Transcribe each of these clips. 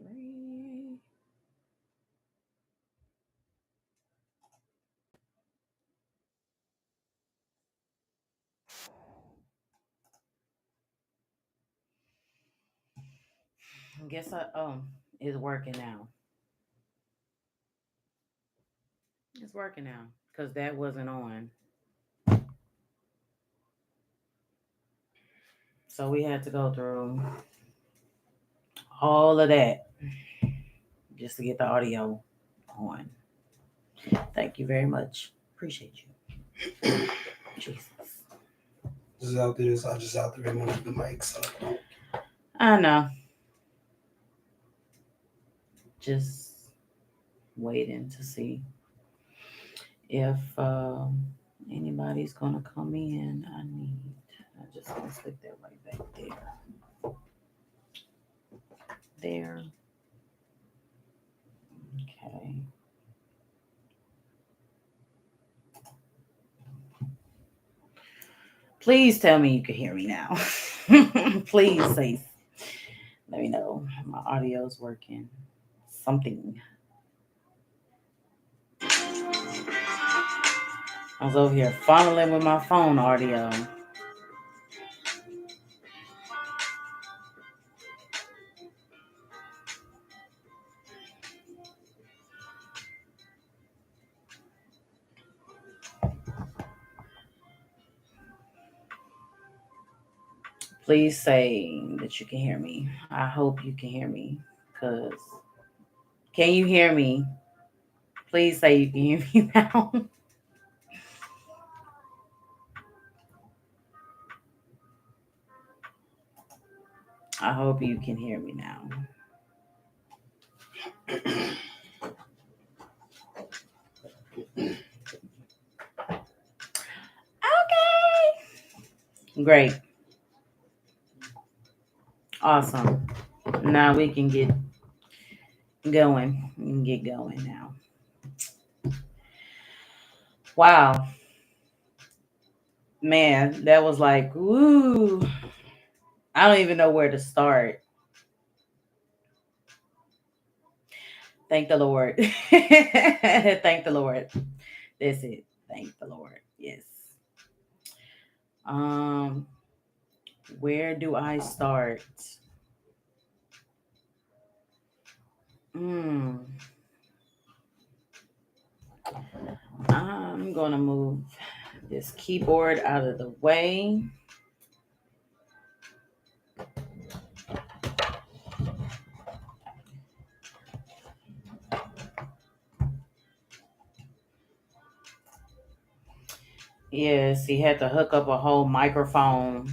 3. I guess it's working now. It's working now because that wasn't on. So we had to go through all of that just to get the audio on. Thank you very much. Appreciate you. Jesus. Just out there, so I just out there removing the mic. So I know. Just waiting to see if anybody's gonna come in. I just gonna stick that right back there. There. Okay. Please tell me you can hear me now. Please say, let me know my audio's working. Something. I was over here funneling with my phone audio. Please say that you can hear me. I hope you can hear me. Cause can you hear me? Please say you can hear me now. I hope you can hear me now. Okay. Great. Awesome. Now we can get going. We can get going now. Wow. Man, that was like, woo. I don't even know where to start. Thank the Lord. Thank the Lord. That's it. Thank the Lord. Yes. Um, where do I start? Mm, I'm gonna move this keyboard out of the way. Yes, he had to hook up a whole microphone.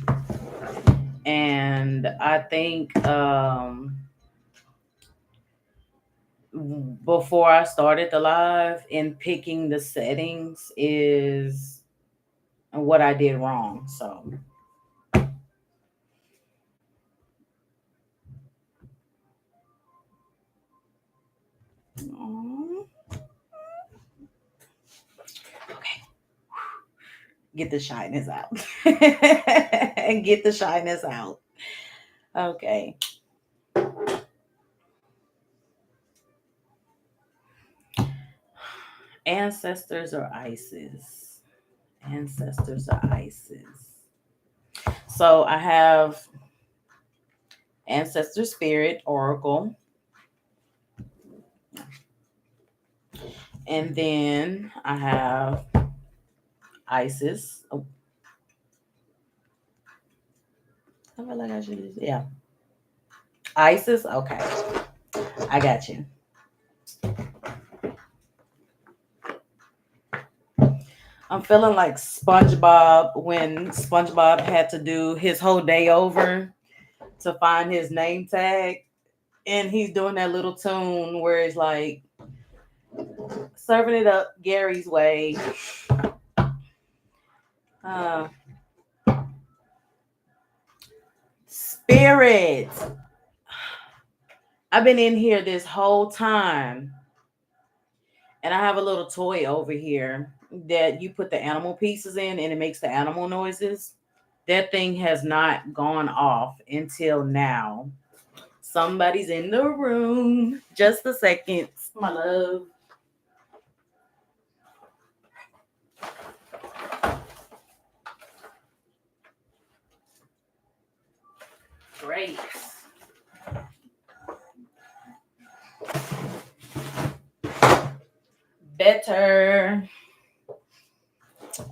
And I think before I started the live in picking the settings is what I did wrong. So okay. Get the shyness out. Get the shyness out. Okay. Ancestors or Isis? Ancestors or Isis? So I have Ancestor Spirit Oracle. And then I have Isis. Oh, I feel like I should use, yeah. Isis? Okay. I got you. I'm feeling like SpongeBob when SpongeBob had to do his whole day over to find his name tag. And he's doing that little tune where it's like serving it up Gary's way. Uh, Spirit. I've been in here this whole time. And I have a little toy over here that you put the animal pieces in and it makes the animal noises. That thing has not gone off until now. Somebody's in the room. Just a second, my love. Great. Better.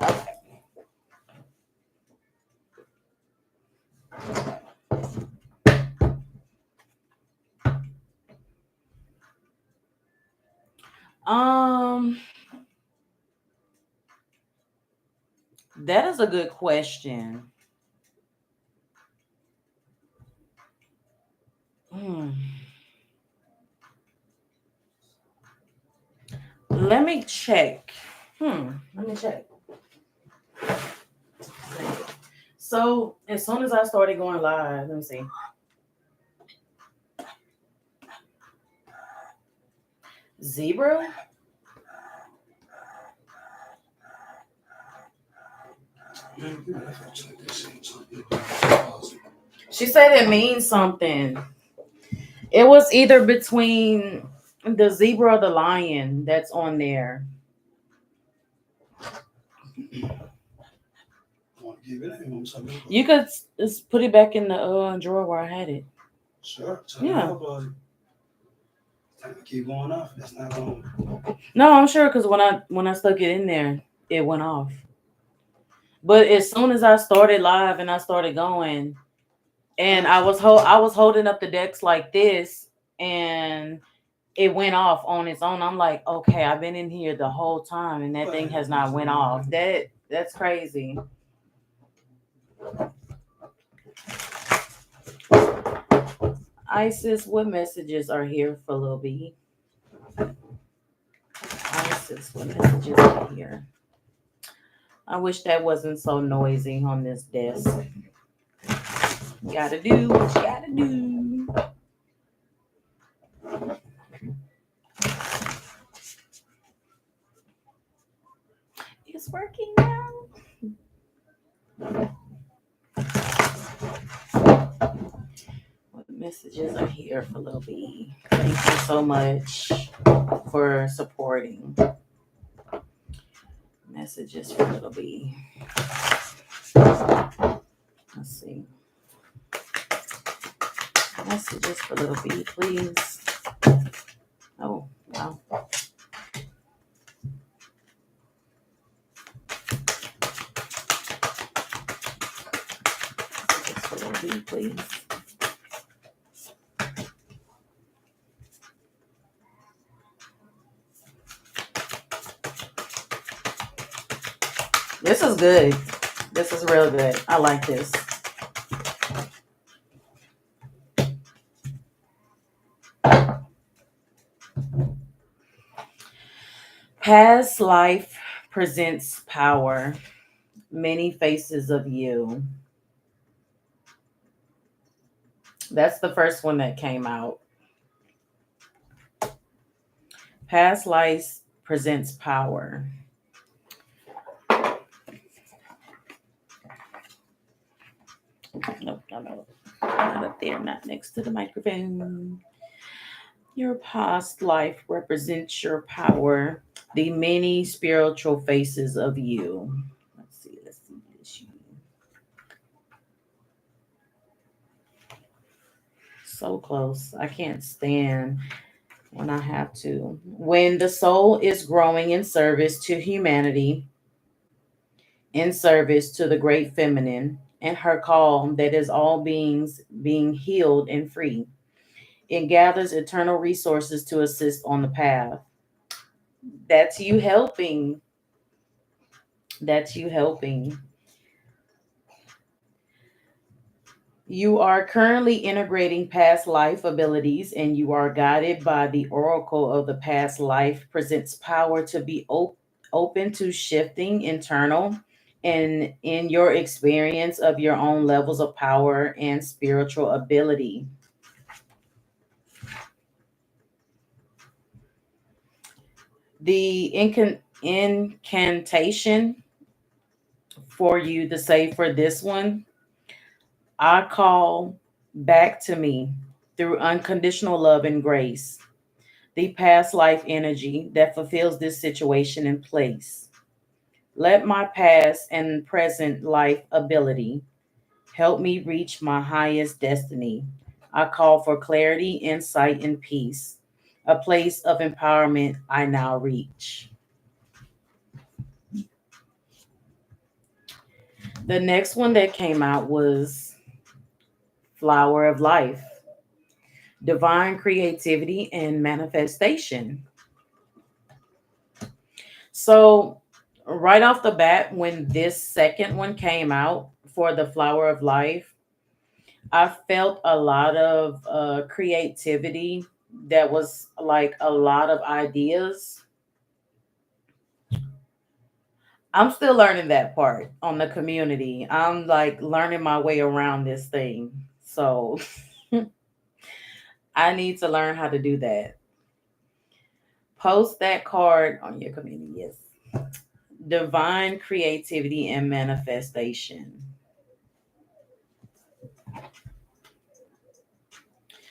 Okay. Um, that is a good question. Hmm. Let me check. Let me check. So as soon as I started going live, let me see. Zebra? She said it means something. It was either between the zebra or the lion that's on there. You could just put it back in the drawer where I had it. Sure. Yeah. Keep going off. That's not going. No, I'm sure because when I stuck it in there, it went off. But as soon as I started live and I started going, and I was holding up the decks like this, and it went off on its own. I'm like, okay, I've been in here the whole time, and that thing has not went off. That's crazy. Isis, what messages are here for Lil B? Isis, what messages are here? I wish that wasn't so noisy on this desk. You gotta do what you gotta do. It's working now. What messages are here for Lil B? Thank you so much for supporting. Messages for Lil B. Let's see. Messages for Lil B, please. Oh, wow. Messages for Lil B, please. This is good. This is real good. I like this. Past life presents power, many faces of you. That's the first one that came out. Past life presents power. Nope, no. Not up there, not next to the microphone. Your past life represents your power, the many spiritual faces of you. Let's see. So close. I can't stand when I have to. When the soul is growing in service to humanity, in service to the great feminine, and her call that is all beings being healed and free. It gathers eternal resources to assist on the path. That's you helping. That's you helping. You are currently integrating past life abilities and you are guided by the oracle of the past life presents power to be open to shifting internal and in your experience of your own levels of power and spiritual ability. The incantation for you to say for this one, I call back to me through unconditional love and grace, the past life energy that fulfills this situation in place. Let my past and present life ability help me reach my highest destiny. I call for clarity, insight, and peace, a place of empowerment I now reach. The next one that came out was Flower of Life, Divine Creativity and Manifestation. So, right off the bat, when this second one came out for the Flower of Life, I felt a lot of creativity that was like a lot of ideas. I'm still learning that part on the community. I'm like learning my way around this thing. So I need to learn how to do that. Post that card on your community. Yes. Divine creativity and manifestation.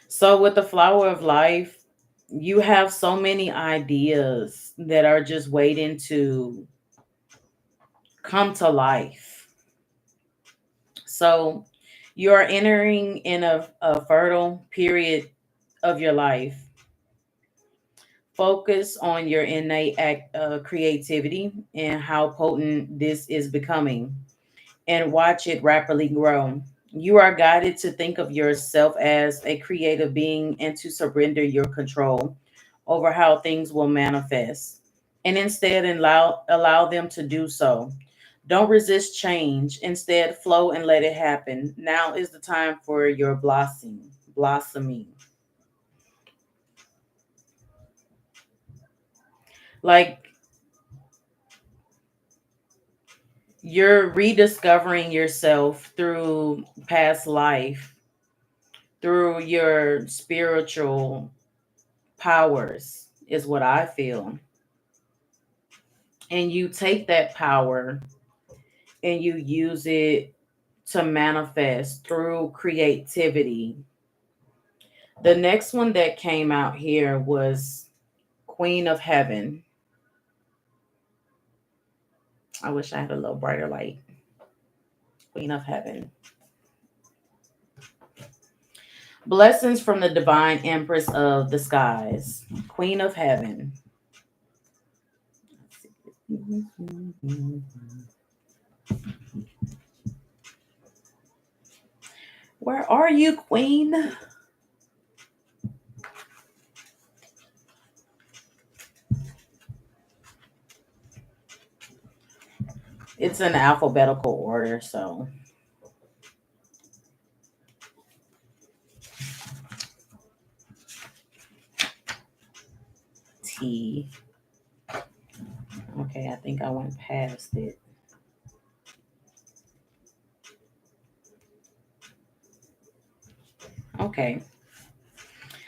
So with the flower of life, you have so many ideas that are just waiting to come to life. So you're entering in a fertile period of your life. Focus on your innate creativity and how potent this is becoming, and watch it rapidly grow. You are guided to think of yourself as a creative being and to surrender your control over how things will manifest, and instead allow them to do so. Don't resist change. Instead, flow and let it happen. Now is the time for your blossoming. Like you're rediscovering yourself through past life, through your spiritual powers, is what I feel. And you take that power and you use it to manifest through creativity. The next one that came out here was Queen of Heaven. I wish I had a little brighter light. Queen of Heaven. Blessings from the divine empress of the skies. Queen of Heaven. Where are you, Queen? It's in alphabetical order, so T. Okay, I think I went past it. Okay.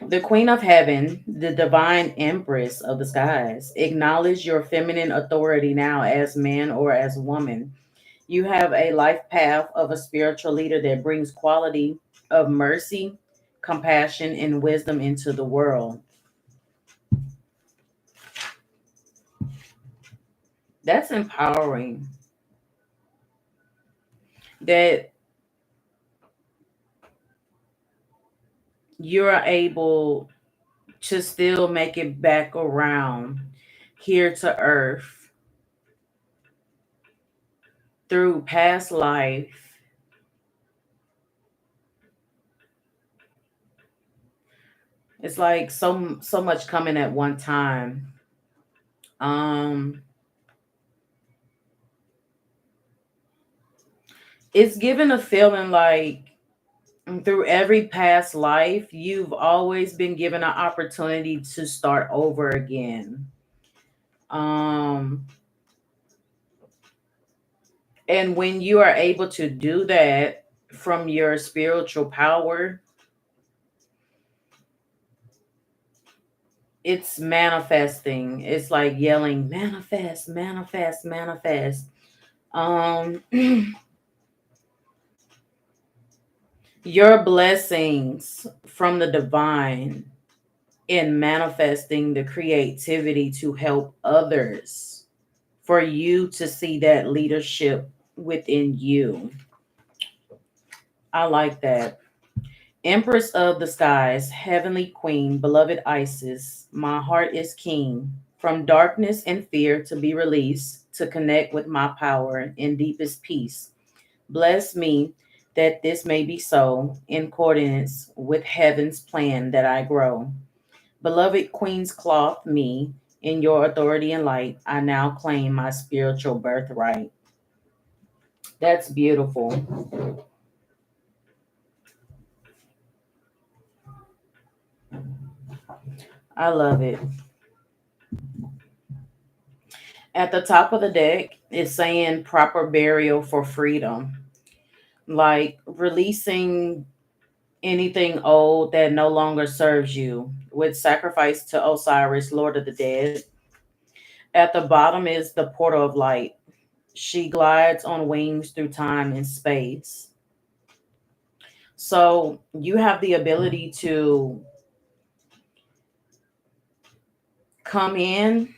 The Queen of Heaven, the divine empress of the skies. Acknowledge your feminine authority now as man or as woman. You have a life path of a spiritual leader that brings quality of mercy, compassion, and wisdom into the world. That's empowering. That you're able to still make it back around here to earth through past life. It's like so much coming at one time. Um it's given a feeling like through every past life you've always been given an opportunity to start over again. Um and when you are able to do that from your spiritual power, it's manifesting. It's like yelling, manifest, manifest, manifest. Um, Your blessings from the divine in manifesting the creativity to help others, for you to see that leadership within you. I like that. Empress of the skies, heavenly queen, beloved Isis, my heart is keen. From darkness and fear to be released, to connect with my power in deepest peace. Bless me that this may be so, in accordance with heaven's plan that I grow. Beloved queen's cloth, me, in your authority and light, I now claim my spiritual birthright. That's beautiful. I love it. At the top of the deck, it's saying proper burial for freedom, like releasing anything old that no longer serves you, with sacrifice to Osiris, Lord of the Dead. At the bottom is the portal of light. She glides on wings through time and space. So you have the ability to come in,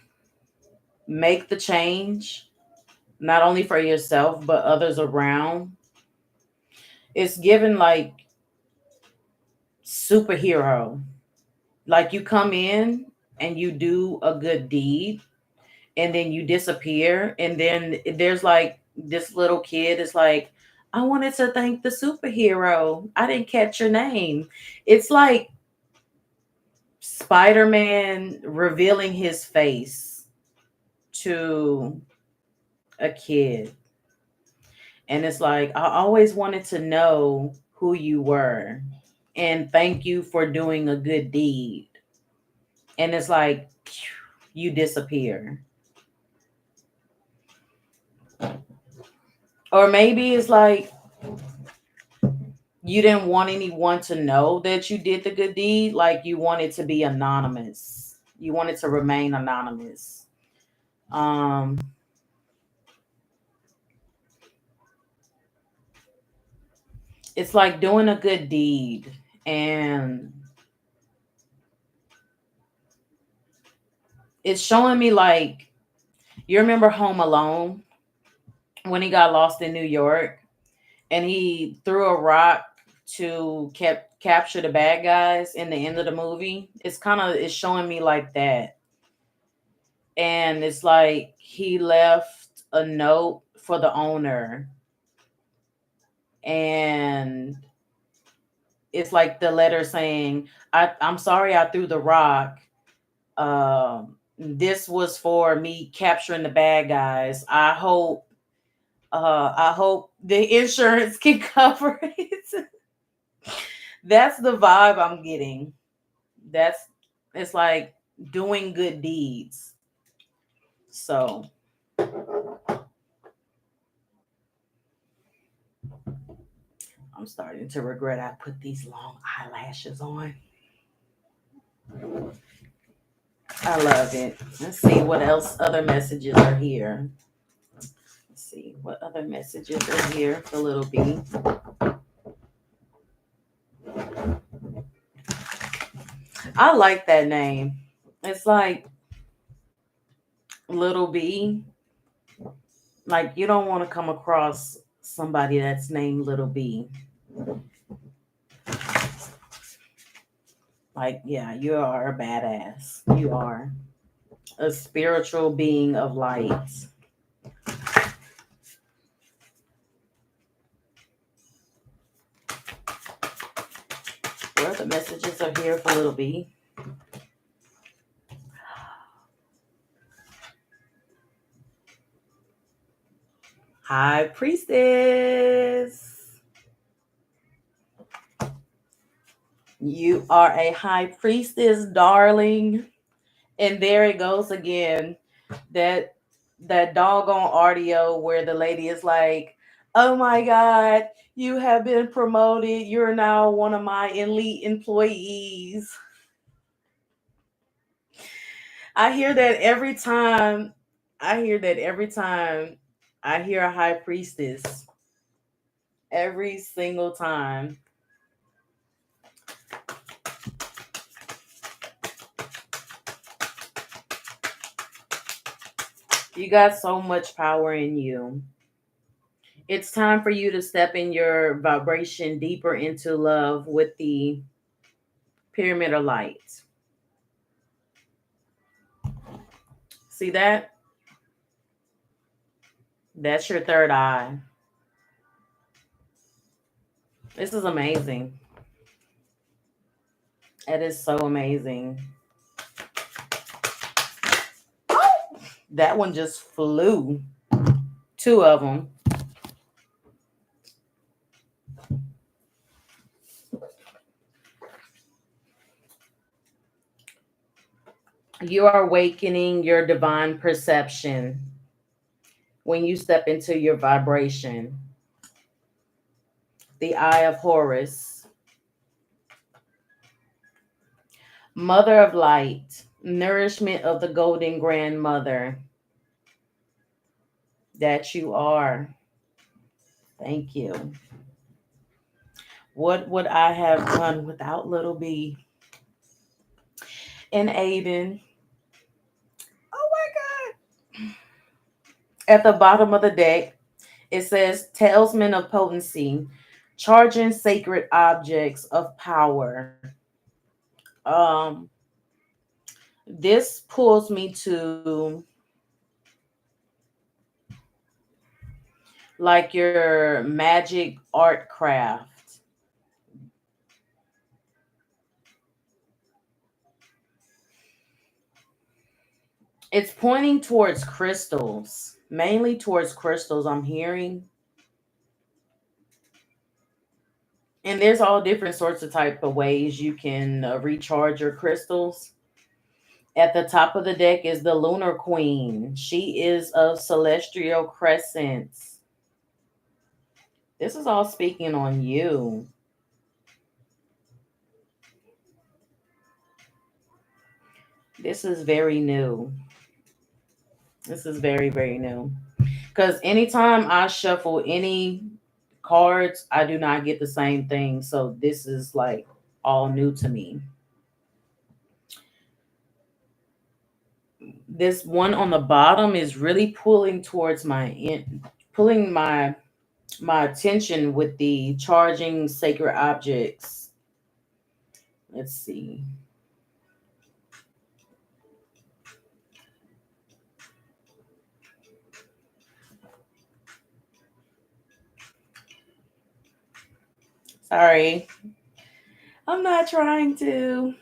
make the change, not only for yourself, but others around. It's given like superhero. Like you come in and you do a good deed and then you disappear. And then there's like this little kid is like, I wanted to thank the superhero. I didn't catch your name. It's like Spider Man revealing his face to a kid. And it's like, I always wanted to know who you were. And thank you for doing a good deed. And it's like, you disappear. Or maybe it's like, you didn't want anyone to know that you did the good deed. Like you wanted to be anonymous. You wanted to remain anonymous. Um, it's like doing a good deed. And it's showing me like, you remember Home Alone when he got lost in New York and he threw a rock to capture the bad guys in the end of the movie. It's showing me like that. And it's like he left a note for the owner, and it's like the letter saying, I'm sorry I threw the rock. This was for me capturing the bad guys. I hope the insurance can cover it. That's the vibe I'm getting. That's It's like doing good deeds. So I'm starting to regret I put these long eyelashes on. I love it. Let's see what else other messages are here. Let's see what other messages are here for Little B. I like that name. It's like Little B. Like you don't want to come across somebody that's named Little B. Like, yeah, you are a badass. You are a spiritual being of light. What other messages are here for Little B? High Priestess. You are a high priestess, darling. And there it goes again. That that doggone audio where the lady is like, "Oh my god, you have been promoted. You're now one of my elite employees." I hear that every time. I hear that every time I hear a high priestess. Every single time. You got so much power in you. It's time for you to step in your vibration deeper into love with the pyramid of light. See that? That's your third eye. This is amazing. It is so amazing. That one just flew. Two of them. You are awakening your divine perception when you step into your vibration. The Eye of Horus, Mother of Light, nourishment of the Golden Grandmother that you are. Thank you. What would I have done without Little B and Aiden? Oh my God. At the bottom of the deck, it says Talisman of Potency, charging sacred objects of power. Um, this pulls me to like your magic art craft. It's pointing towards crystals, mainly towards crystals, I'm hearing. And there's all different sorts of type of ways you can recharge your crystals. At the top of the deck is the Lunar Queen. She is of celestial crescents. This is all speaking on you. This is very new. This is very, very new. Because anytime I shuffle any cards, I do not get the same thing. So this is like all new to me. This one on the bottom is really pulling towards pulling my attention with the charging sacred objects. Let's see. Sorry. I'm not trying to.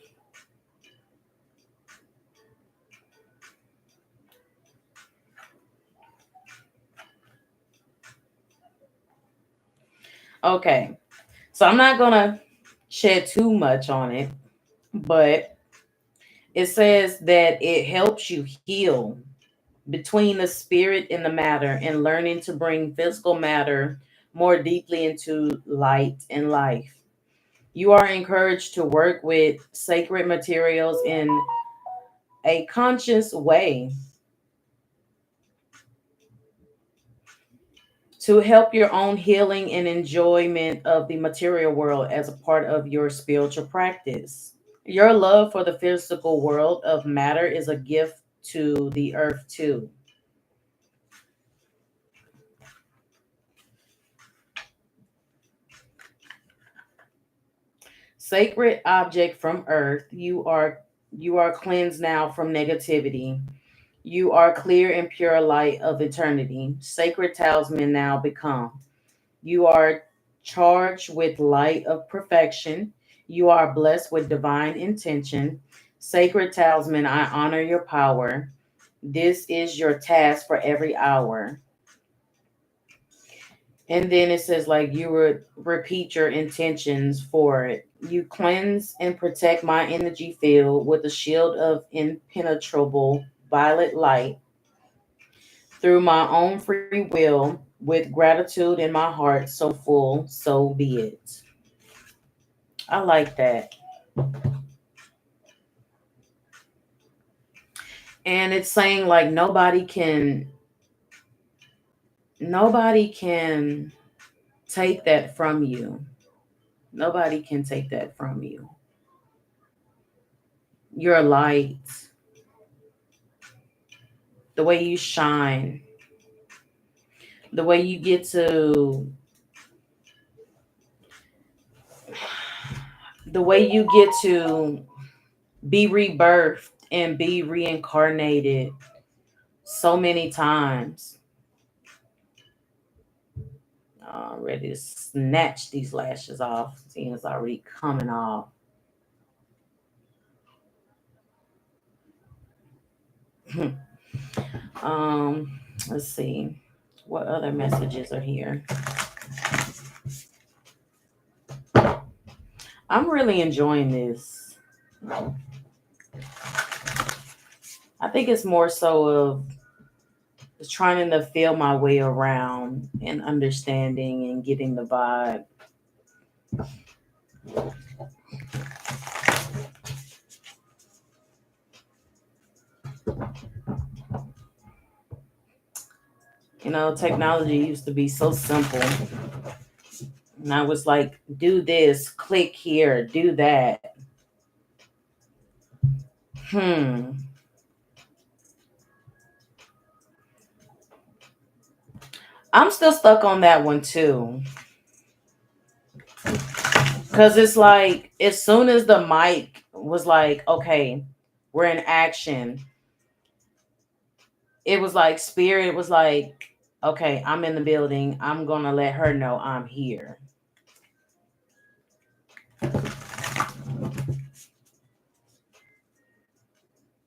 Okay. So I'm not going to shed too much on it, but it says that it helps you heal between the spirit and the matter and learning to bring physical matter more deeply into light and life. You are encouraged to work with sacred materials in a conscious way to help your own healing and enjoyment of the material world as a part of your spiritual practice. Your love for the physical world of matter is a gift to the earth, too. Sacred object from earth, you are cleansed now from negativity. You are clear and pure light of eternity. Sacred talisman now become. You are charged with light of perfection. You are blessed with divine intention. Sacred talisman, I honor your power. This is your task for every hour. And then it says, like, you would repeat your intentions for it. You cleanse and protect my energy field with a shield of impenetrable violet light through my own free will, with gratitude in my heart so full, so be it. I like that. And it's saying like nobody can take that from you. Nobody can take that from you. Your light. the way you shine, the way you get to be rebirthed and be reincarnated so many times. Ready to snatch these lashes off. Seeing it's already coming off. Let's see. What other messages are here? I'm really enjoying this. I think it's more so of just trying to feel my way around and understanding and getting the vibe. You know, technology used to be so simple. And I was like, do this, click here, do that. I'm still stuck on that one too. Because it's like, as soon as the mic was like, okay, we're in action, it was like, Spirit was like, okay, I'm in the building. I'm going to let her know I'm here.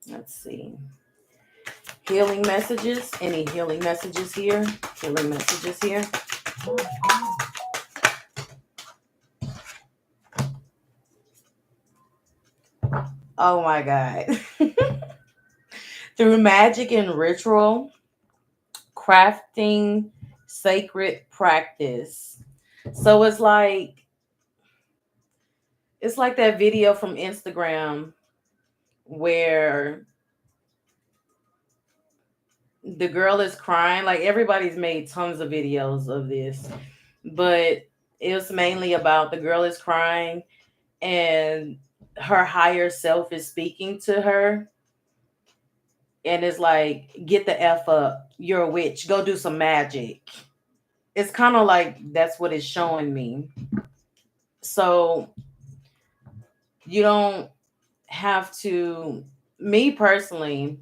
Let's see. Healing messages. Any healing messages here? Healing messages here. Oh my God. Through magic and ritual, crafting sacred practice. So it's like that video from Instagram where the girl is crying. Like, everybody's made tons of videos of this, but it was mainly about the girl is crying and her higher self is speaking to her, and it's like, get the F up, you're a witch, go do some magic. It's kind of like that's what it's showing me. So you don't have to, me personally,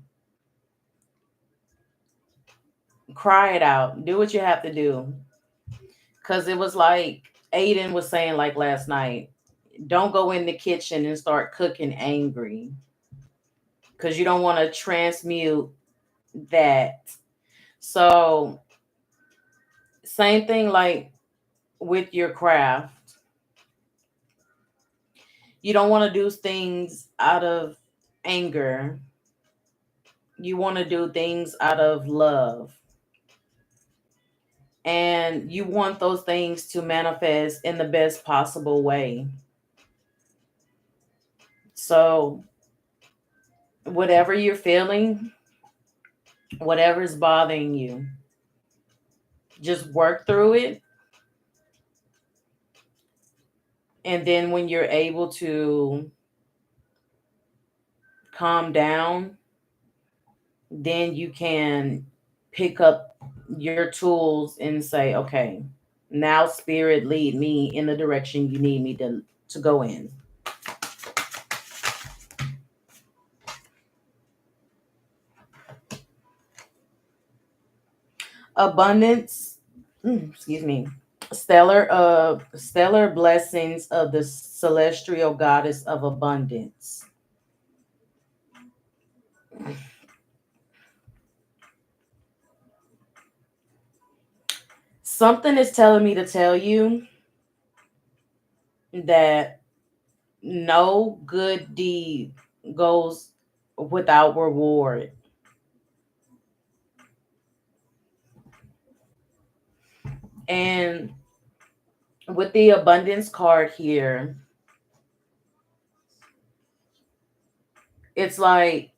cry it out, do what you have to do. Because it was like Aiden was saying, like last night, don't go in the kitchen and start cooking angry, because you don't want to transmute that. So same thing like with your craft. You don't want to do things out of anger. You want to do things out of love. And you want those things to manifest in the best possible way. So, whatever you're feeling, whatever's bothering you, just work through it. And then when you're able to calm down, then you can pick up your tools and say, okay, now Spirit, lead me in the direction you need me to go in. Abundance, excuse me, stellar blessings of the celestial goddess of abundance. Something is telling me to tell you that no good deed goes without reward. And with the abundance card here, it's like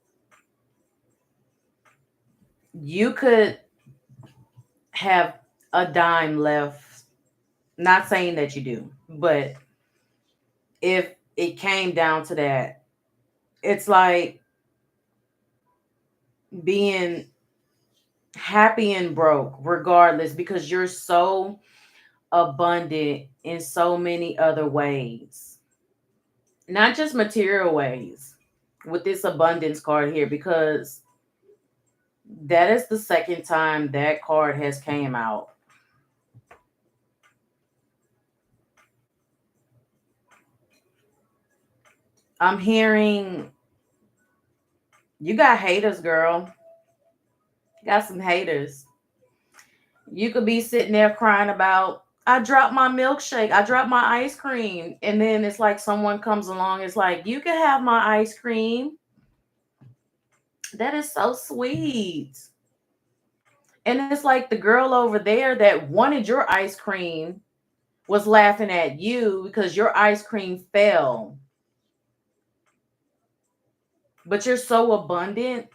you could have a dime left. Not saying that you do, but if it came down to that, it's like being happy and broke regardless because you're so abundant in so many other ways, not just material ways with this abundance card here, because that is the second time that card has came out. I'm hearing you got haters, girl. You got some haters. You could be sitting there crying about, I dropped my milkshake, I dropped my ice cream. And then it's like someone comes along, it's like, you can have my ice cream. That is so sweet. And it's like the girl over there that wanted your ice cream was laughing at you because your ice cream fell. But you're so abundant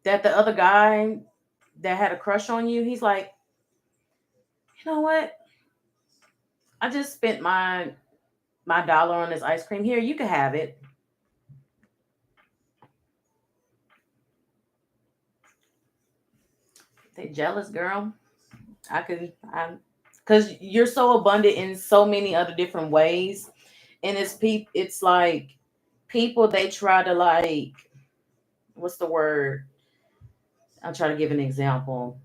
that the other guy that had a crush on you, he's like, you know what? I just spent my dollar on this ice cream. Here, you can have it. They jealous, girl. I because you're so abundant in so many other different ways, and it's like people they try to like, what's the word? I'll try to give an example.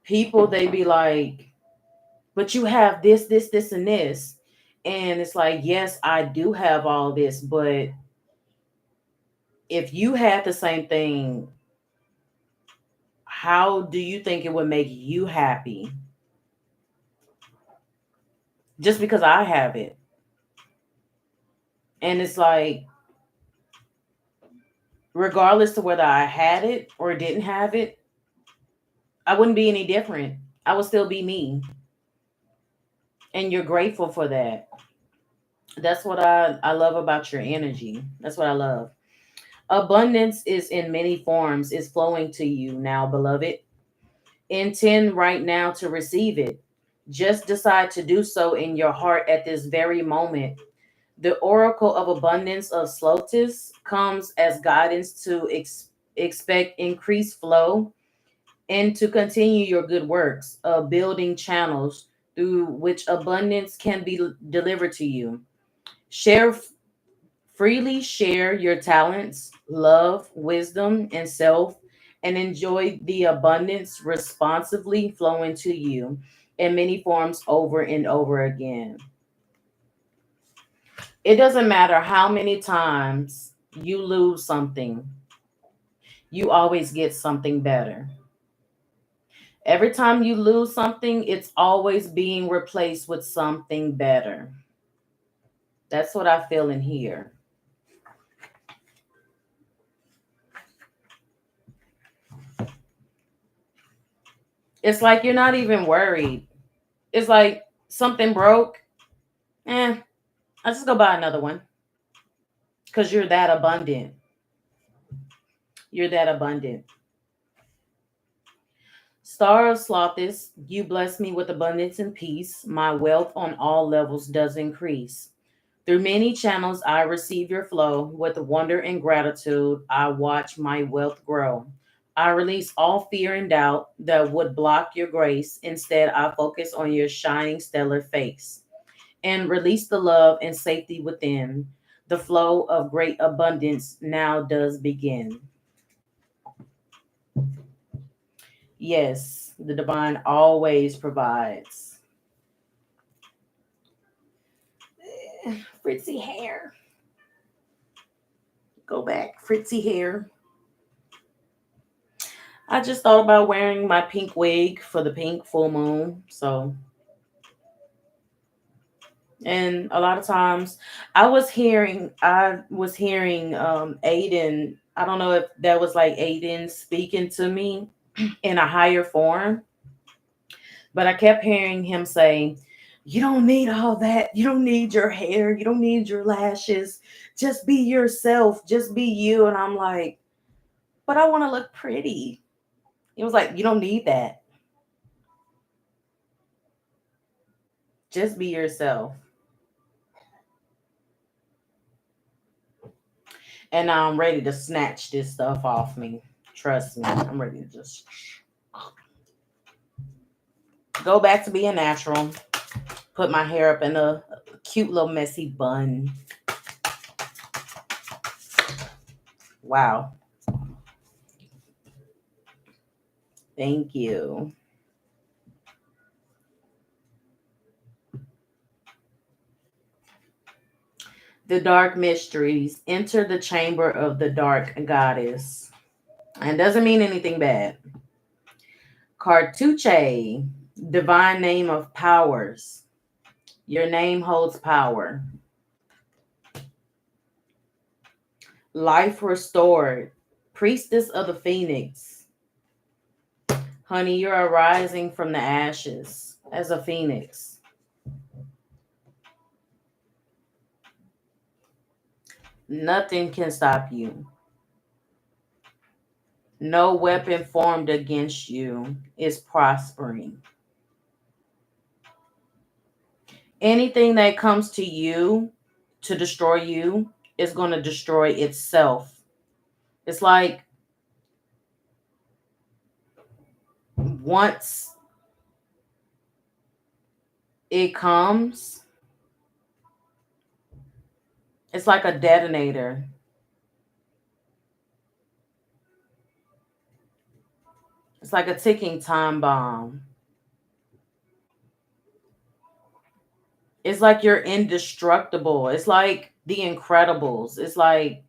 People they be like, but you have this, and this, and it's like, yes, I do have all this, but if you had the same thing, how do you think it would make you happy? Just because I have it. And it's like, regardless of whether I had it or didn't have it, I wouldn't be any different. I would still be me. And you're grateful for that. That's what I love about your energy. That's what I love. Abundance is in many forms, is flowing to you now, beloved. Intend right now to receive it. Just decide to do so in your heart at this very moment. The oracle of abundance of Slotis comes as guidance to expect increased flow and to continue your good works of building channels through which abundance can be delivered to you. Share freely, share your talents, love, wisdom, and self, and enjoy the abundance responsively flowing to you in many forms over and over again. It doesn't matter how many times you lose something, you always get something better. Every time you lose something, it's always being replaced with something better. That's what I feel in here. It's like you're not even worried. It's like something broke. I just go buy another one because you're that abundant. You're that abundant. Star of Slothis, you bless me with abundance and peace. My wealth on all levels does increase. Through many channels, I receive your flow. With wonder and gratitude, I watch my wealth grow. I release all fear and doubt that would block your grace. Instead, I focus on your shining stellar face and release the love and safety within. The flow of great abundance now does begin. Yes, the divine always provides. Fritzy hair. Go back, Fritzy hair. I just thought about wearing my pink wig for the pink full moon. So, and a lot of times I was hearing Aiden. I don't know if that was like Aiden speaking to me in a higher form, but I kept hearing him say, you don't need all that. You don't need your hair. You don't need your lashes. Just be yourself. Just be you. And I'm like, but I want to look pretty. He was like, you don't need that. Just be yourself. And I'm ready to snatch this stuff off me. Trust me, I'm ready to just go back to being natural. Put my hair up in a cute little messy bun. Wow. Thank you. The dark mysteries. Enter the chamber of the dark goddess. And doesn't mean anything bad. Cartuche, divine name of powers. Your name holds power. Life restored. Priestess of the Phoenix. Honey, you're arising from the ashes as a phoenix. Nothing can stop you. No weapon formed against you is prospering. Anything that comes to you to destroy you is going to destroy itself. It's like once it comes, it's like a detonator. It's like a ticking time bomb. It's like you're indestructible. It's like the Incredibles. It's like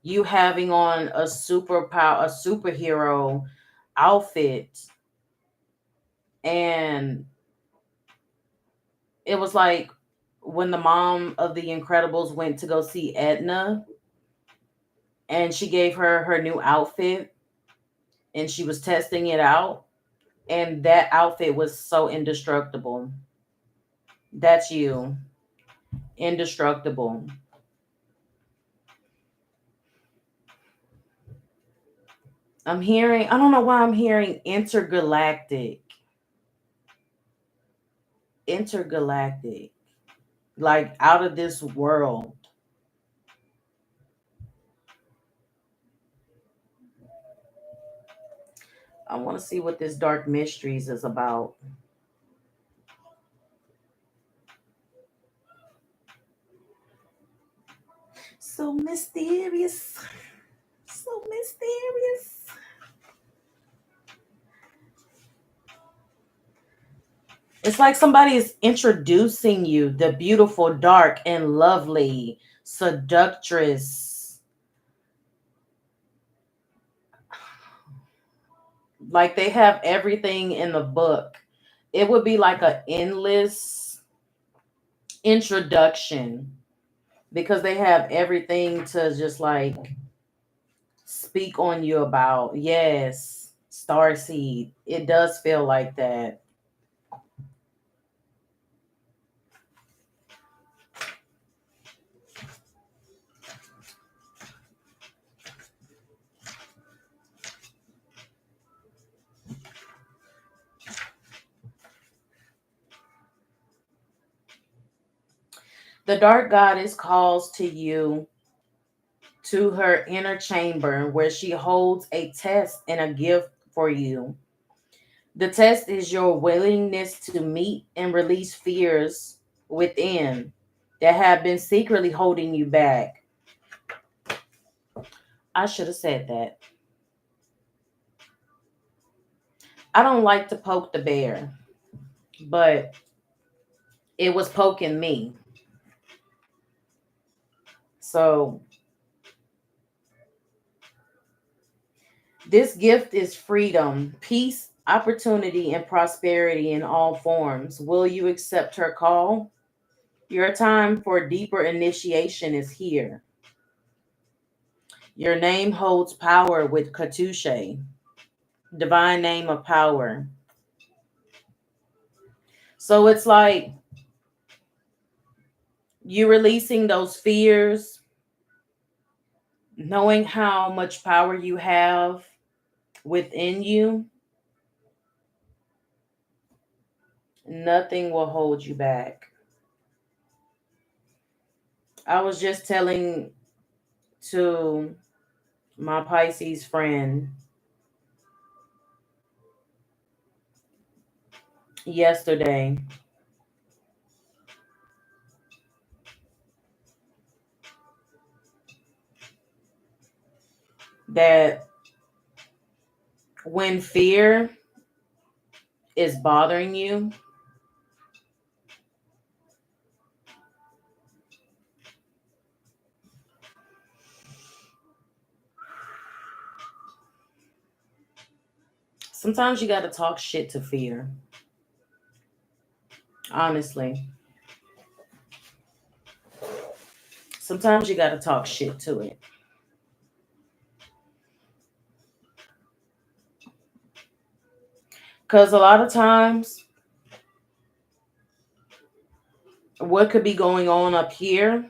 you having on a superhero outfit, and it was like when the mom of the Incredibles went to go see Edna, and she gave her new outfit, and she was testing it out, and that outfit was so indestructible. That's you, indestructible. I don't know why I'm hearing intergalactic. Intergalactic. Like out of this world. I want to see what this Dark Mysteries is about. So mysterious. So mysterious. It's like somebody is introducing you, the beautiful, dark, and lovely seductress. Like they have everything in the book. It would be like an endless introduction because they have everything to just like speak on you about. Yes, Starseed. It does feel like that. The dark goddess calls to you to her inner chamber where she holds a test and a gift for you. The test is your willingness to meet and release fears within that have been secretly holding you back. I should have said that. I don't like to poke the bear, but it was poking me. So, this gift is freedom, peace, opportunity, and prosperity in all forms. Will you accept her call? Your time for deeper initiation is here. Your name holds power with Katushe, divine name of power. So it's like you releasing those fears, knowing how much power you have within you. Nothing will hold you back. I was just telling to my Pisces friend yesterday that when fear is bothering you, sometimes you got to talk shit to fear. Honestly, sometimes you got to talk shit to it. Because a lot of times, what could be going on up here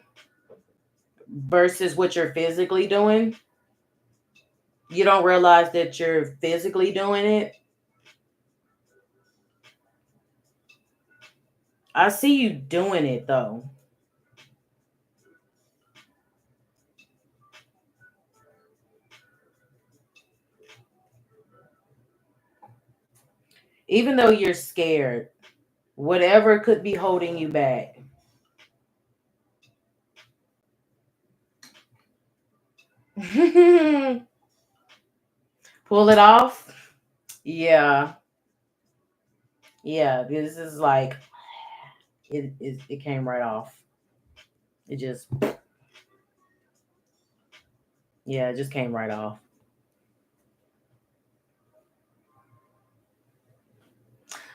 versus what you're physically doing, you don't realize that you're physically doing it. I see you doing it though. Even though you're scared, whatever could be holding you back. Pull it off. Yeah. Yeah. This is like it came right off. It just yeah, it just came right off.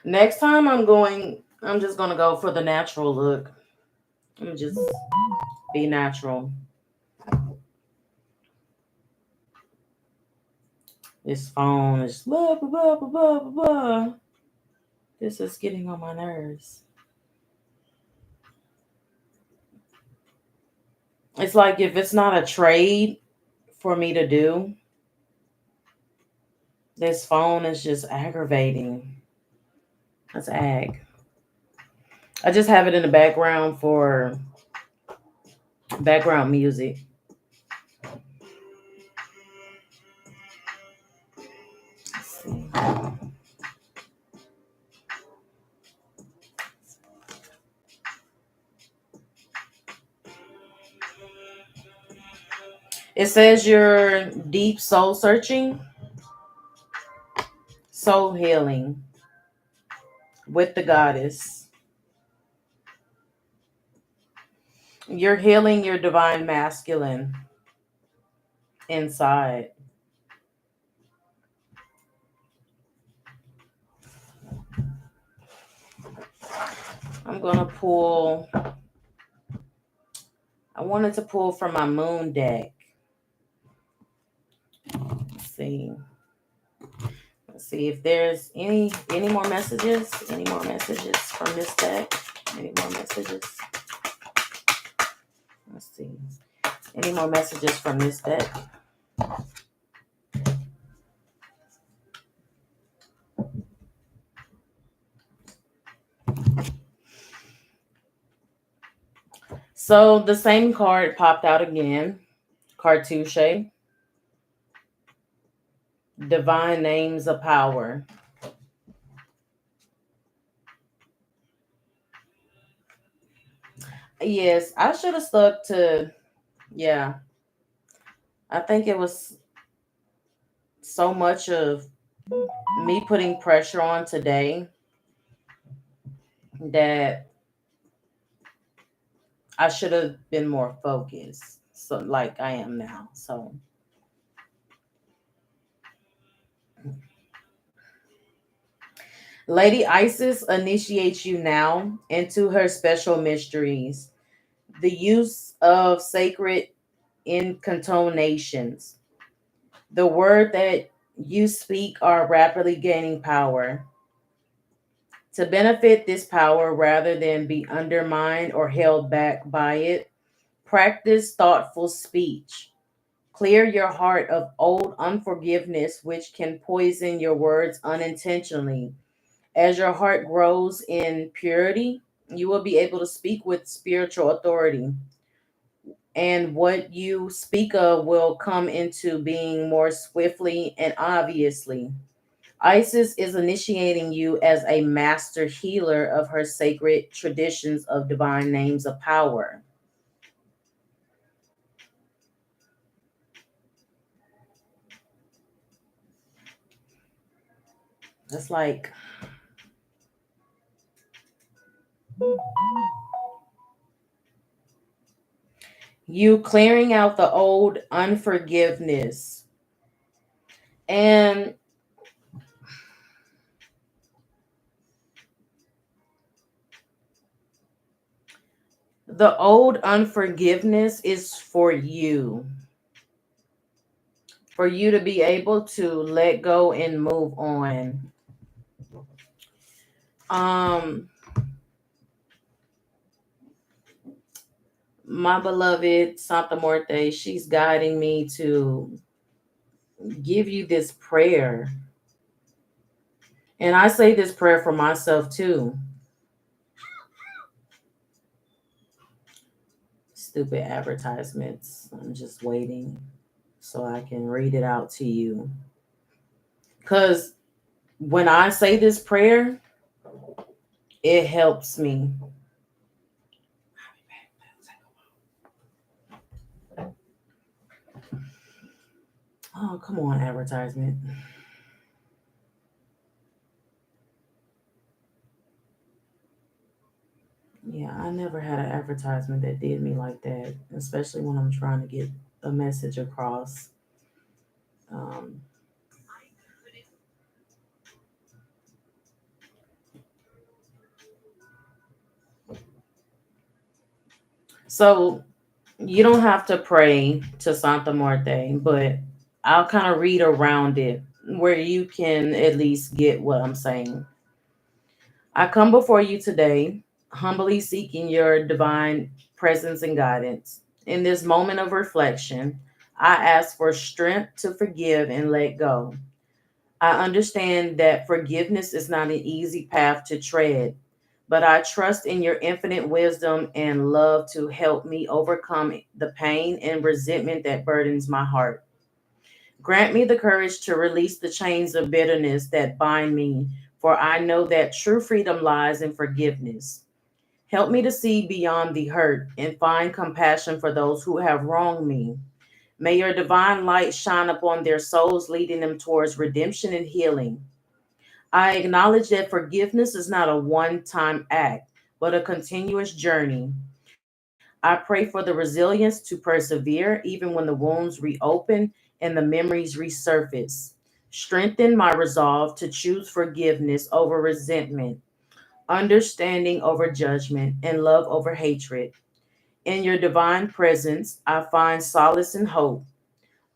Next time I'm just gonna go for the natural look. I'm just be natural. This phone is blah blah blah blah blah blah blah. This is getting on my nerves. It's like if it's not a trade for me to do, this phone is just aggravating. That's ag. I just have it in the background for background music. Let's see. It says you're deep soul searching, soul healing with the goddess. You're healing your divine masculine inside. I'm going to pull, I wanted to pull from my moon deck. Let's see. Let's see if there's any more messages. Any more messages from this deck? Any more messages? Let's see. Any more messages from this deck? So the same card popped out again. Cartouche. Divine names of power. Yes, I should have stuck to, yeah. I think it was so much of me putting pressure on today that I should have been more focused. So like I am now. So Lady Isis initiates you now into her special mysteries. The use of sacred incantations. The word that you speak are rapidly gaining power. To benefit this power rather than be undermined or held back by it, practice thoughtful speech. Clear your heart of old unforgiveness, which can poison your words unintentionally. As your heart grows in purity, you will be able to speak with spiritual authority, and what you speak of will come into being more swiftly and obviously. Isis is initiating you as a master healer of her sacred traditions of divine names of power. That's like you clearing out the old unforgiveness. And the old unforgiveness is for you to be able to let go and move on. Um, my beloved Santa Muerte, she's guiding me to give you this prayer. And I say this prayer for myself too. Stupid advertisements. I'm just waiting so I can read it out to you. Because when I say this prayer, it helps me. Oh, come on, advertisement. Yeah, I never had an advertisement that did me like that, especially when I'm trying to get a message across. Um, so you don't have to pray to Santa Muerte, but I'll kind of read around it where you can at least get what I'm saying. I come before you today, humbly seeking your divine presence and guidance. In this moment of reflection, I ask for strength to forgive and let go. I understand that forgiveness is not an easy path to tread, but I trust in your infinite wisdom and love to help me overcome the pain and resentment that burdens my heart. Grant me the courage to release the chains of bitterness that bind me, for I know that true freedom lies in forgiveness. Help me to see beyond the hurt and find compassion for those who have wronged me. May your divine light shine upon their souls, leading them towards redemption and healing. I acknowledge that forgiveness is not a one time act, but a continuous journey. I pray for the resilience to persevere even when the wounds reopen and the memories resurface. Strengthen my resolve to choose forgiveness over resentment, understanding over judgment, and love over hatred. In your divine presence, I find solace and hope.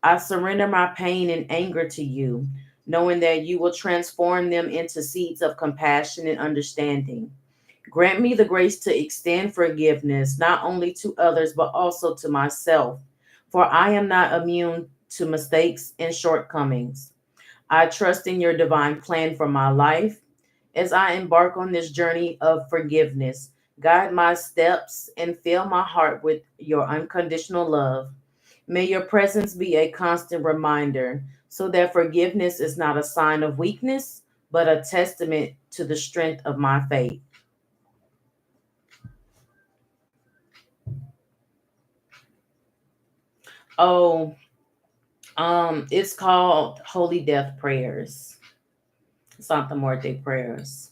I surrender my pain and anger to you, knowing that you will transform them into seeds of compassion and understanding. Grant me the grace to extend forgiveness not only to others but also to myself, for I am not immune to mistakes and shortcomings. I trust in your divine plan for my life. As I embark on this journey of forgiveness, guide my steps and fill my heart with your unconditional love. May your presence be a constant reminder so that forgiveness is not a sign of weakness, but a testament to the strength of my faith. Oh, it's called Holy Death Prayers, Santa Muerte Prayers.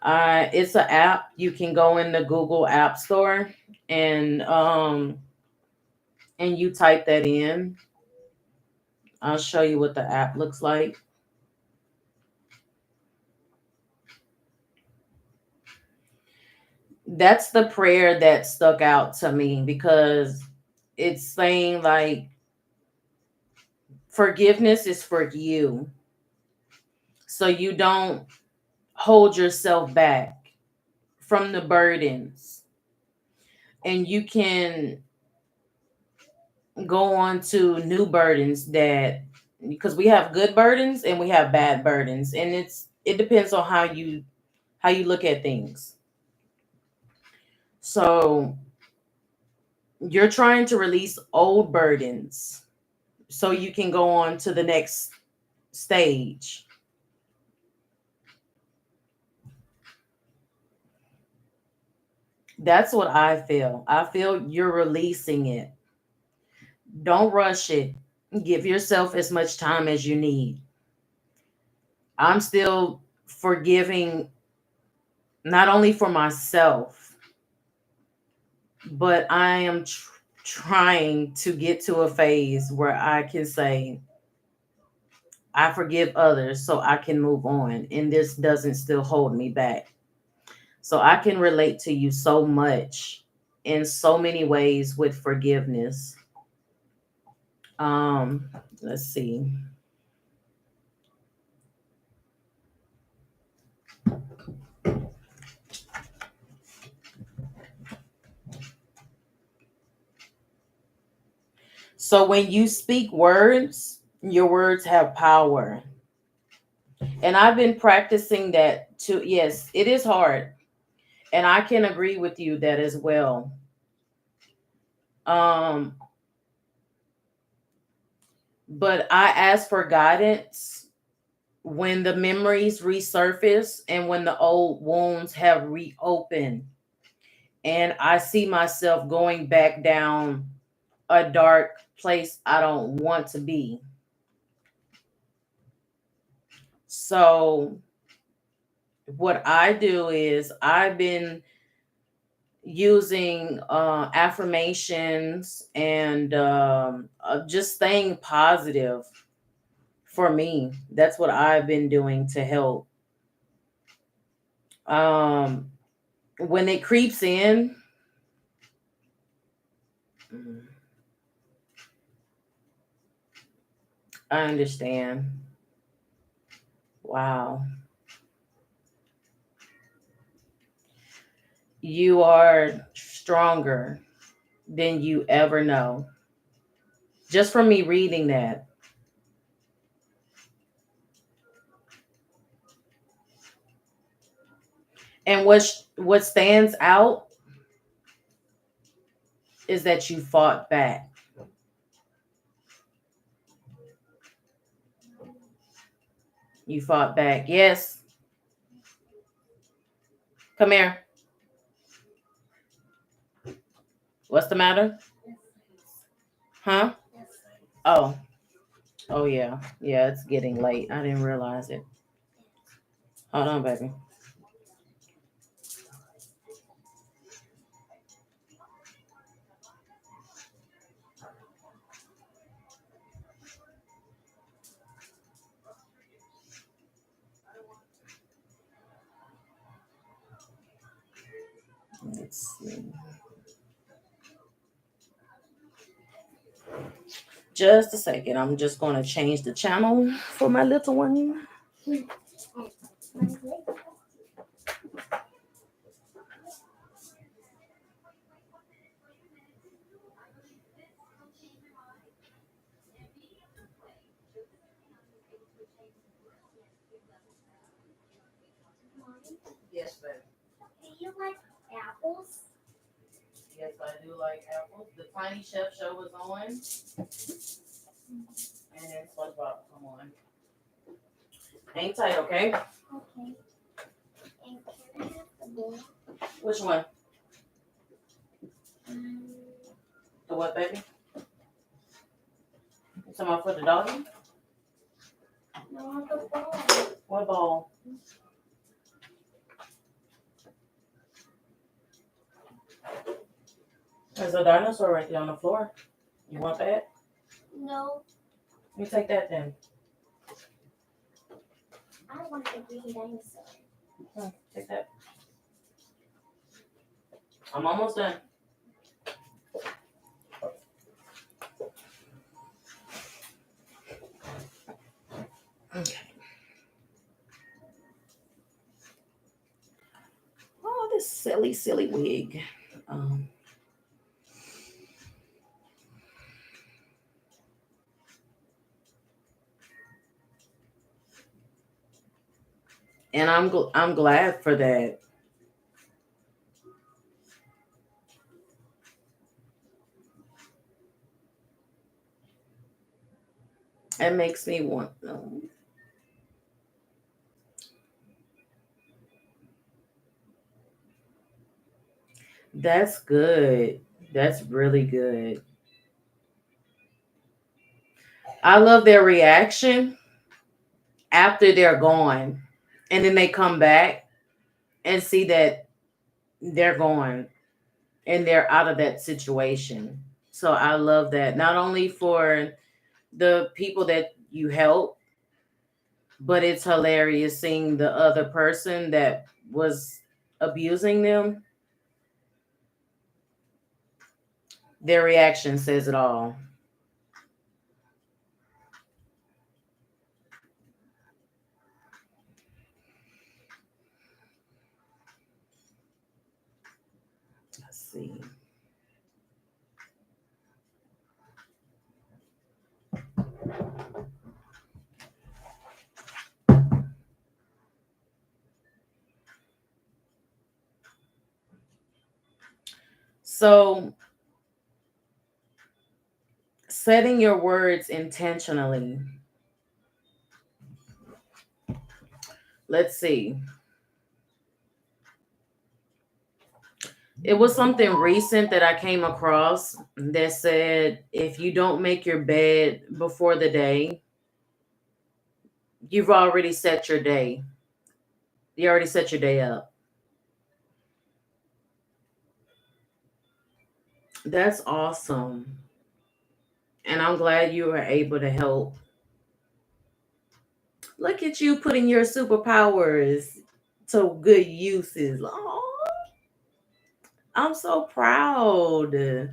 It's an app. You can go in the Google App Store and and you type that in. I'll show you what the app looks like. That's the prayer that stuck out to me because it's saying like forgiveness is for you. So you don't hold yourself back from the burdens and you can go on to new burdens that because we have good burdens and we have bad burdens and it depends on how you look at things. So you're trying to release old burdens so you can go on to the next stage. That's what I feel. I feel you're releasing it. Don't rush it. Give yourself as much time as you need. I'm still forgiving not only for myself, but I am trying to get to a phase where I can say, I forgive others so I can move on. And this doesn't still hold me back. So I can relate to you so much in so many ways with forgiveness. Um, let's see. So when you speak words, your words have power. And I've been practicing that too. Yes, it is hard. And I can agree with you that as well. Um, but I ask for guidance when the memories resurface and when the old wounds have reopened. And I see myself going back down a dark place I don't want to be. So what I do is I've been using affirmations and just staying positive for me. That's what I've been doing to help. Um, when it creeps in, I understand. Wow. You are stronger than you ever know. Just from me reading that. And what stands out is that you fought back. You fought back. Yes. Come here. What's the matter? Huh? Oh. Oh yeah. Yeah, it's getting late. I didn't realize it. Hold on, baby. Let's see. Just a second. I'm just going to change the channel for my little one. Yes, baby. Do you like apples? Yes, I do like apples. The Tiny Chef show is on. And then SpongeBob, come on. Hang tight, okay? Okay. And can I have the bowl? Which one? Um, The what, baby? You talking about for the doggy? no, the bowl. What ball? There's a dinosaur right there on the floor. You want that? No, You take that then. I want the green dinosaur. Take that. I'm almost done. Okay. Oh, this silly wig. Um, and I'm glad for that. It makes me want. That's good. That's really good. I love their reaction after they're gone. And then they come back and see that they're gone and they're out of that situation. So I love that. Not only for the people that you help, but it's hilarious seeing the other person that was abusing them. Their reaction says it all. Let's see. So, setting your words intentionally. Let's see. It was something recent that I came across that said if you don't make your bed before the day, you've already set your day. You already set your day up. That's awesome. And I'm glad you were able to help. Look at you putting your superpowers to good uses. Oh, I'm so proud.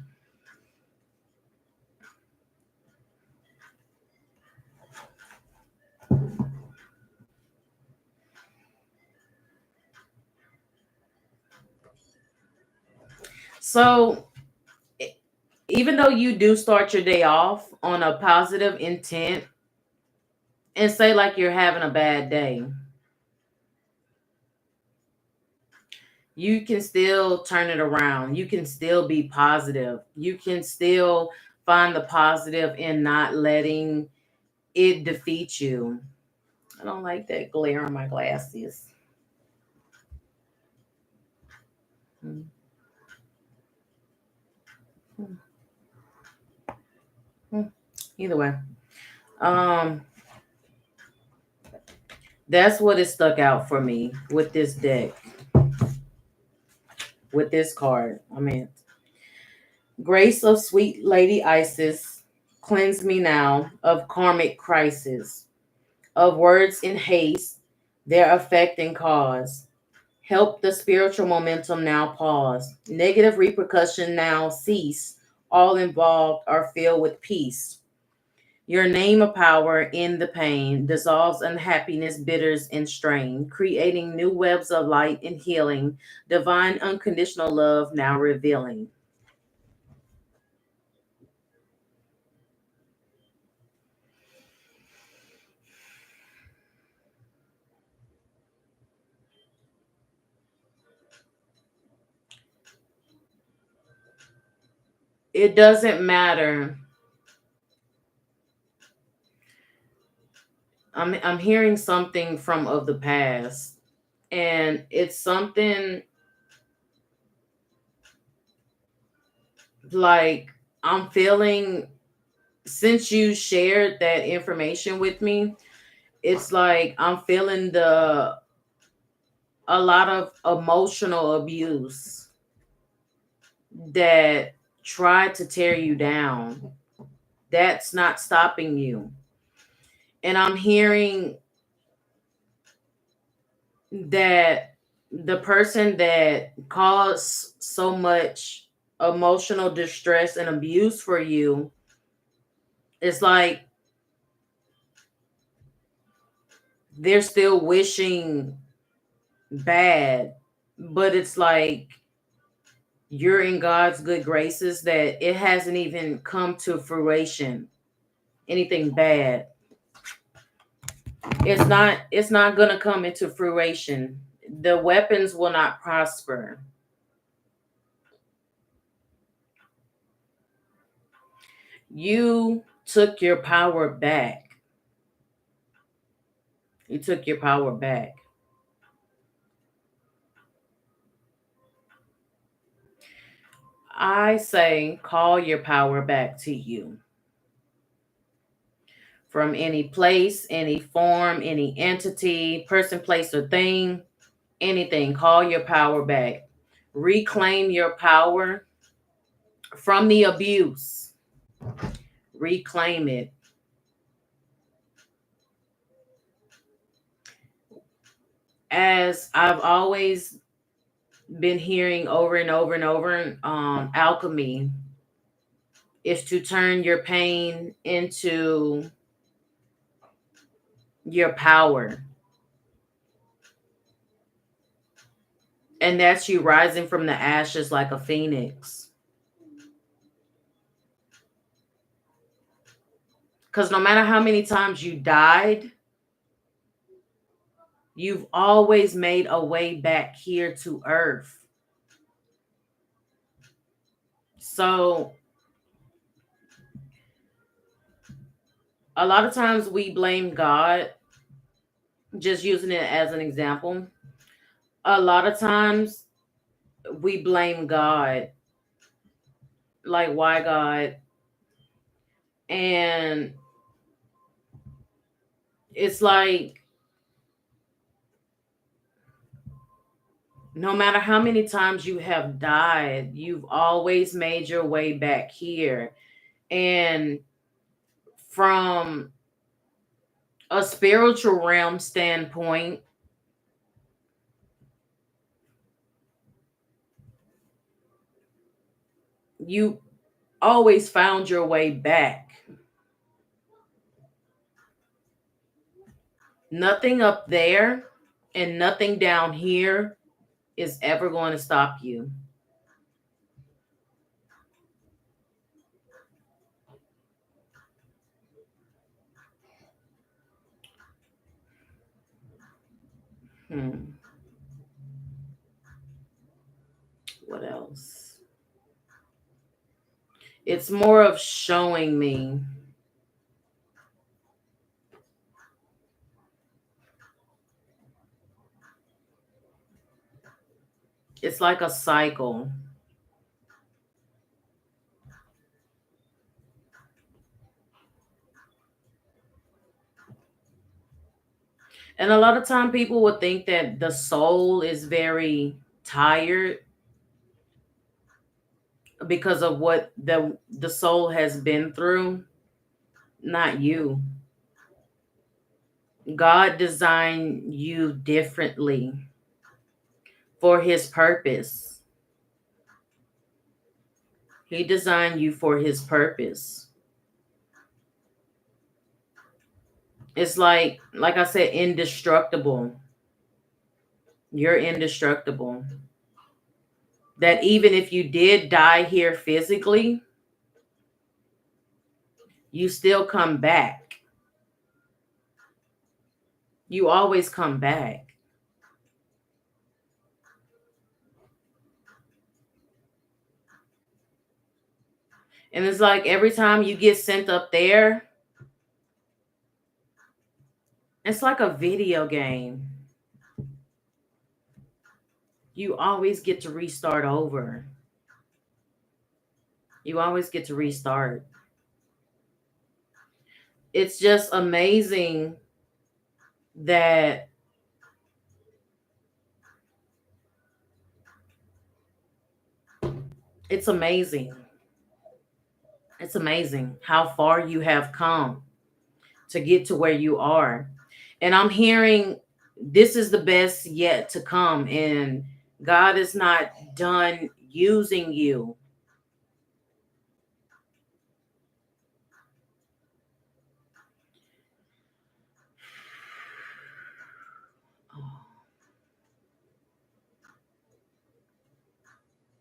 So, e- even though you do start your day off on a positive intent and say like you're having a bad day, you can still turn it around. You can still be positive. You can still find the positive in not letting it defeat you. I don't like that glare on my glasses. Hmm. Hmm. Hmm. Either way, um, that's what it stuck out for me with this deck, with this card. I mean, Grace of Sweet Lady Isis, cleanse me now of karmic crisis, of words in haste, their effect and cause. Help the spiritual momentum now pause. Negative repercussion now cease. All involved are filled with peace. Your name of power in the pain dissolves unhappiness, bitters, and strain, creating new webs of light and healing. Divine unconditional love now revealing. It doesn't matter. I'm hearing something from of the past, and it's something like I'm feeling since you shared that information with me, it's like I'm feeling the a lot of emotional abuse that tried to tear you down. That's not stopping you. And I'm hearing that the person that caused so much emotional distress and abuse for you is like they're still wishing bad, but it's like you're in God's good graces that it hasn't even come to fruition anything bad. It's not going to come into fruition. The weapons will not prosper. You took your power back. You took your power back. I say call your power back to you. From any place, any form, any entity, person, place, or thing, anything, call your power back. Reclaim your power from the abuse. Reclaim it. As I've always been hearing over and over and over, alchemy is to turn your pain into your power. And that's you rising from the ashes like a phoenix. Because no matter how many times you died, you've always made a way back here to earth. So a lot of times we blame God, just using it as an example. A lot of times we blame God, like, why God? And it's like, no matter how many times you have died, you've always made your way back here. And from a spiritual realm standpoint, you always found your way back. Nothing up there and nothing down here is ever going to stop you. Hmm. What else? It's more of showing me. It's like a cycle. And a lot of time people would think that the soul is very tired because of what the soul has been through. Not you. God designed you differently for his purpose. He designed you for his purpose. It's like I said, indestructible. You're indestructible. That even if you did die here physically, you still come back. You always come back. And it's like every time you get sent up there, it's like a video game. You always get to restart over. You always get to restart. It's just amazing that it's amazing. It's amazing how far you have come to get to where you are. And I'm hearing this is the best yet to come. And God is not done using you. Oh.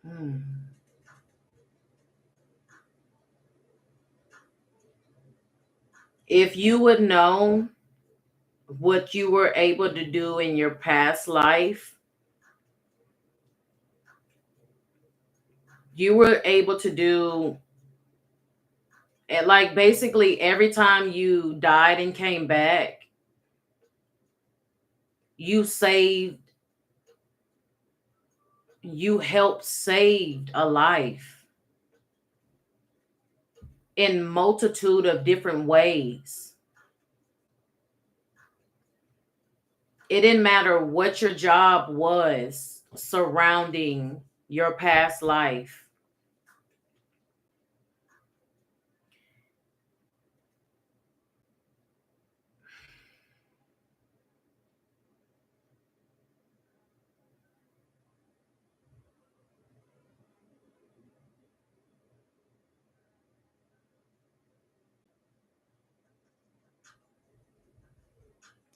Hmm. If you would know what you were able to do in your past life, you were able to do it, like basically every time you died and came back, you saved, you helped saved a life. in multitude of different ways. It didn't matter what your job was surrounding your past life.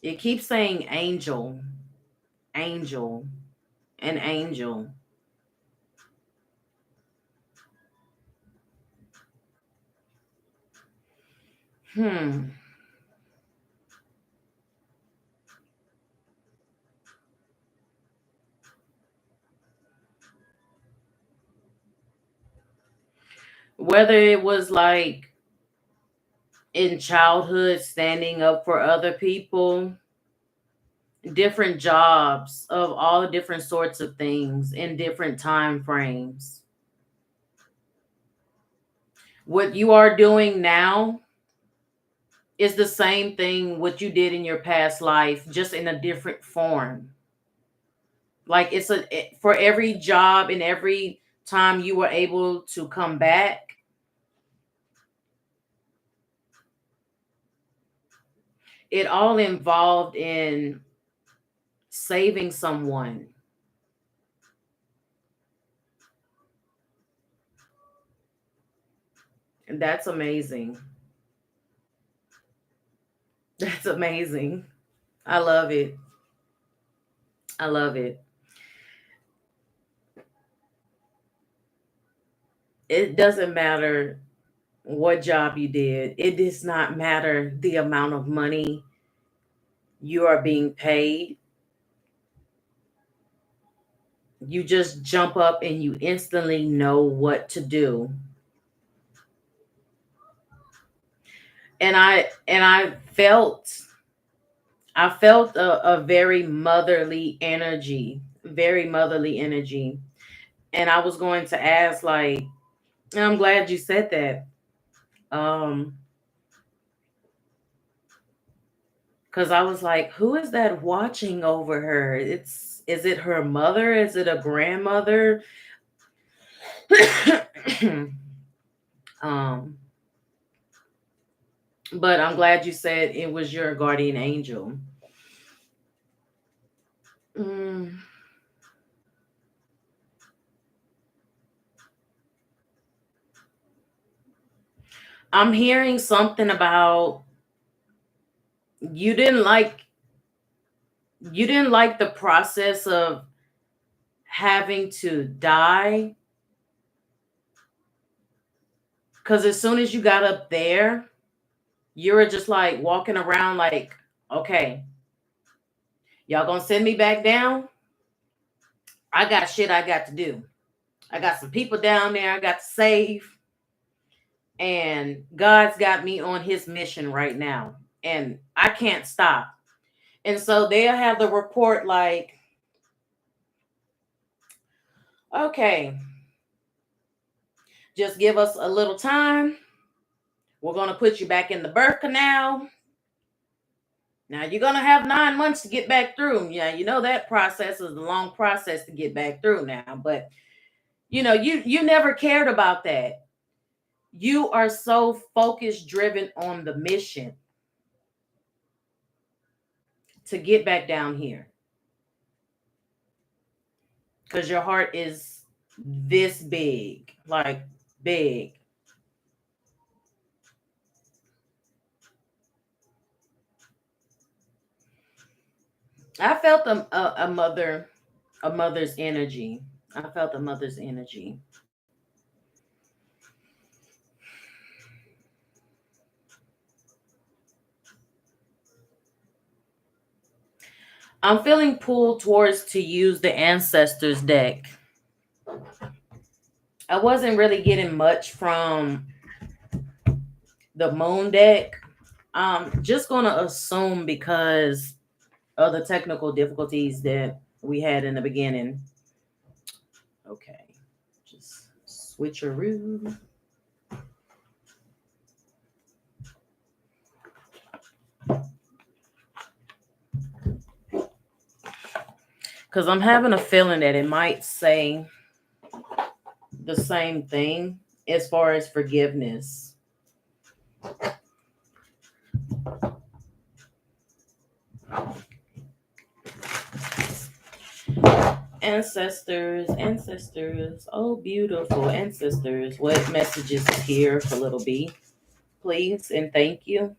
It keeps saying angel, angel, and angel. Hmm. Whether it was like in childhood standing up for other people, different jobs of all different sorts of things in different time frames. What you are doing now is the same thing what you did in your past life, just in a different form. Like for every job and every time you were able to come back, it all involved in saving someone. And that's amazing. That's amazing. I love it. I love it. It doesn't matter what job you did, it does not matter the amount of money you are being paid. You just jump up and you instantly know what to do. And I felt a very motherly energy, very motherly energy. And I was going to ask, like, and I'm glad you said that. Um, because I was like, who is that watching over her? Is it her mother? Is it a grandmother? um, but I'm glad you said it was your guardian angel. Mm, I'm hearing something about you didn't like you didn't like the process of having to die, because as soon as you got up there, you were just like walking around like, okay, y'all gonna send me back down? I got shit I got to do. I got some people down there I got to save, and God's got me on his mission right now, and I can't stop. And so they'll have the report like, okay, just give us a little time. We're going to put you back in the birth canal. Now you're going to have 9 months to get back through. Yeah, you know that process is a long process to get back through now, but you never cared about that. You are so focused, driven on the mission to get back down here because your heart is this big, like big. I felt a mother's energy. I felt a mother's energy. I'm feeling pulled towards to use the ancestors deck. I wasn't really getting much from the moon deck. I'm just gonna assume because of the technical difficulties that we had in the beginning. Okay, just switcheroo. Because I'm having a feeling that it might say the same thing as far as forgiveness. Ancestors, oh beautiful ancestors, what messages is here for little B, please and thank you.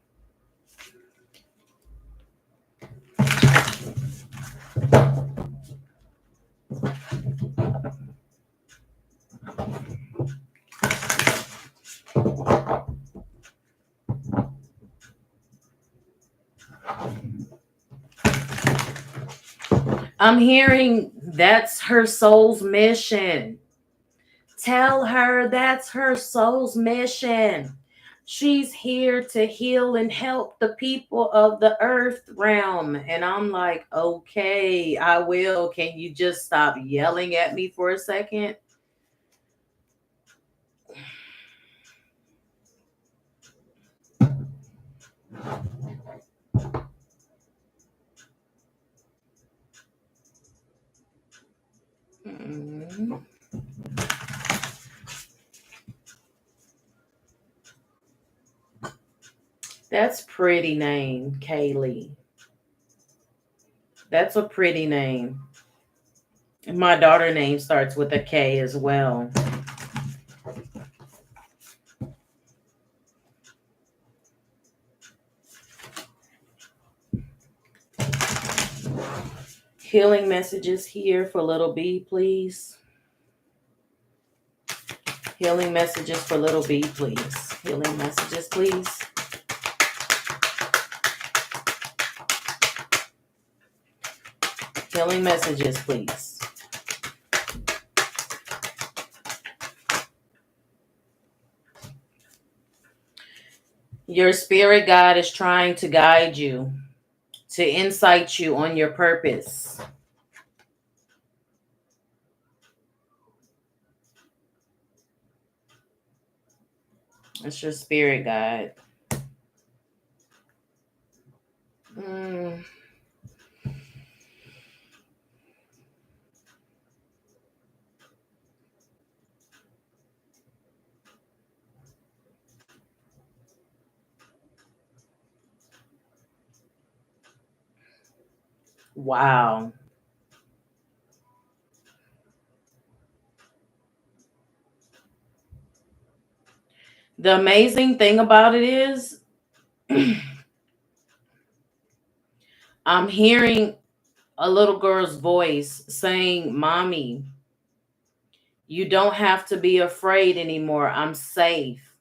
I'm hearing that's her soul's mission. Tell her that's her soul's mission. She's here to heal and help the people of the earth realm. And I'm like, okay, I will. Can you just stop yelling at me for a second? Mm. That's pretty name, Kaylee. That's a pretty name. My daughter name starts with a K as well. Healing messages here for little B, please. Healing messages for little B, please. Healing messages, please. Healing messages, please. Your spirit guide is trying to guide you, to insight you on your purpose. It's your spirit guide. Wow. The amazing thing about it is I'm hearing a little girl's voice saying, "Mommy, you don't have to be afraid anymore. I'm safe.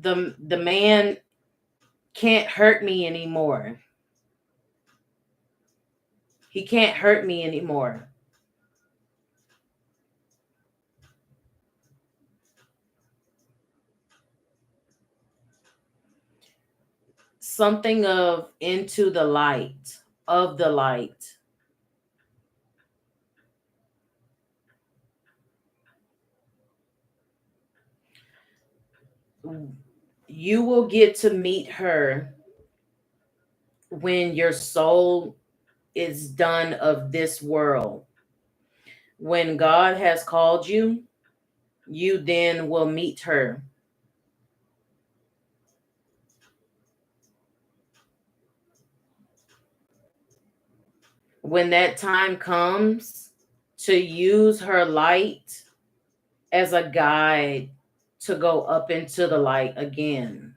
The man can't hurt me anymore. He can't hurt me anymore." Something of into the light, of the light. You will get to meet her when your soul is done of this world. When God has called you, you then will meet her. When that time comes to use her light as a guide to go up into the light again.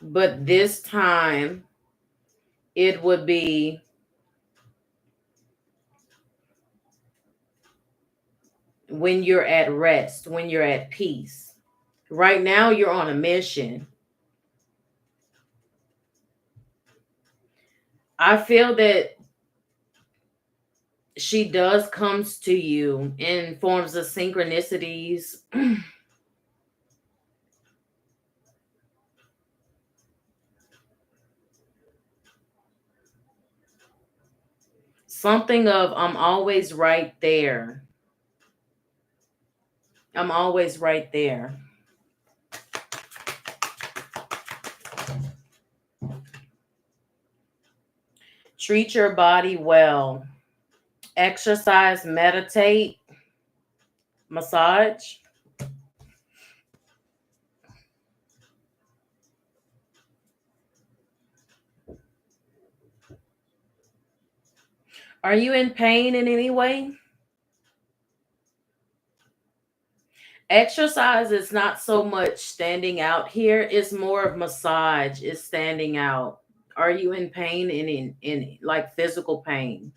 But this time, it would be when you're at rest, when you're at peace. Right now, you're on a mission. I feel that she does comes to you in forms of synchronicities. Something of, I'm always right there. I'm always right there. Treat your body well. Exercise, meditate, massage. Are you in pain in any way? Exercise is not so much standing out here, it's more of massage, is standing out. Are you in pain in like physical pain?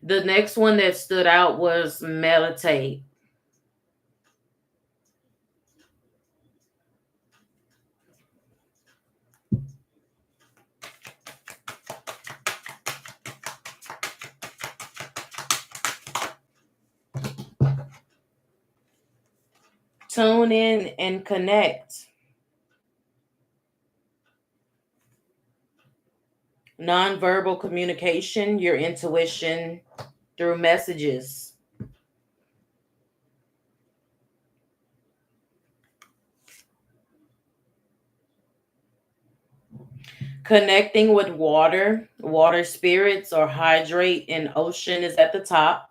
The next one that stood out was meditate. Tune in and connect. Nonverbal communication, your intuition through messages. Connecting with water, water spirits, or hydrate and ocean is at the top.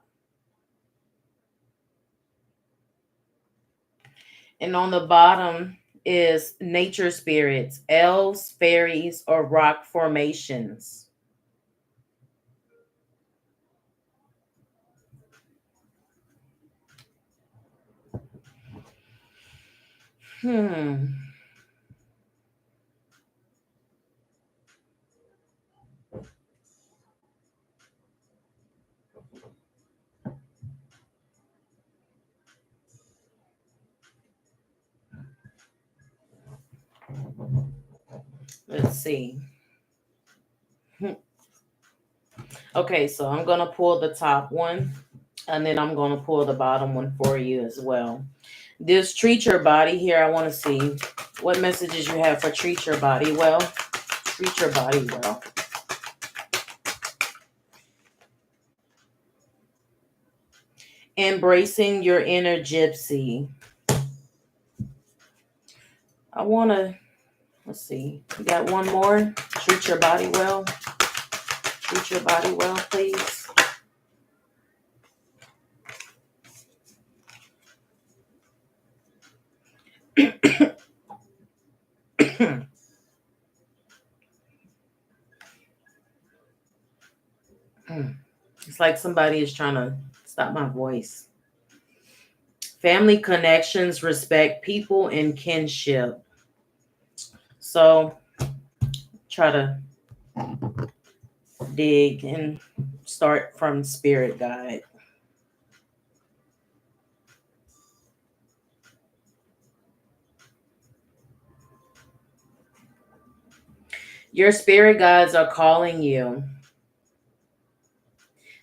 And on the bottom is nature spirits, elves, fairies, or rock formations. Hmm. Let's see. Okay, so I'm going to pull the top one and then I'm going to pull the bottom one for you as well. This treat your body here, I want to see what messages you have for treat your body well. Treat your body well. Embracing your inner gypsy. I want to, let's see, you got one more? Treat your body well. Treat your body well, please. It's like somebody is trying to stop my voice. Family connections, respect people, and kinship. So try to dig and start from spirit guide. Your spirit guides are calling you.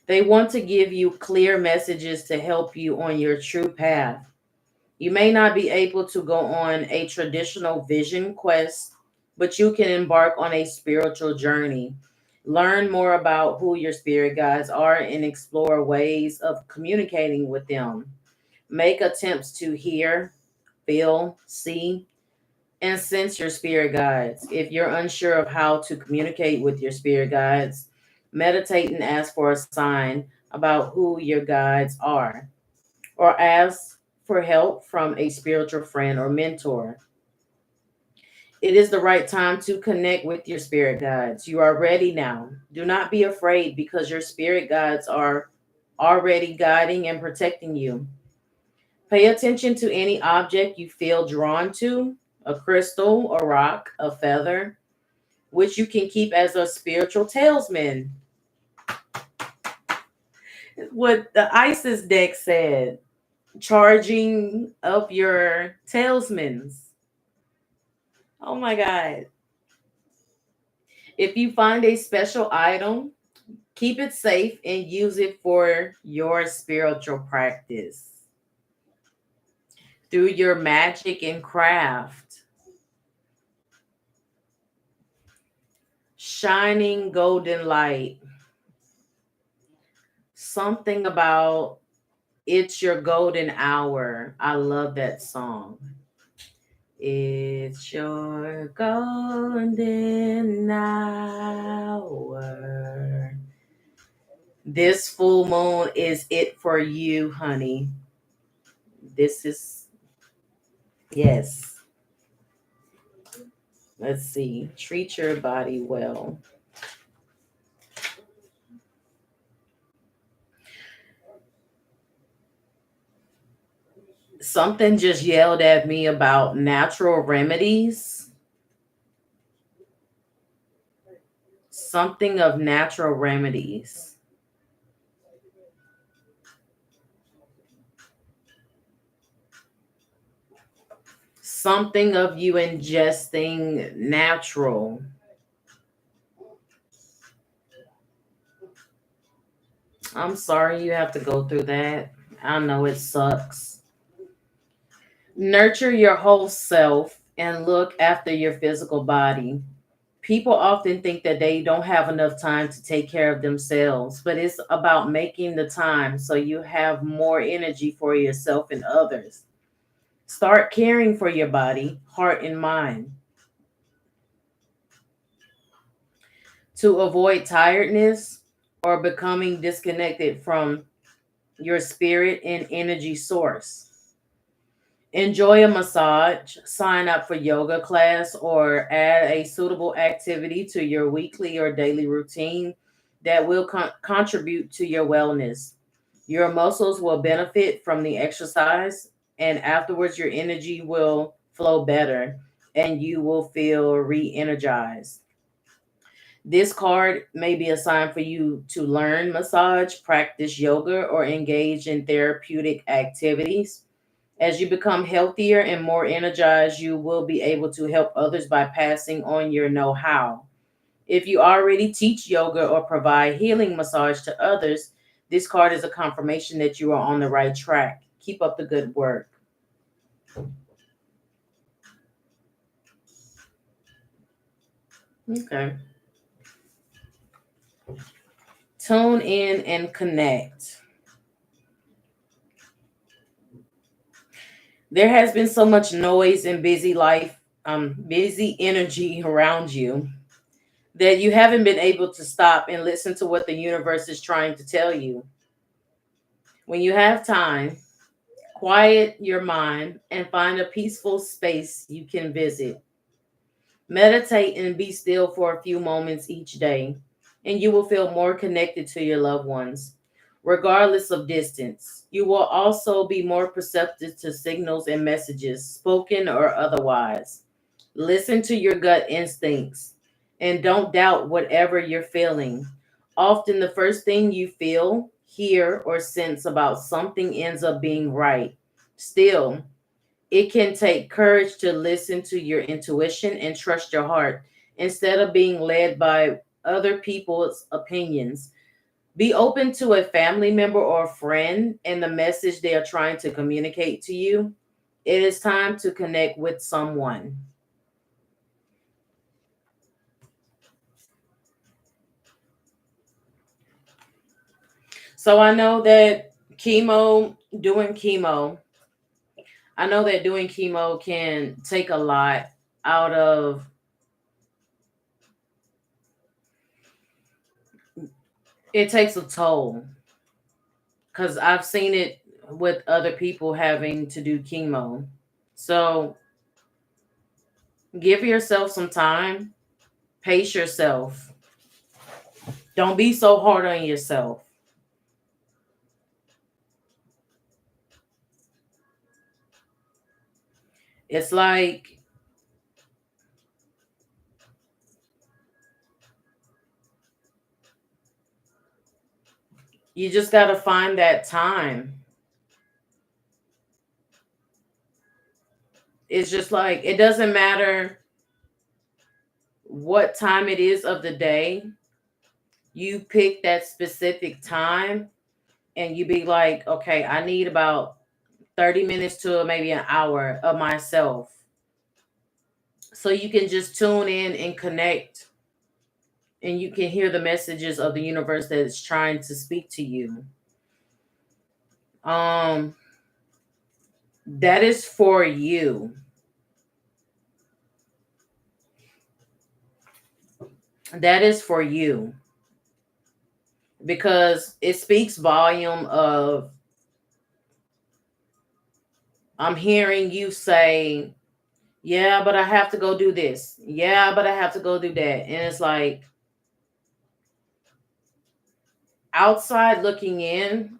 They want to give you clear messages to help you on your true path. You may not be able to go on a traditional vision quest, but you can embark on a spiritual journey. Learn more about who your spirit guides are and explore ways of communicating with them. Make attempts to hear, feel, see, and sense your spirit guides. If you're unsure of how to communicate with your spirit guides, meditate and ask for a sign about who your guides are, or ask for help from a spiritual friend or mentor. It is the right time to connect with your spirit guides. You are ready now. Do not be afraid because your spirit guides are already guiding and protecting you. Pay attention to any object you feel drawn to, a crystal, a rock, a feather, which you can keep as a spiritual talisman. What the Isis deck said, charging up your talismans. Oh my God. If you find a special item, keep it safe and use it for your spiritual practice through your magic and craft. Shining golden light. Something about it's your golden hour. I love that song. It's your golden hour. This full moon is it for you, honey. This is, yes. Let's see. Treat your body well. Something just yelled at me about natural remedies. Something of natural remedies. Something of you ingesting natural. I'm sorry you have to go through that. I know it sucks. Nurture your whole self and look after your physical body. People often think that they don't have enough time to take care of themselves, but it's about making the time so you have more energy for yourself and others. Start caring for your body, heart, and mind. To avoid tiredness or becoming disconnected from your spirit and energy source. Enjoy a massage, sign up for yoga class, or add a suitable activity to your weekly or daily routine that will contribute to your wellness. Your muscles will benefit from the exercise, and afterwards, your energy will flow better and you will feel re energized. This card may be a sign for you to learn massage, practice yoga, or engage in therapeutic activities. As you become healthier and more energized, you will be able to help others by passing on your know how. If you already teach yoga or provide healing massage to others, this card is a confirmation that you are on the right track. Keep up the good work. Okay. Tune in and connect. There has been so much noise and busy life, busy energy around you that you haven't been able to stop and listen to what the universe is trying to tell you. When you have time, quiet your mind and find a peaceful space you can visit. Meditate and be still for a few moments each day, and you will feel more connected to your loved ones, regardless of distance. You will also be more perceptive to signals and messages, spoken or otherwise. Listen to your gut instincts and don't doubt whatever you're feeling. Often, the first thing you feel, hear, or sense about something ends up being right. Still, it can take courage to listen to your intuition and trust your heart instead of being led by other people's opinions. Be open to a family member or a friend and the message they are trying to communicate to you. It is time to connect with someone. So I know that doing chemo, I know that doing chemo can take a lot out of, it takes a toll because I've seen it with other people having to do chemo. So give yourself some time, pace yourself. Don't be so hard on yourself. It's like you just got to find that time. It's just like it doesn't matter what time it is of the day. You pick that specific time and you be like, okay, I need about 30 minutes to maybe an hour of myself. So you can just tune in and connect and you can hear the messages of the universe that is trying to speak to you. Um that is for you. That is for you, because it speaks volume of, I'm hearing you say, yeah, but I have to go do this. Yeah, but I have to go do that. And it's like, outside looking in,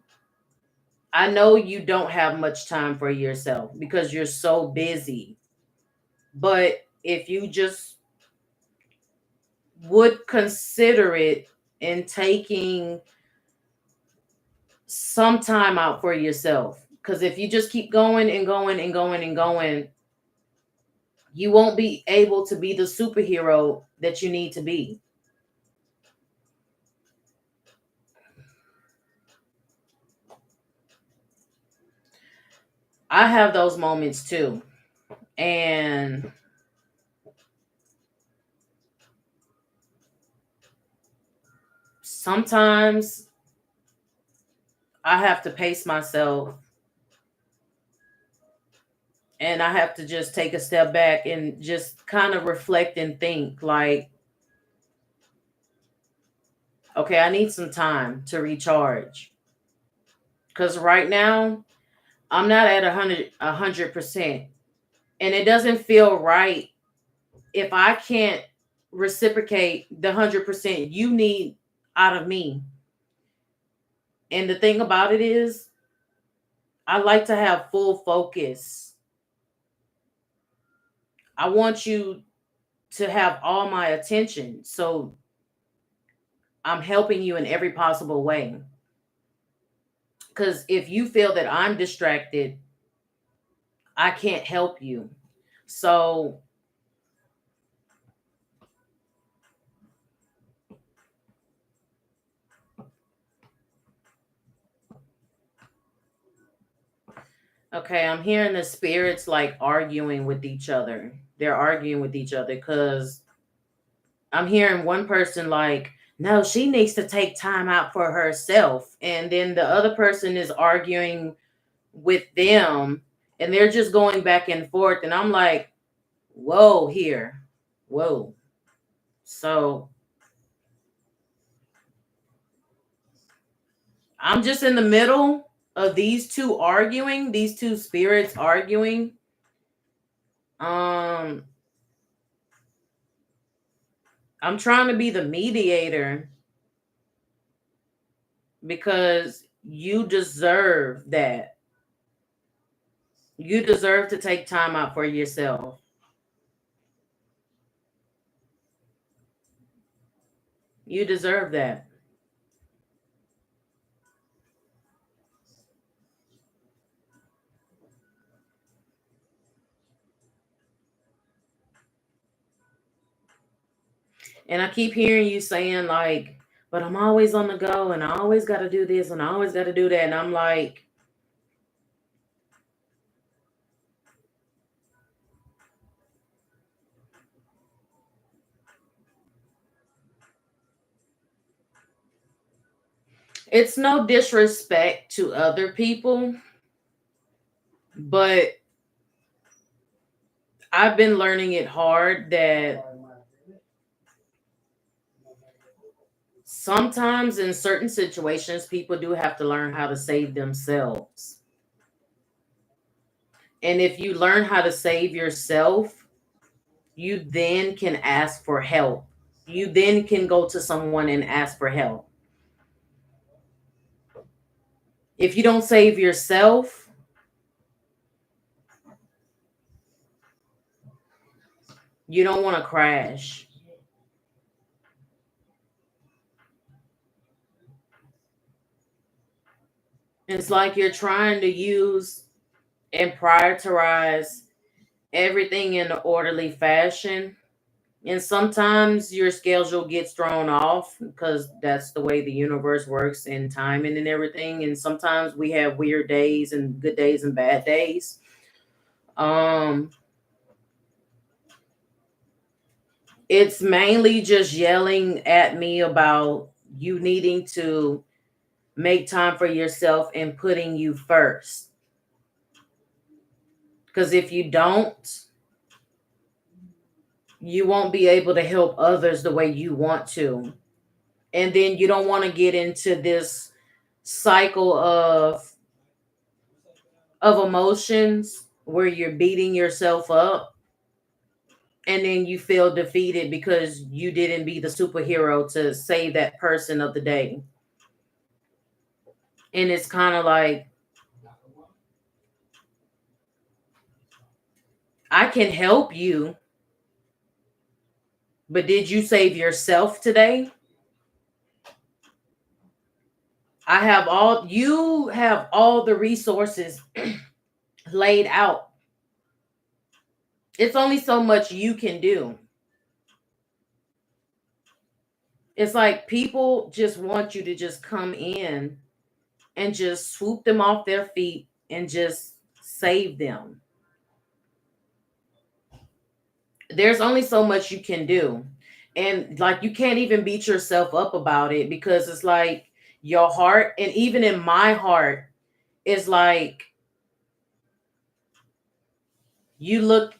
I know you don't have much time for yourself because you're so busy. But if you just would consider it in taking some time out for yourself, because if you just keep going and going and going and going, you won't be able to be the superhero that you need to be. I have those moments too. And sometimes I have to pace myself, and I have to just take a step back and just kind of reflect and think like, okay, I need some time to recharge. Because right now, I'm not at 100%. And it doesn't feel right if I can't reciprocate the 100% you need out of me. And the thing about it is, I like to have full focus. I want you to have all my attention. So I'm helping you in every possible way. Because if you feel that I'm distracted, I can't help you. So, okay, I'm hearing the spirits like arguing with each other. They're arguing with each other because I'm hearing one person like, no, she needs to take time out for herself. And then the other person is arguing with them, and they're just going back and forth. And I'm like, whoa, here. Whoa. So I'm just in the middle of these two spirits arguing. Um, I'm trying to be the mediator because you deserve that. You deserve to take time out for yourself. You deserve that. And I keep hearing you saying, like, but I'm always on the go and I always got to do this and I always got to do that. And I'm like, it's no disrespect to other people, but I've been learning it hard that sometimes in certain situations, people do have to learn how to save themselves. And if you learn how to save yourself, you then can ask for help. You then can go to someone and ask for help. If you don't save yourself, you don't want to crash. It's like you're trying to use and prioritize everything in an orderly fashion. And sometimes your schedule gets thrown off because that's the way the universe works and timing and everything. And sometimes we have weird days and good days and bad days. Um, it's mainly just yelling at me about you needing to make time for yourself and putting you first. Because if you don't, you won't be able to help others the way you want to. And then you don't want to get into this cycle of emotions where you're beating yourself up and then you feel defeated because you didn't be the superhero to save that person of the day. And it's kind of like, I can help you, but did you save yourself today? You have all the resources laid out. It's only so much you can do. It's like people just want you to just come in and just swoop them off their feet and just save them. There's only so much you can do. And like you can't even beat yourself up about it because it's like your heart, and even in my heart, is like you look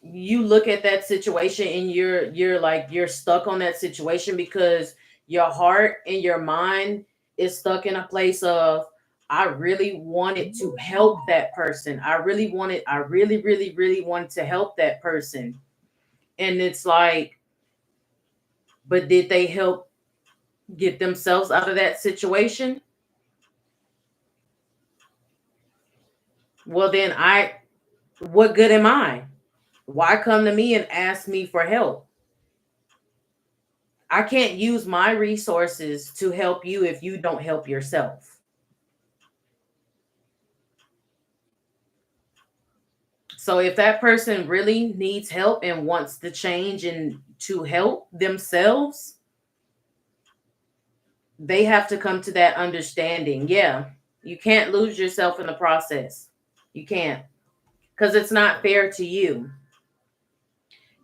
at that situation and you're like you're stuck on that situation because your heart and your mind is stuck in a place of, I really wanted to help that person. I really really wanted to help that person. And it's like, but did they help get themselves out of that situation? Well then, I what good am I? Why come to me and ask me for help? I can't use my resources to help you if you don't help yourself. So if that person really needs help and wants to change and to help themselves, they have to come to that understanding. Yeah, you can't lose yourself in the process. You can't, because it's not fair to you.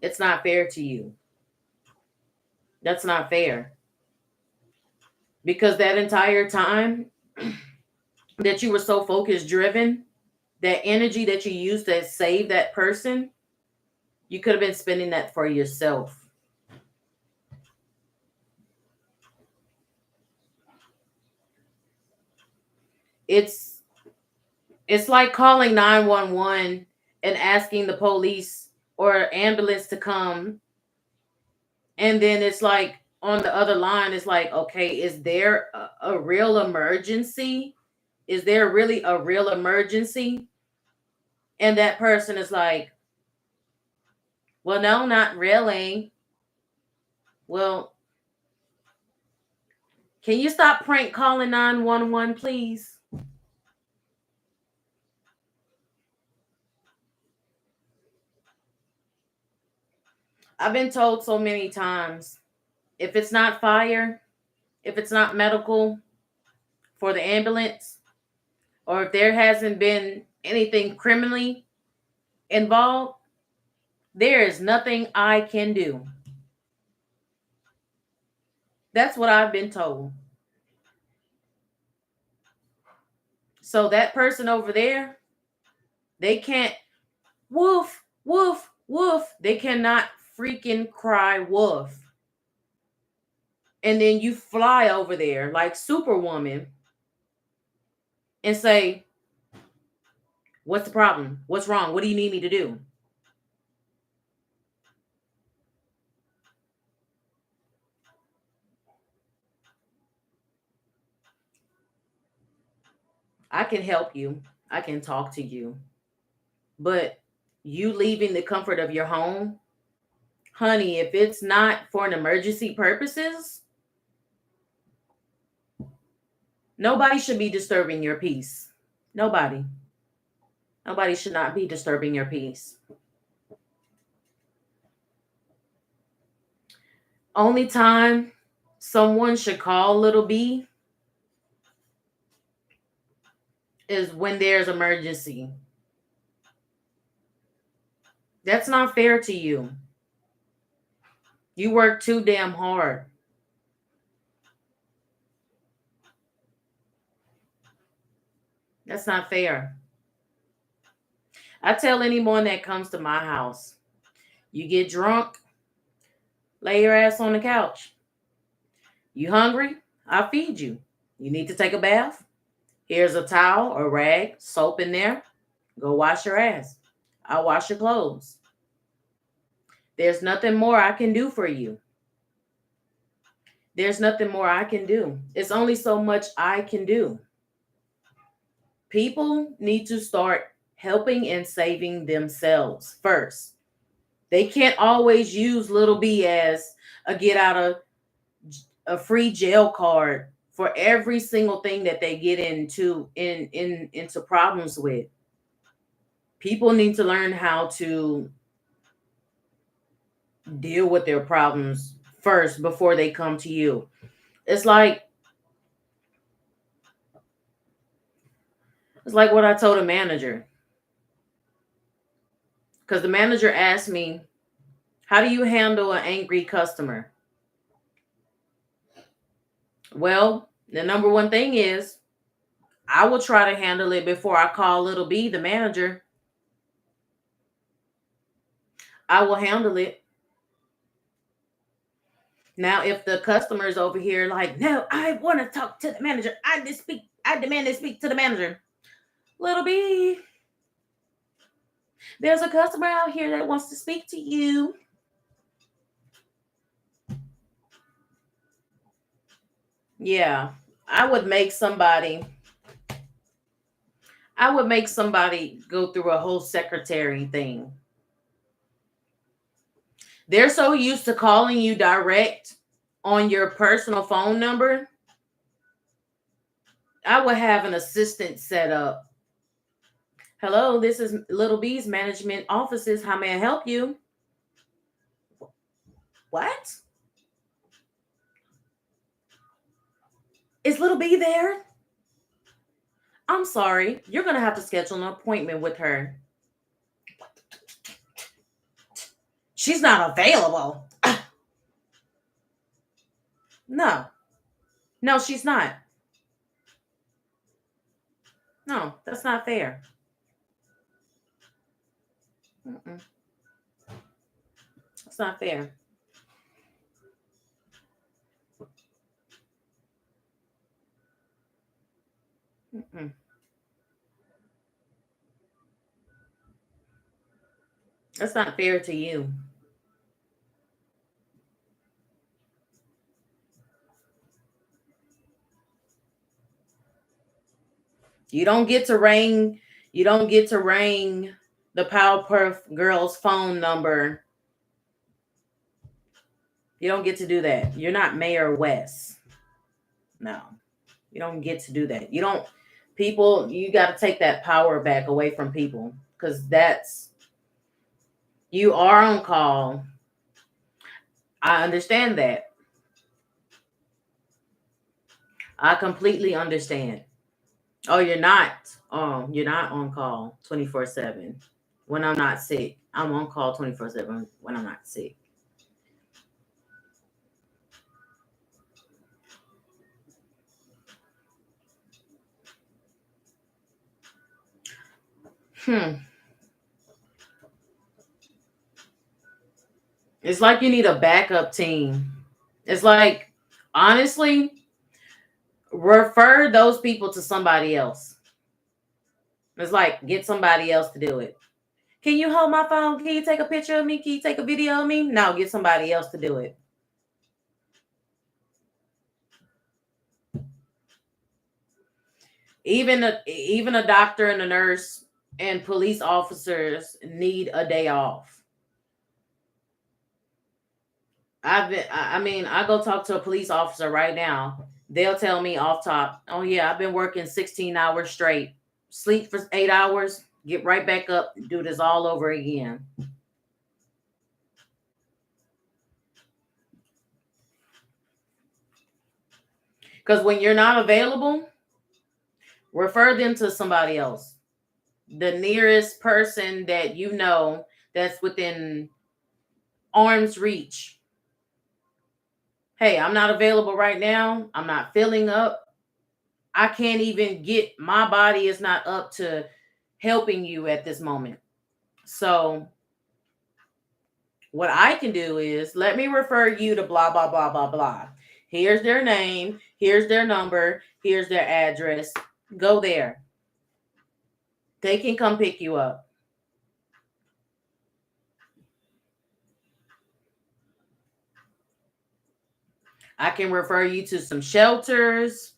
It's not fair to you. That's not fair. Because that entire time that you were so focused driven, that energy that you used to save that person, you could have been spending that for yourself. It's it's like calling 911 and asking the police or ambulance to come, and then it's like on the other line it's like, okay, is there a real emergency? Is there really a real emergency? And that person is like, well, no, not really. Well, can you stop prank calling 911, please? I've been told so many times, if it's not fire, if it's not medical for the ambulance, or if there hasn't been anything criminally involved, there is nothing I can do. That's what I've been told. So that person over there, they can't woof, woof, woof. They cannot freaking cry woof. And then you fly over there like Superwoman and say, what's the problem? What's wrong? What do you need me to do? I can help you. I can talk to you. But you leaving the comfort of your home, honey, if it's not for an emergency purposes, nobody should be disturbing your peace. Nobody. Nobody should not be disturbing your peace. Only time someone should call little B is when there's emergency. That's not fair to you. You work too damn hard. That's not fair. I tell anyone that comes to my house, you get drunk, Lay your ass on the couch. You hungry? I'll feed you. You need to take a bath? Here's a towel, a rag, soap in there. Go wash your ass. I'll wash your clothes. There's nothing more I can do for you. There's nothing more I can do. It's only so much I can do. People need to start helping and saving themselves first. They can't always use Little B as a get out of a free jail card for every single thing that they get into problems with. People need to learn how to deal with their problems first before they come to you. It's like what I told a manager. Because the manager asked me, how do you handle an angry customer? Well, the number one thing is I will try to handle it before I call Little B, the manager. I will handle it. Now, if the customer is over here like, no, I want to talk to the manager. I demand to speak to the manager. Little B, there's a customer out here that wants to speak to you. Yeah, I would make somebody go through a whole secretary thing. They're so used to calling you direct on your personal phone number. I would have an assistant set up. Hello, this is Little B's management offices. How may I help you? What? Is Little B there? I'm sorry. You're going to have to schedule an appointment with her. She's not available. No, she's not. No, that's not fair. That's not fair. That's not fair to you. You don't get to ring the Powerpuff Girls phone number. You don't get to do that. You're not Mayor West. No. You don't get to do that. You got to take that power back away from people, because you are on call. I understand that. I completely understand. Oh, you're not on call 24/7 when I'm not sick. I'm on call 24/7 when I'm not sick. It's like you need a backup team. It's like, honestly, refer those people to somebody else. It's like, get somebody else to do it. Can you hold my phone? Can you take a picture of me? Can you take a video of me? No, get somebody else to do it. Even a doctor and a nurse and police officers need a day off. I go talk to a police officer right now. They'll tell me off top, oh yeah, I've been working 16 hours straight. Sleep for 8 hours, get right back up, do this all over again. Because when you're not available, refer them to somebody else. The nearest person that you know that's within arm's reach. Hey, I'm not available right now. I'm not feeling up. I can't even my body is not up to helping you at this moment. So What I can do is let me refer you to blah, blah, blah, blah, blah. Here's their name. Here's their number. Here's their address. Go there. They can come pick you up. I can refer you to some shelters,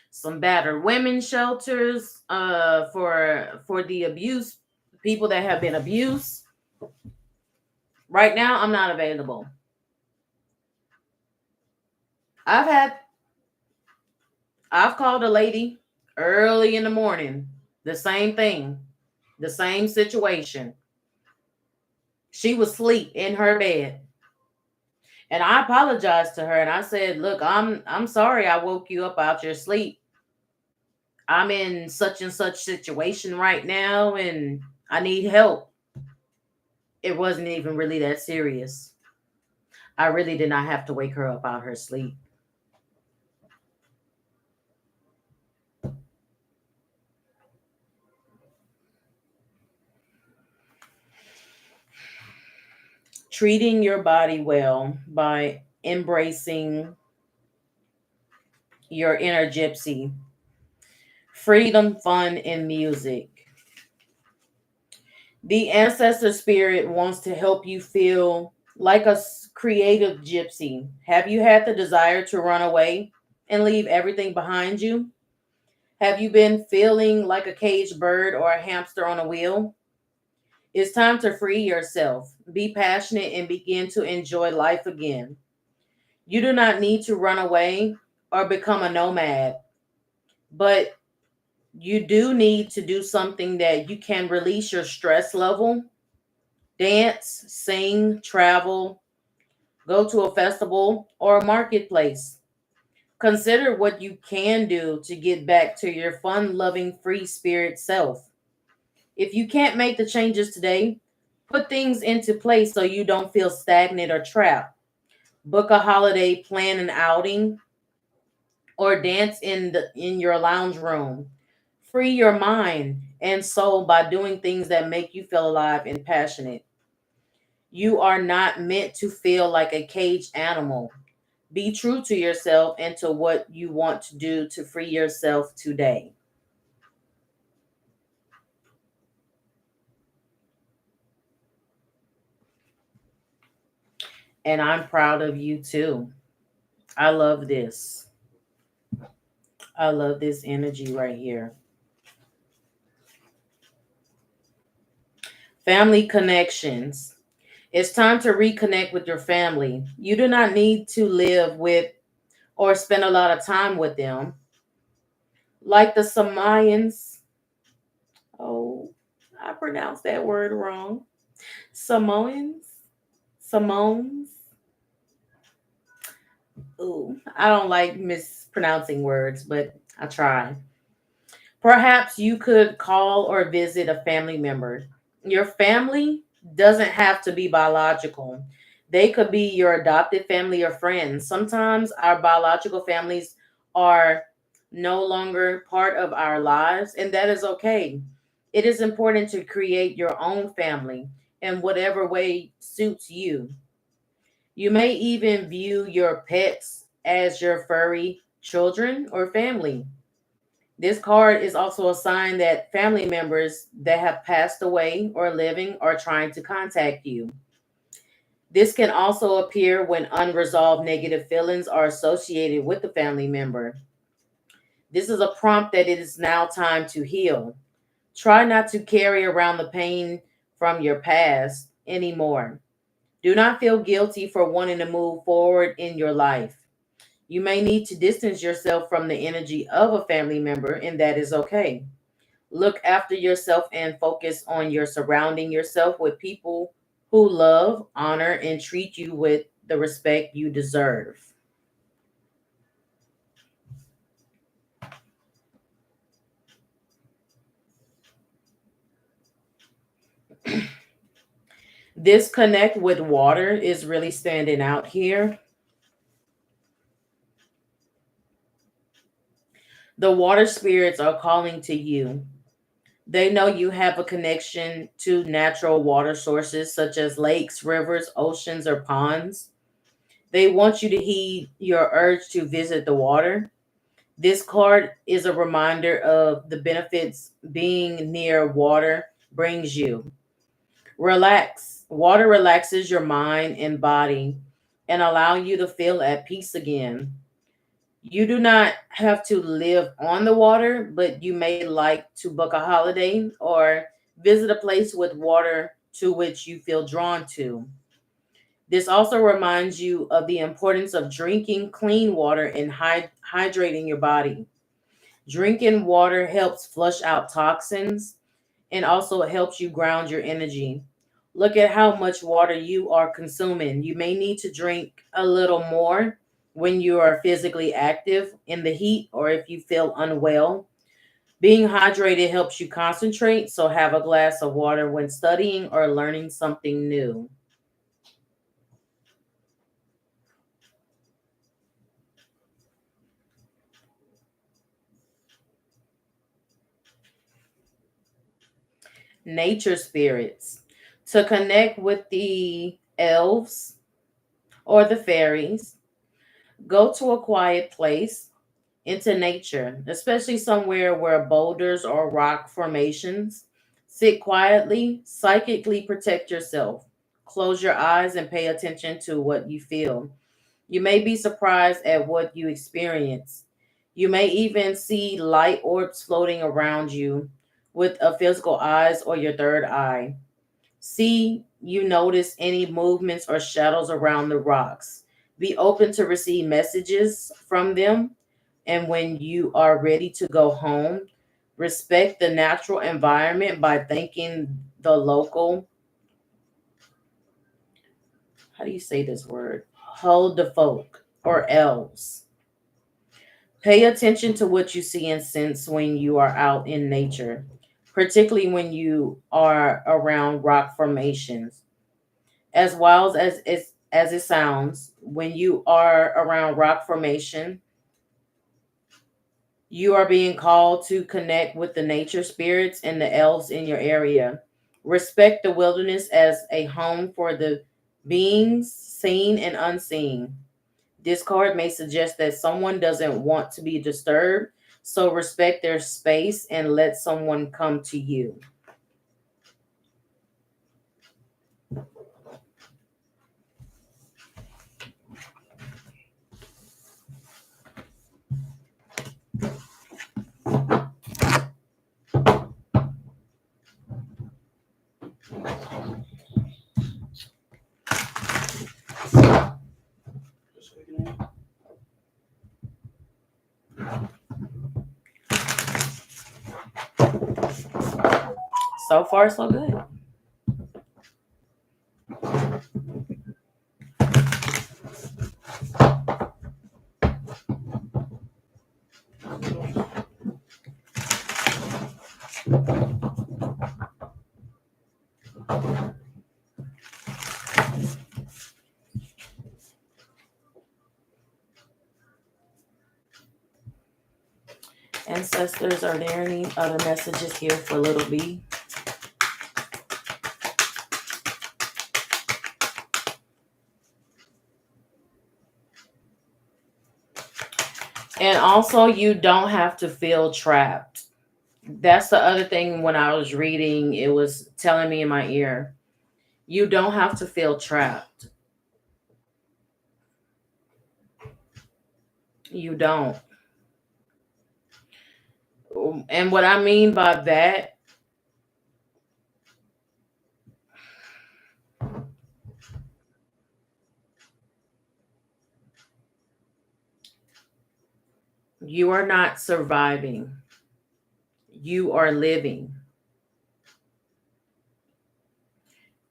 some battered women shelters, for the abuse, people that have been abused. Right now, I'm not available. I've called a lady early in the morning, the same thing, the same situation. She was asleep in her bed. And I apologized to her and I said, "Look, I'm sorry I woke you up out your sleep. I'm in such and such situation right now and I need help." It wasn't even really that serious. I really did not have to wake her up out her sleep. Treating your body well by embracing your inner gypsy. Freedom, fun, and music. The ancestor spirit wants to help you feel like a creative gypsy. Have you had the desire to run away and leave everything behind you? Have you been feeling like a caged bird or a hamster on a wheel? It's time to free yourself, be passionate, and begin to enjoy life again. You do not need to run away or become a nomad, but you do need to do something that you can release your stress level. Dance, sing, travel, go to a festival or a marketplace. Consider what you can do to get back to your fun loving, free spirit self. If you can't make the changes today, put things into place so you don't feel stagnant or trapped. Book a holiday, plan an outing, or dance in your lounge room. Free your mind and soul by doing things that make you feel alive and passionate. You are not meant to feel like a caged animal. Be true to yourself and to what you want to do to free yourself today. And I'm proud of you too. I love this. I love this energy right here. Family connections. It's time to reconnect with your family. You do not need to live with or spend a lot of time with them. Like the Samoans. Oh, I pronounced that word wrong. Samoans? Samoans? Ooh, I don't like mispronouncing words, but I try. Perhaps you could call or visit a family member. Your family doesn't have to be biological. They could be your adopted family or friends. Sometimes our biological families are no longer part of our lives, and that is okay. It is important to create your own family in whatever way suits you. You may even view your pets as your furry children or family. This card is also a sign that family members that have passed away or living are trying to contact you. This can also appear when unresolved negative feelings are associated with the family member. This is a prompt that it is now time to heal. Try not to carry around the pain from your past anymore. Do not feel guilty for wanting to move forward in your life. You may need to distance yourself from the energy of a family member, and that is okay. Look after yourself and focus on your surrounding yourself with people who love, honor, and treat you with the respect you deserve. This connect with water is really standing out here. The water spirits are calling to you. They know you have a connection to natural water sources such as lakes, rivers, oceans, or ponds. They want you to heed your urge to visit the water. This card is a reminder of the benefits being near water brings you. Relax. Water relaxes your mind and body and allow you to feel at peace again. You do not have to live on the water, but you may like to book a holiday or visit a place with water to which you feel drawn to. This also reminds you of the importance of drinking clean water and hydrating your body. Drinking water helps flush out toxins and also it helps you ground your energy. Look at how much water you are consuming. You may need to drink a little more when you are physically active in the heat or if you feel unwell. Being hydrated helps you concentrate, so have a glass of water when studying or learning something new. Nature spirits. To connect with the elves or the fairies, go to a quiet place into nature, especially somewhere where boulders or rock formations. Sit quietly, psychically protect yourself. Close your eyes and pay attention to what you feel. You may be surprised at what you experience. You may even see light orbs floating around you with a physical eyes or your third eye. See, you notice any movements or shadows around the rocks. Be open to receive messages from them. And when you are ready to go home, respect the natural environment by thanking the local, how do you say this word? Hold the folk or elves. Pay attention to what you see and sense when you are out in nature, particularly when you are around rock formations. As wild as it sounds, when you are around rock formation, you are being called to connect with the nature spirits and the elves in your area. Respect the wilderness as a home for the beings seen and unseen. This card may suggest that someone doesn't want to be disturbed, so respect their space and let someone come to you. Just clicking in. So far, so good. Ancestors, are there any other messages here for little B? And also, you don't have to feel trapped. That's the other thing when I was reading, it was telling me in my ear. You don't have to feel trapped. You don't. And what I mean by that, you are not surviving, you are living.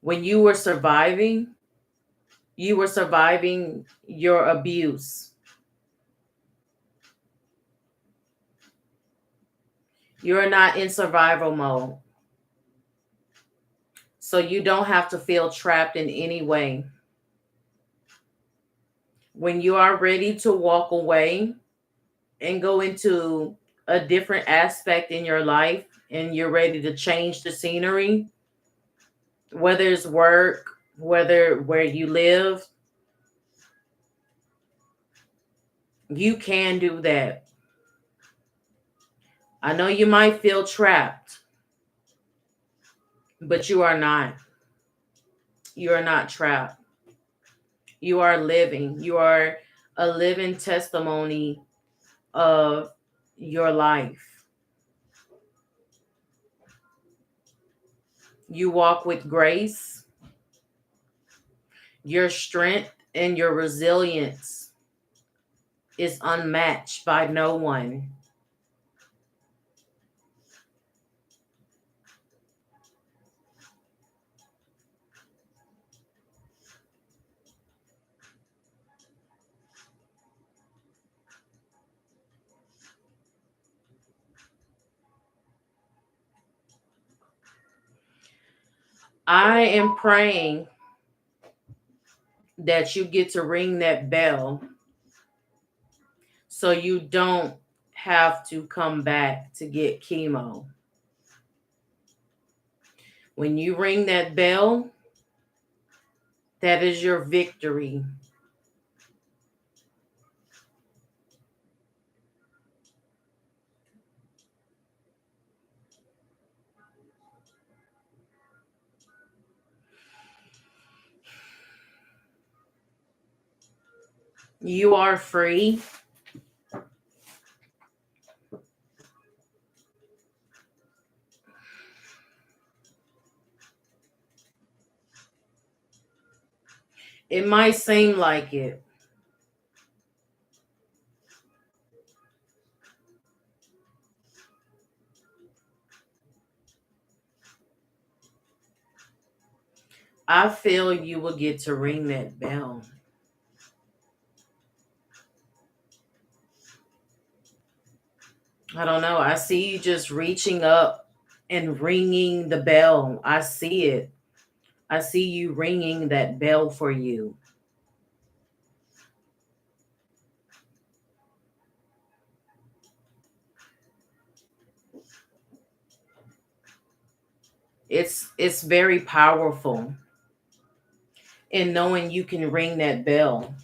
When you were surviving your abuse. You're not in survival mode. So you don't have to feel trapped in any way. When you are ready to walk away and go into a different aspect in your life and you're ready to change the scenery, whether it's work, whether where you live, you can do that. I know you might feel trapped, but you are not. You are not trapped. You are living. You are a living testimony of your life. You walk with grace. Your strength and your resilience is unmatched by no one. I am praying that you get to ring that bell so you don't have to come back to get chemo. When you ring that bell, that is your victory. You are free. It might seem like it. I feel you will get to ring that bell. I don't know. I see you just reaching up and ringing the bell. I see it. I see you ringing that bell for you. It's very powerful in knowing you can ring that bell.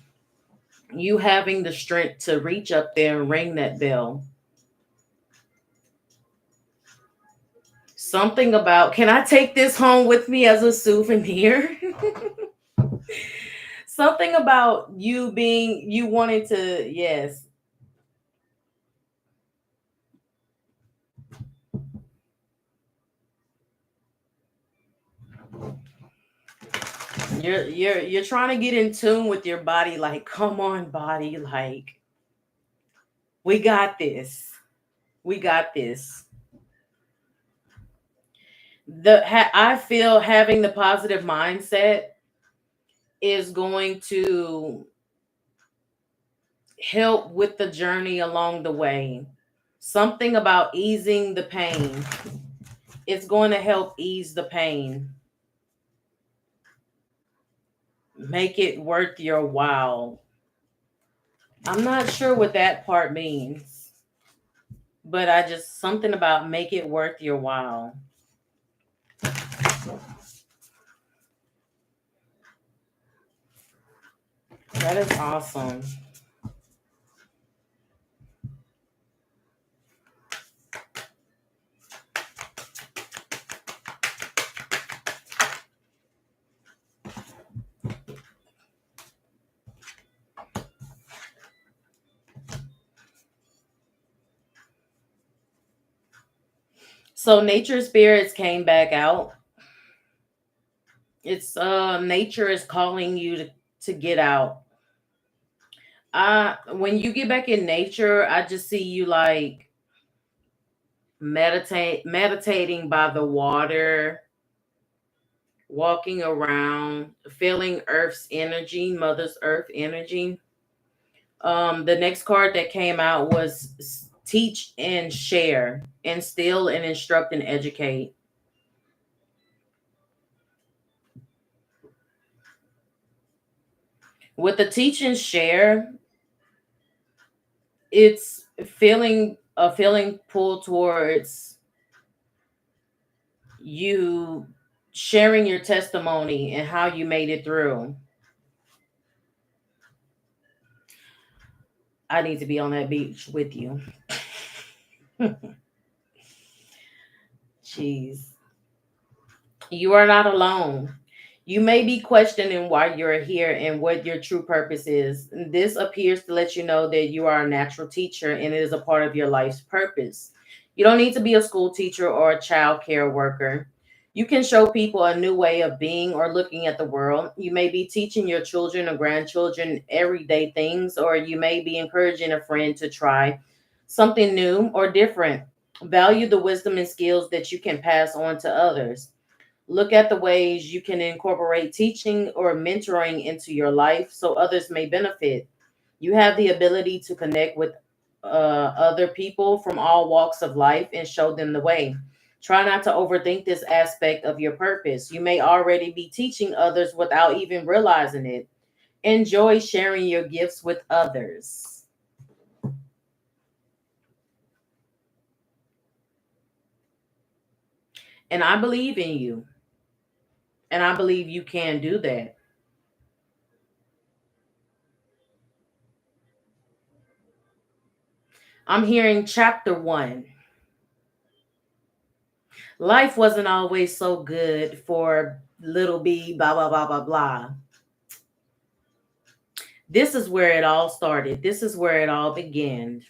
You having the strength to reach up there and ring that bell. Something about, can I take this home with me as a souvenir? Something about you being, you wanted to, yes. You're trying to get in tune with your body, like, come on, body, like, we got this. We got this. I feel having the positive mindset is going to help with the journey along the way. Something about easing the pain. It's going to help ease the pain. Make it worth your while. I'm not sure what that part means, but I just, something about make it worth your while. That is awesome. So nature spirits came back out. It's nature is calling you to get out. When you get back in nature, I just see you like meditating by the water, walking around, feeling Earth's energy, Mother's Earth energy. The next card that came out was teach and share, instill and instruct and educate. With the teach and share, it's feeling a feeling pull towards you sharing your testimony and how you made it through. I need to be on that beach with you. Jeez. You are not alone. You may be questioning why you're here and what your true purpose is. This appears to let you know that you are a natural teacher and it is a part of your life's purpose. You don't need to be a school teacher or a child care worker. You can show people a new way of being or looking at the world. You may be teaching your children or grandchildren everyday things, or you may be encouraging a friend to try something new or different. Value the wisdom and skills that you can pass on to others. Look at the ways you can incorporate teaching or mentoring into your life so others may benefit. You have the ability to connect with other people from all walks of life and show them the way. Try not to overthink this aspect of your purpose. You may already be teaching others without even realizing it. Enjoy sharing your gifts with others. And I believe in you. And I believe you can do that. I'm hearing chapter 1. Life wasn't always so good for little B, blah, blah, blah, blah, blah. This is where it all started. This is where it all began.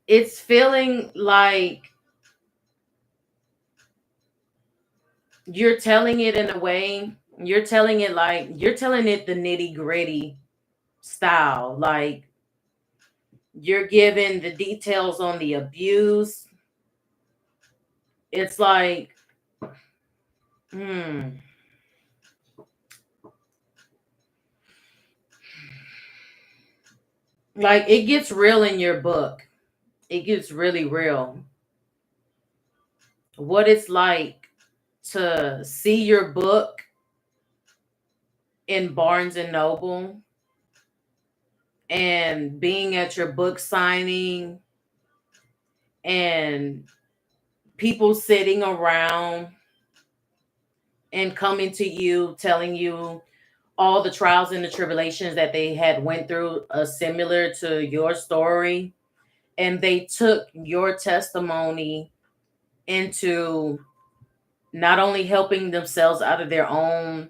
It's feeling like you're telling it in a way, you're telling it like you're telling it the nitty gritty style. Like you're giving the details on the abuse. It's like, hmm. Like it gets real in your book. It gets really real. What it's like to see your book in Barnes and Noble and being at your book signing and people sitting around and coming to you telling you all the trials and the tribulations that they had went through similar to your story, and they took your testimony into not only helping themselves out of their own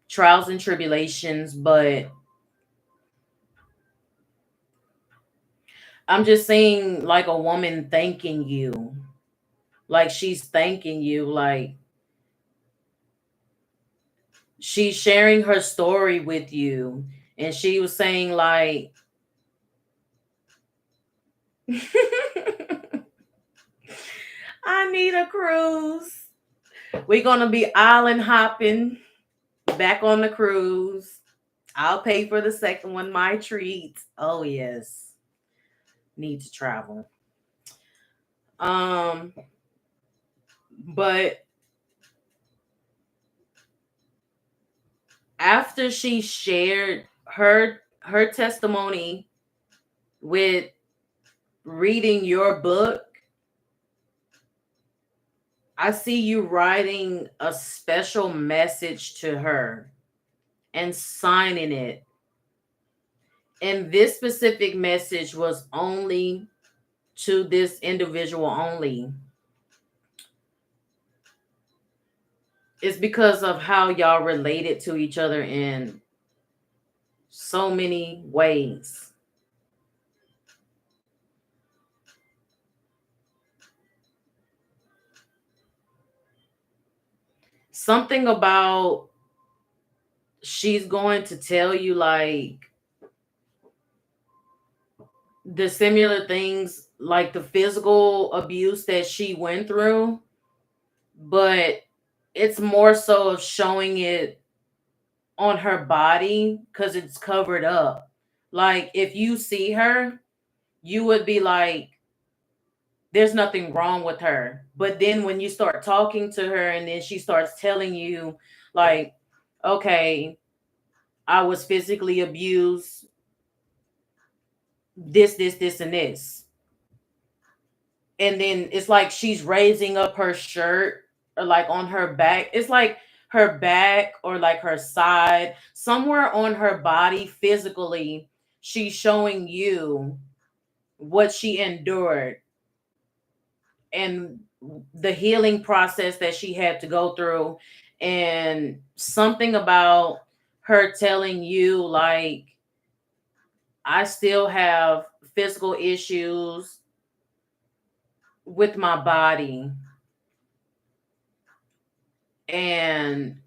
trials and tribulations, but I'm just saying, like a woman thanking you. Like she's thanking you. Like she's sharing her story with you. And she was saying, like, I need a cruise. We're going to be island hopping back on the cruise. I'll pay for the second one, my treat. Oh, yes. Need to travel. But after she shared her testimony with reading your book, I see you writing a special message to her and signing it. And this specific message was only to this individual only. It's because of how y'all related to each other in so many ways. Something about she's going to tell you like the similar things, like the physical abuse that she went through, but it's more so of showing it on her body because it's covered up. Like if you see her, you would be like, there's nothing wrong with her. But then when you start talking to her and then she starts telling you, like, okay, I was physically abused, this, and this. And then it's like she's raising up her shirt or like on her back. It's like her back or like her side, somewhere on her body physically, she's showing you what she endured and the healing process that she had to go through. And something about her telling you, like, I still have physical issues with my body. And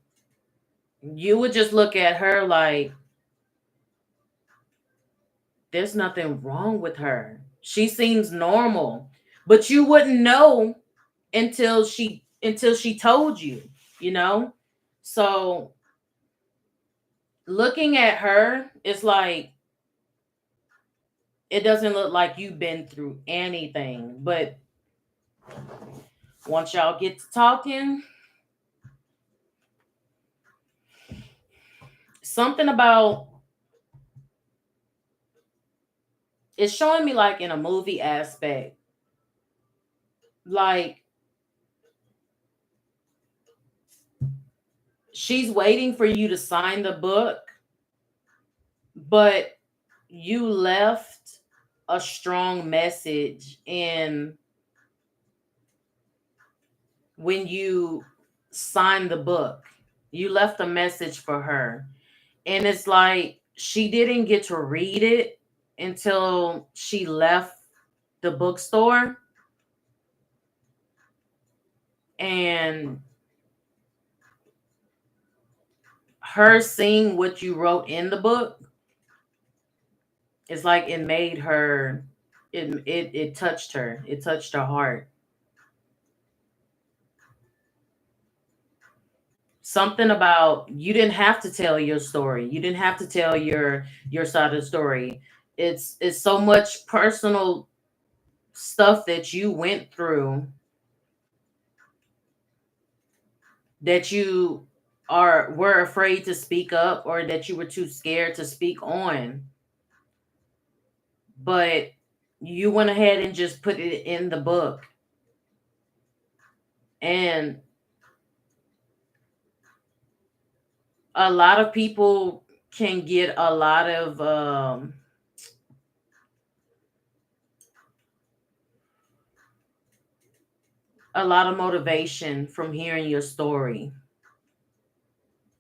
you would just look at her like, there's nothing wrong with her. She seems normal. But you wouldn't know until she told you, you know? So looking at her, it's like it doesn't look like you've been through anything. But once y'all get to talking, something about it's showing me like in a movie aspect. Like she's waiting for you to sign the book, but you left a strong message in when you signed the book. You left a message for her. And it's like she didn't get to read it until she left the bookstore. And her seeing what you wrote in the book, it's like it made her, it touched her. It touched her heart. Something about you didn't have to tell your story. You didn't have to tell your side of the story. It's so much personal stuff that you went through that you were afraid to speak up or that you were too scared to speak on. But you went ahead and just put it in the book. And a lot of people can get a lot of motivation from hearing your story.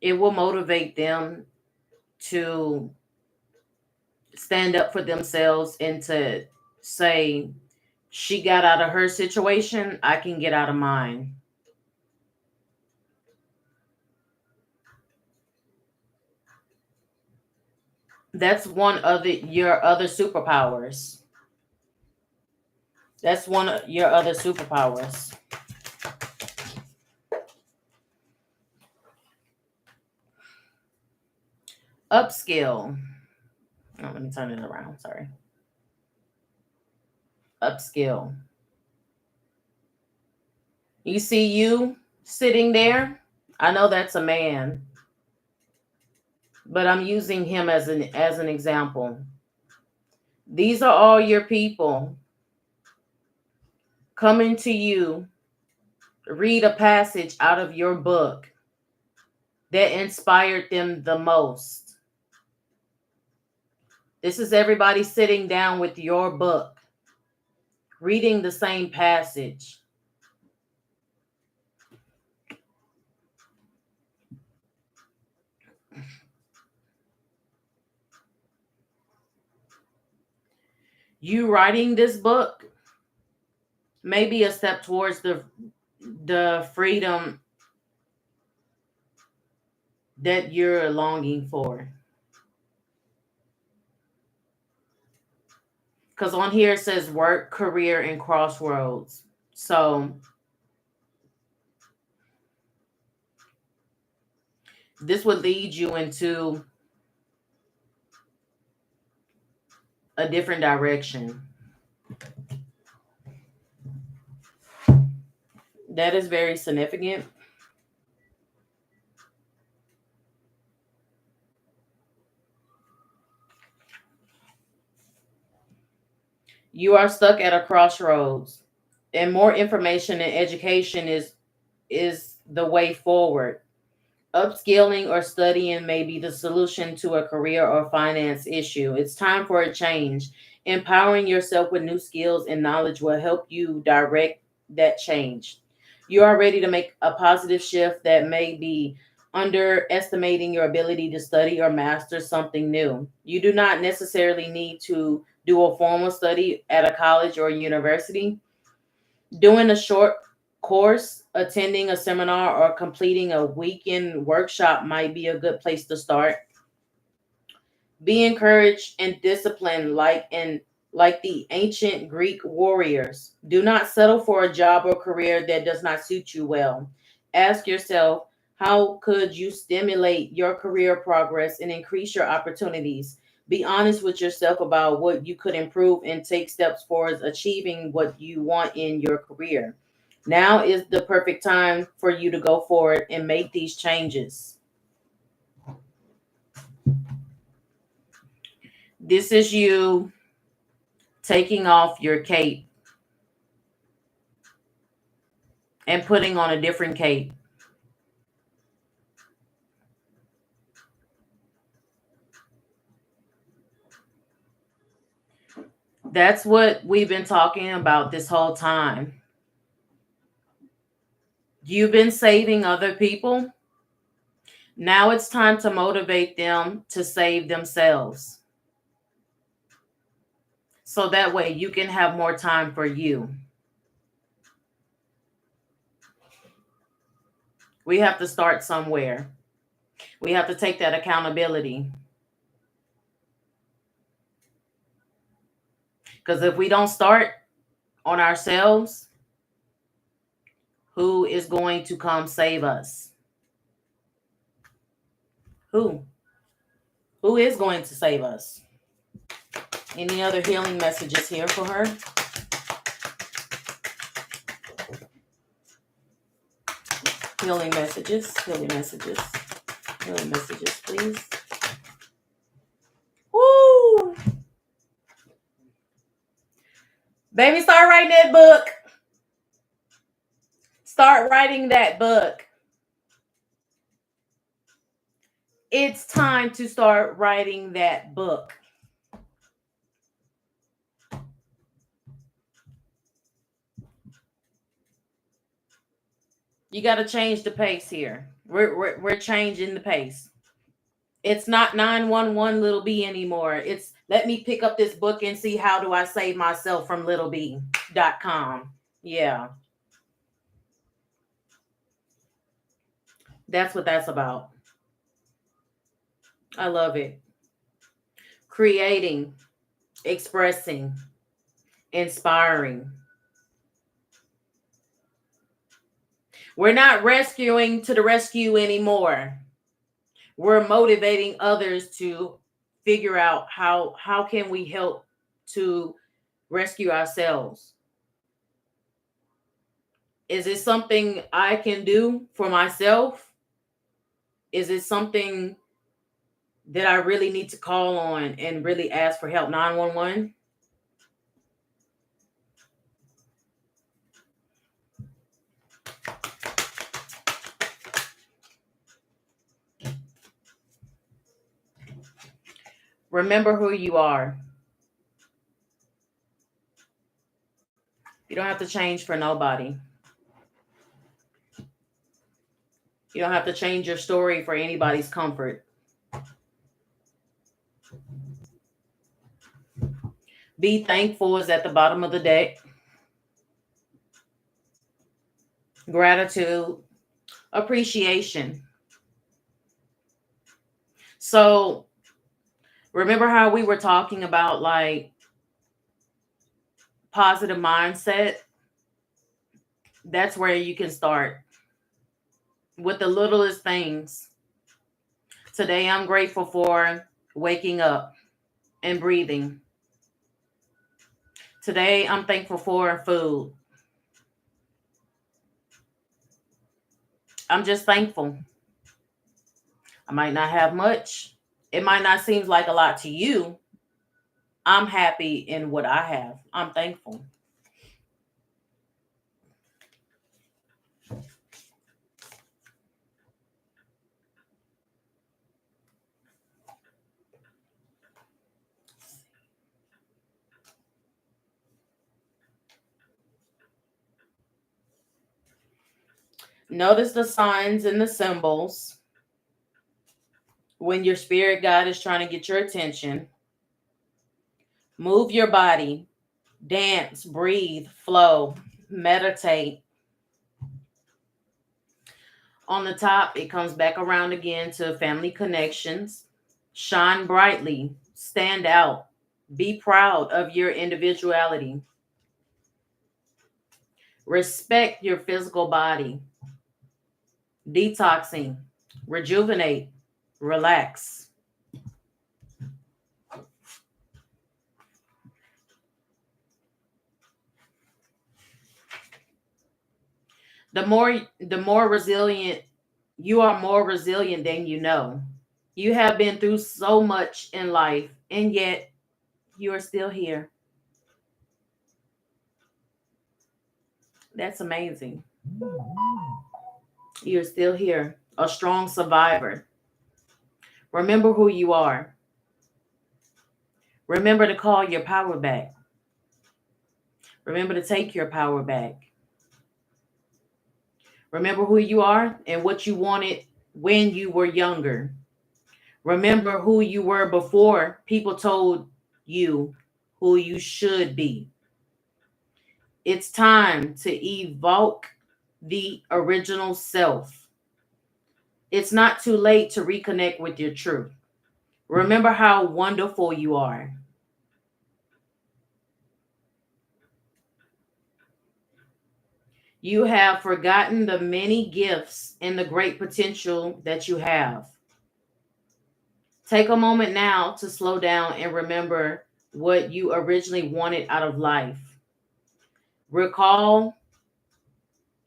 It will motivate them to stand up for themselves and to say, she got out of her situation, I can get out of mine. That's one of your other superpowers. That's one of your other superpowers. Upskill. Oh, let me turn it around. Sorry. Upskill. You see you sitting there? I know that's a man, but I'm using him as an example. These are all your people coming to you. Read a passage out of your book that inspired them the most. This is everybody sitting down with your book, reading the same passage. You writing this book may be a step towards the freedom that you're longing for. Because on here it says work, career, and crossroads. So this would lead you into a different direction. That is very significant. You are stuck at a crossroads, and more information and education is the way forward. Upskilling or studying may be the solution to a career or finance issue. It's time for a change. Empowering yourself with new skills and knowledge will help you direct that change. You are ready to make a positive shift that may be underestimating your ability to study or master something new. You do not necessarily need to do a formal study at a college or university. Doing a short course, attending a seminar, or completing a weekend workshop might be a good place to start. Be encouraged and disciplined like the ancient Greek warriors. Do not settle for a job or career that does not suit you well. Ask yourself, how could you stimulate your career progress and increase your opportunities? Be honest with yourself about what you could improve and take steps towards achieving what you want in your career. Now is the perfect time for you to go forward and make these changes. This is you taking off your cape and putting on a different cape. That's what we've been talking about this whole time. You've been saving other people. Now it's time to motivate them to save themselves. So that way you can have more time for you. We have to start somewhere. We have to take that accountability. Because if we don't start on ourselves, who is going to come save us? Who? Who is going to save us? Any other healing messages here for her? Healing messages, healing messages, healing messages, please. Woo! Baby, start writing that book. Start writing that book. It's time to start writing that book. You got to change the pace here. We're changing the pace. It's not 911 little b anymore. It's let me pick up this book and see how do I save myself from littleb.com. Yeah. That's what that's about. I love it. Creating, expressing, inspiring. We're not rescuing to the rescue anymore. We're motivating others to figure out how can we help to rescue ourselves. Is it something I can do for myself? Is it something that I really need to call on and really ask for help? 911? Remember who you are. You don't have to change for nobody. You don't have to change your story for anybody's comfort. Be thankful is at the bottom of the deck. Gratitude, appreciation. So remember how we were talking about like positive mindset? That's where you can start with the littlest things. Today, I'm grateful for waking up and breathing. Today, I'm thankful for food. I'm just thankful. I might not have much. It might not seem like a lot to you, I'm happy in what I have. I'm thankful. Notice the signs and the symbols when your spirit guide is trying to get your attention. Move your body, dance, breathe, flow, meditate. On the top, it comes back around again to family connections. Shine brightly, stand out, be proud of your individuality. Respect your physical body. Detoxing, rejuvenate, relax. The more resilient you are, more resilient than you know. You have been through so much in life, and yet you are still here. That's amazing. You're still here, a strong survivor. Remember who you are. Remember to call your power back. Remember to take your power back. Remember who you are and what you wanted when you were younger. Remember who you were before people told you who you should be. It's time to evoke the original self. It's not too late to reconnect with your truth. Remember how wonderful you are. You have forgotten the many gifts and the great potential that you have. Take a moment now to slow down and remember what you originally wanted out of life. Recall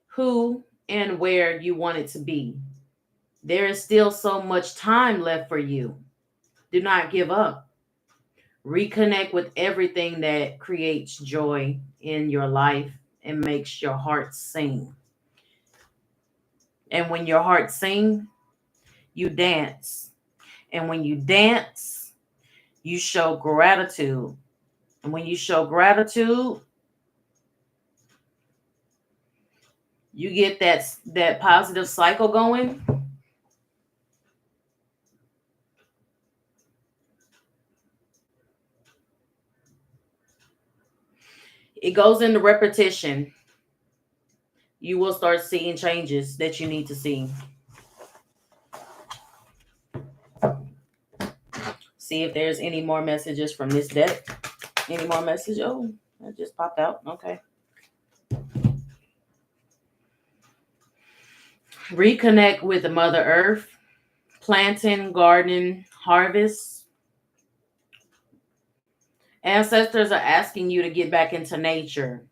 who and where you wanted to be. There is still so much time left for you. Do not give up. Reconnect with everything that creates joy in your life and makes your heart sing. And when your heart sings, you dance. And when you dance, you show gratitude. And when you show gratitude, you get that positive cycle going. It goes into repetition. You will start seeing changes that you need to see. See if there's any more messages from this deck. Any more message? Oh, that just popped out. Okay. Reconnect with the Mother Earth. Planting, gardening, harvest. Ancestors are asking you to get back into nature.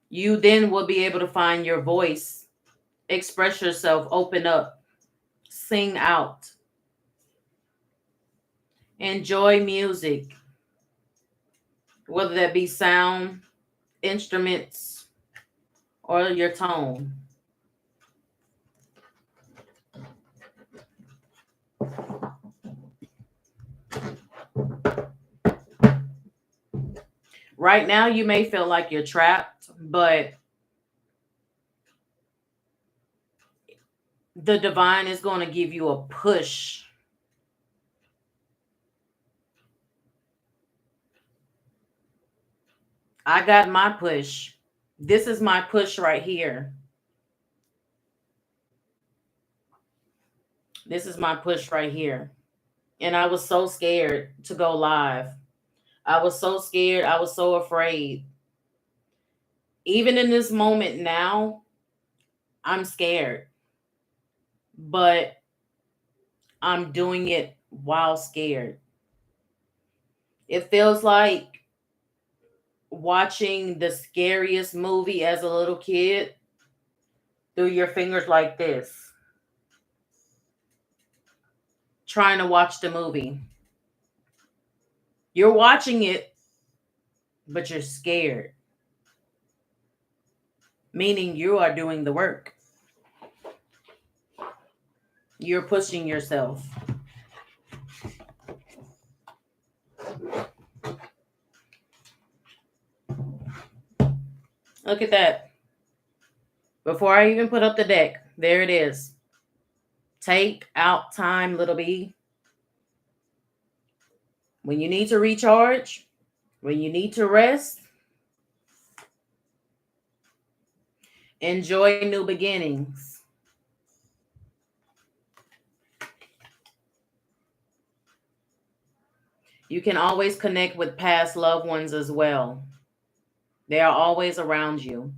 You then will be able to find your voice, express yourself, open up, sing out, enjoy music, whether that be sound, instruments, or your tone. Right now, you may feel like you're trapped, but the divine is going to give you a push. I got my push. This is my push right here. This is my push right here. And I was so scared to go live. I was so scared. I was so afraid. Even in this moment now, I'm scared. But I'm doing it while scared. It feels like watching the scariest movie as a little kid through your fingers like this. trying to watch the movie. You're watching it, but you're scared, meaning you are doing the work. You're pushing yourself. Look at that. Before I even put up the deck, there it is. Take out time, little B. When you need to recharge, when you need to rest, enjoy new beginnings. You can always connect with past loved ones as well. They are always around you.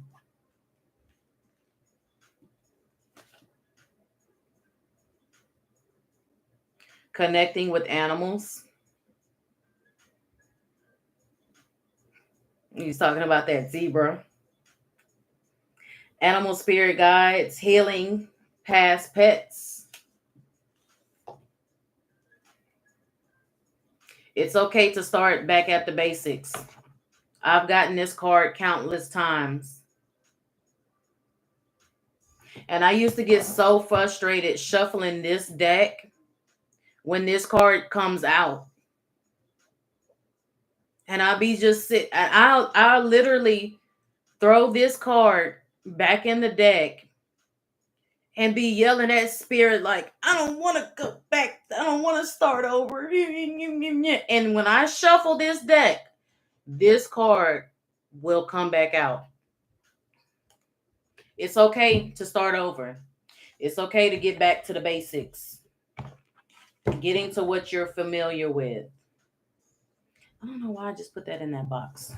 Connecting with animals. He's talking about that zebra. Animal spirit guides, healing past pets. It's okay to start back at the basics. I've gotten this card countless times. And I used to get so frustrated shuffling this deck when this card comes out. And I'll be just sit. I'll literally throw this card back in the deck and be yelling at spirit like, I don't want to go back. I don't want to start over. And when I shuffle this deck, this card will come back out. It's okay to start over. It's okay to get back to the basics. Getting to what you're familiar with. I don't know why I just put that in that box.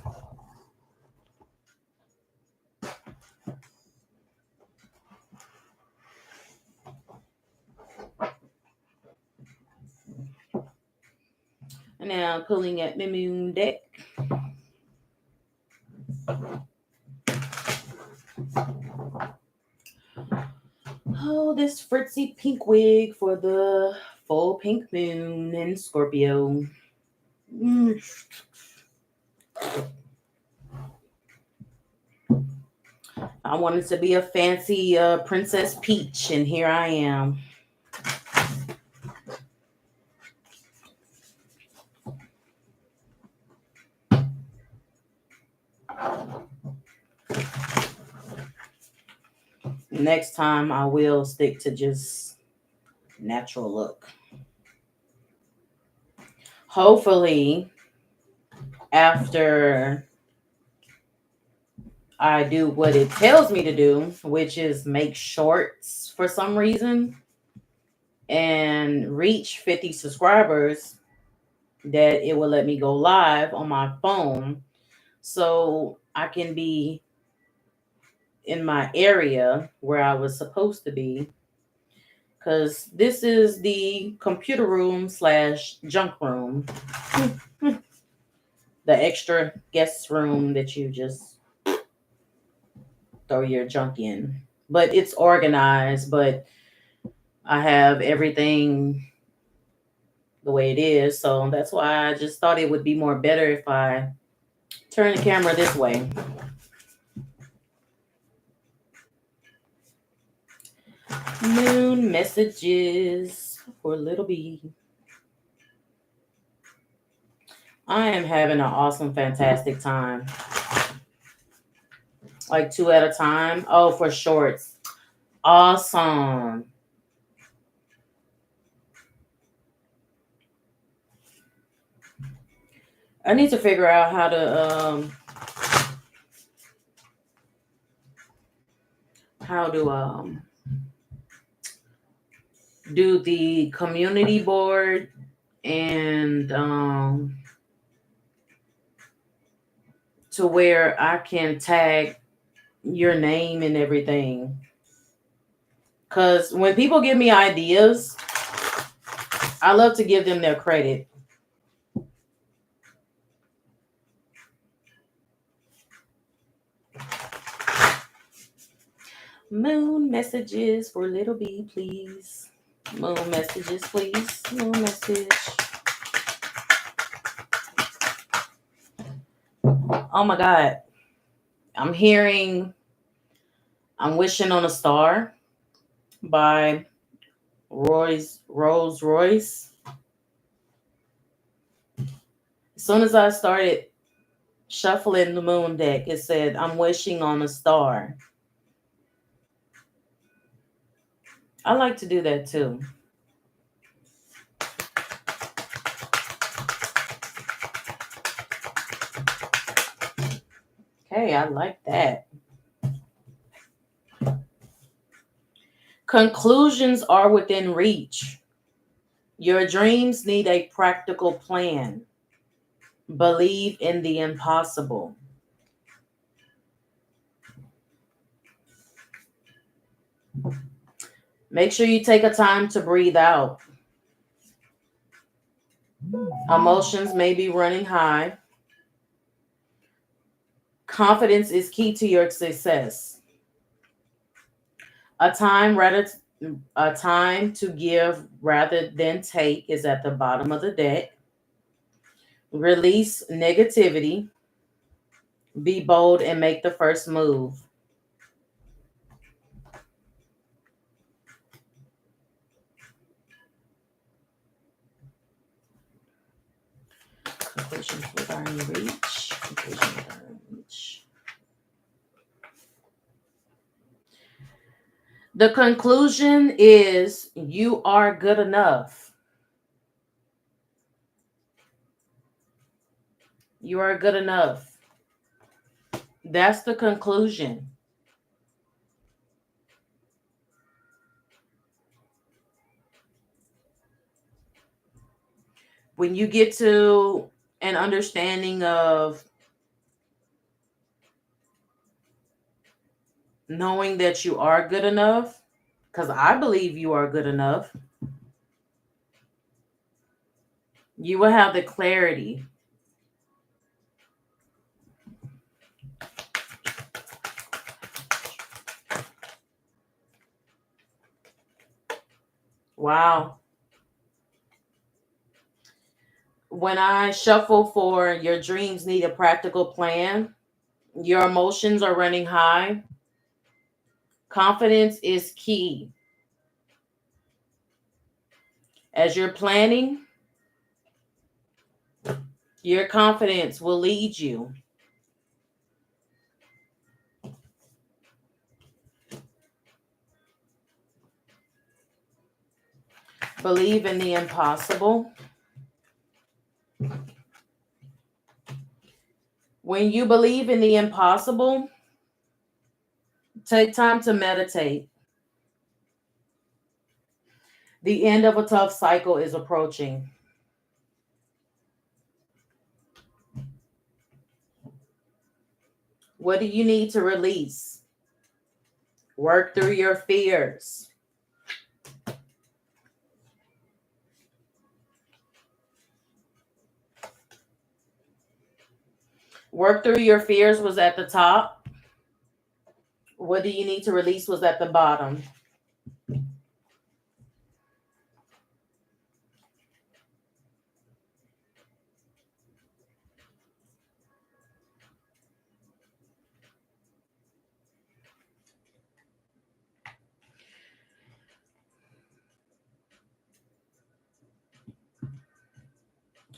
And now pulling at my moon deck. Oh, this fritzy pink wig for the full pink moon in Scorpio. I wanted to be a fancy Princess Peach, and here I am. Next time I will stick to just natural look. Hopefully, after I do what it tells me to do, which is make shorts for some reason and reach 50 subscribers, that it will let me go live on my phone so I can be in my area where I was supposed to be, because this is the computer room / junk room. The extra guest room that you just throw your junk in. But it's organized, but I have everything the way it is. So that's why I just thought it would be more better if I turn the camera this way. Moon messages for little B. I am having an awesome, fantastic time. Like 2 at a time. Oh, for shorts. Awesome. I need to figure out how to do the community board and to where I can tag your name and everything. Because when people give me ideas, I love to give them their credit. Moon messages for little B, please. Moon messages, please. Moon message. Oh my God. I'm hearing I'm Wishing on a Star by Rolls Royce. As soon as I started shuffling the moon deck, it said, I'm wishing on a star. I like to do that too. Okay, I like that. Conclusions are within reach. Your dreams need a practical plan. Believe in the impossible. Make sure you take a time to breathe out. Emotions may be running high. Confidence is key to your success. A time to give rather than take is at the bottom of the deck. Release negativity. Be bold and make the first move. Conclusions within reach. Conclusions within reach. The conclusion is you are good enough. You are good enough. That's the conclusion. When you get to an understanding of knowing that you are good enough, because I believe you are good enough, you will have the clarity. Wow. When I shuffle for your dreams need a practical plan, your emotions are running high. Confidence is key. As you're planning, your confidence will lead you. Believe in the impossible. When you believe in the impossible, take time to meditate. The end of a tough cycle is approaching. What do you need to release? Work through your fears. Work through your fears was at the top. What do you need to release was at the bottom.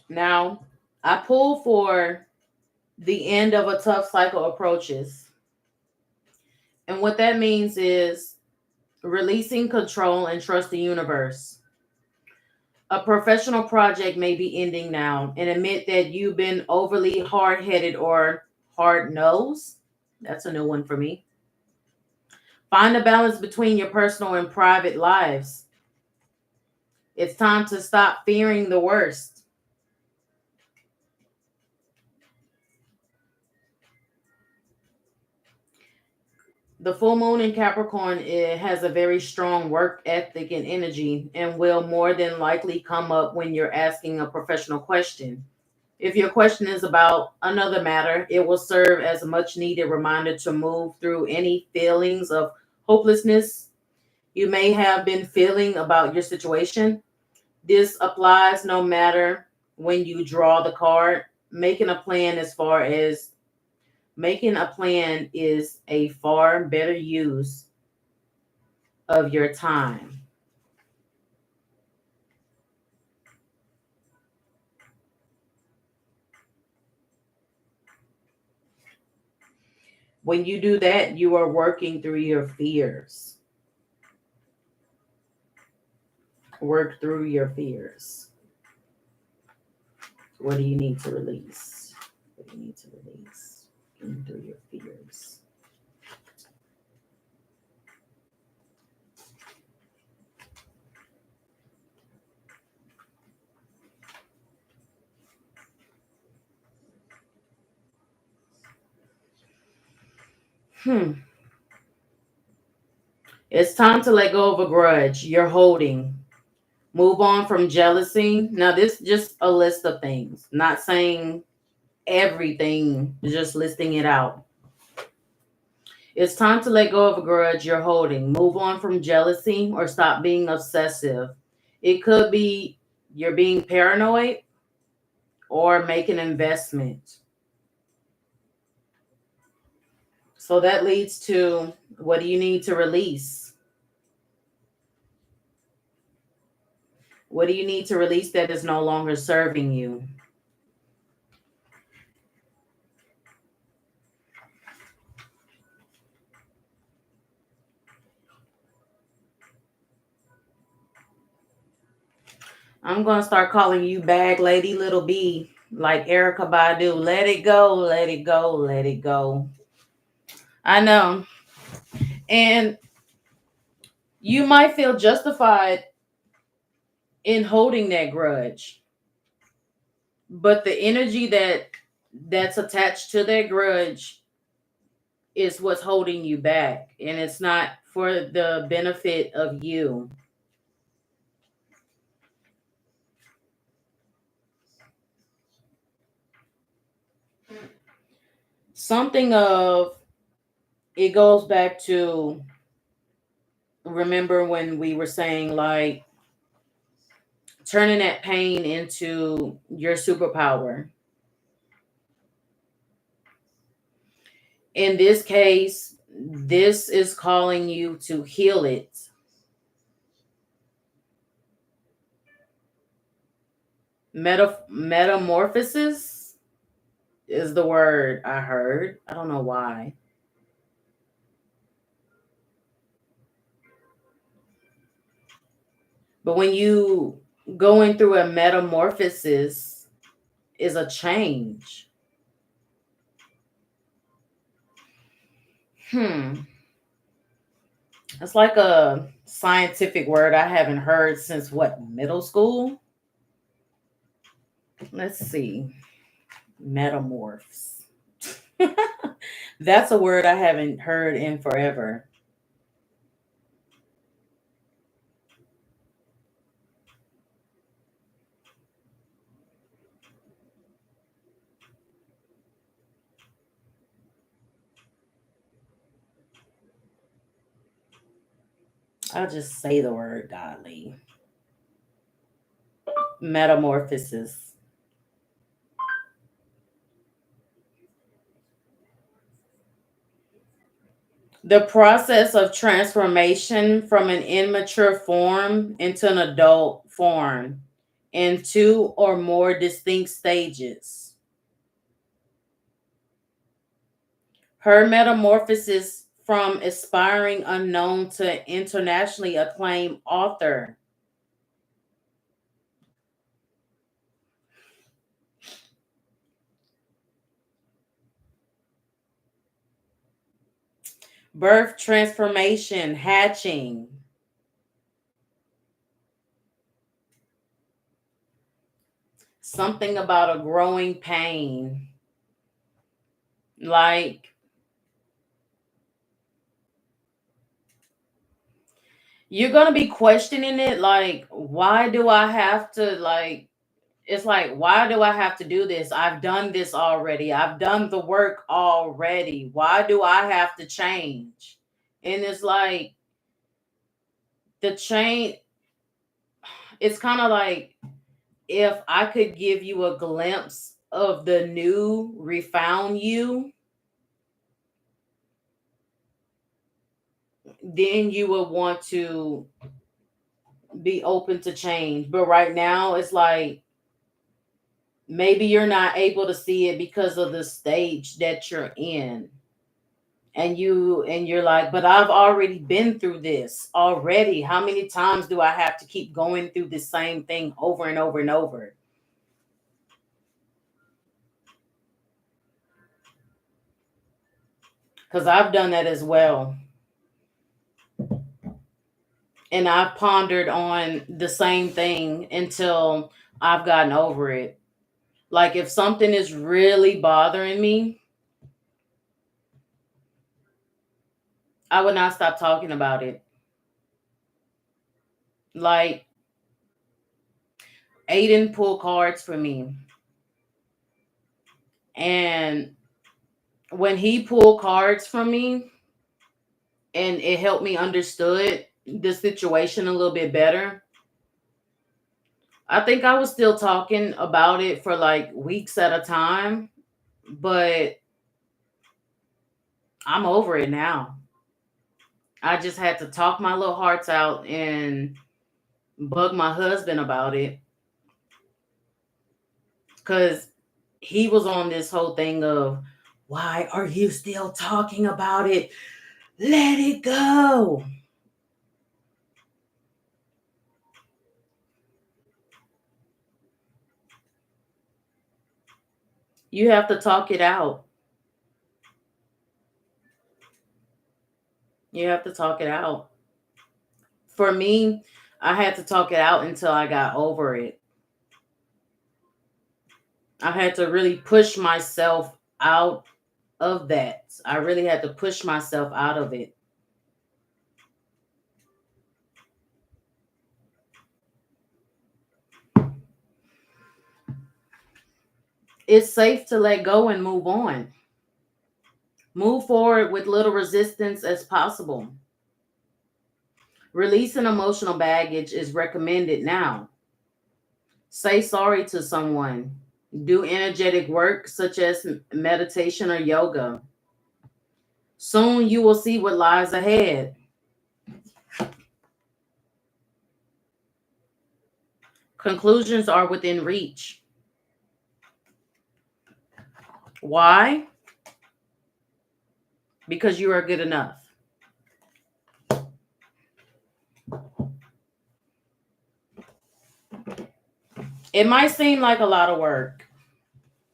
Now, I pull for the end of a tough cycle approaches. And what that means is releasing control and trust the universe. A professional project may be ending now, and admit that you've been overly hard-headed or hard-nosed. That's a new one for me. Find a balance between your personal and private lives. It's time to stop fearing the worst. The full moon in Capricorn, it has a very strong work ethic and energy and will more than likely come up when you're asking a professional question. If your question is about another matter, it will serve as a much needed reminder to move through any feelings of hopelessness. you may have been feeling about your situation. This applies no matter when you draw the card. Making a plan is a far better use of your time. When you do that, you are working through your fears. Work through your fears. What do you need to release? What do you need to release? Working through your fears. It's time to let go of a grudge you're holding. Move on from jealousy. Now, this is just a list of things, not saying everything, just listing it out. It's time to let go of a grudge you're holding. Move on from jealousy or stop being obsessive. It could be you're being paranoid or make an investment. So that leads to, what do you need to release? What do you need to release that is no longer serving you? I'm going to start calling you Bag Lady Little B, like Erykah Badu. Let it go, let it go, let it go. I know. And you might feel justified in holding that grudge, but the energy that's attached to that grudge is what's holding you back, and it's not for the benefit of you. Something of it goes back to, remember when we were saying like turning that pain into your superpower. In this case, this is calling you to heal it. Metamorphosis is the word I heard. I don't know why. But when you going through a metamorphosis is a change. It's like a scientific word I haven't heard since what, middle school? Let's see. Metamorphs. That's a word I haven't heard in forever. I'll just say the word godly. Metamorphosis. The process of transformation from an immature form into an adult form in two or more distinct stages. Her metamorphosis from aspiring unknown to internationally acclaimed author. Birth transformation, hatching. Something about a growing pain. Like you're going to be questioning it, like, why do I have to, like, it's like, why do I have to do this? I've done this already. I've done the work already. Why do I have to change? And it's like, The change, it's kind of like if I could give you a glimpse of the new refound you, then you would want to be open to change. But right now, it's like maybe you're not able to see it because of the stage that you're in. And you're like, but I've already been through this already. How many times do I have to keep going through the same thing over and over and over? Because I've done that as well. And I've pondered on the same thing until I've gotten over it. Like if something is really bothering me, I would not stop talking about it. Like Aiden pulled cards for me. And when he pulled cards from me and it helped me understood the situation a little bit better, I think I was still talking about it for like weeks at a time, but I'm over it now. I just had to talk my little hearts out and bug my husband about it because he was on this whole thing of, why are you still talking about it? Let it go. You have to talk it out. You have to talk it out. For me, I had to talk it out until I got over it. I had to really push myself out of that. I really had to push myself out of it. It's safe to let go and move on. Move forward with little resistance as possible. Releasing emotional baggage is recommended now. Say sorry to someone. Do energetic work such as meditation or yoga. Soon you will see what lies ahead. Conclusions are within reach. Why? Because you are good enough. It might seem like a lot of work,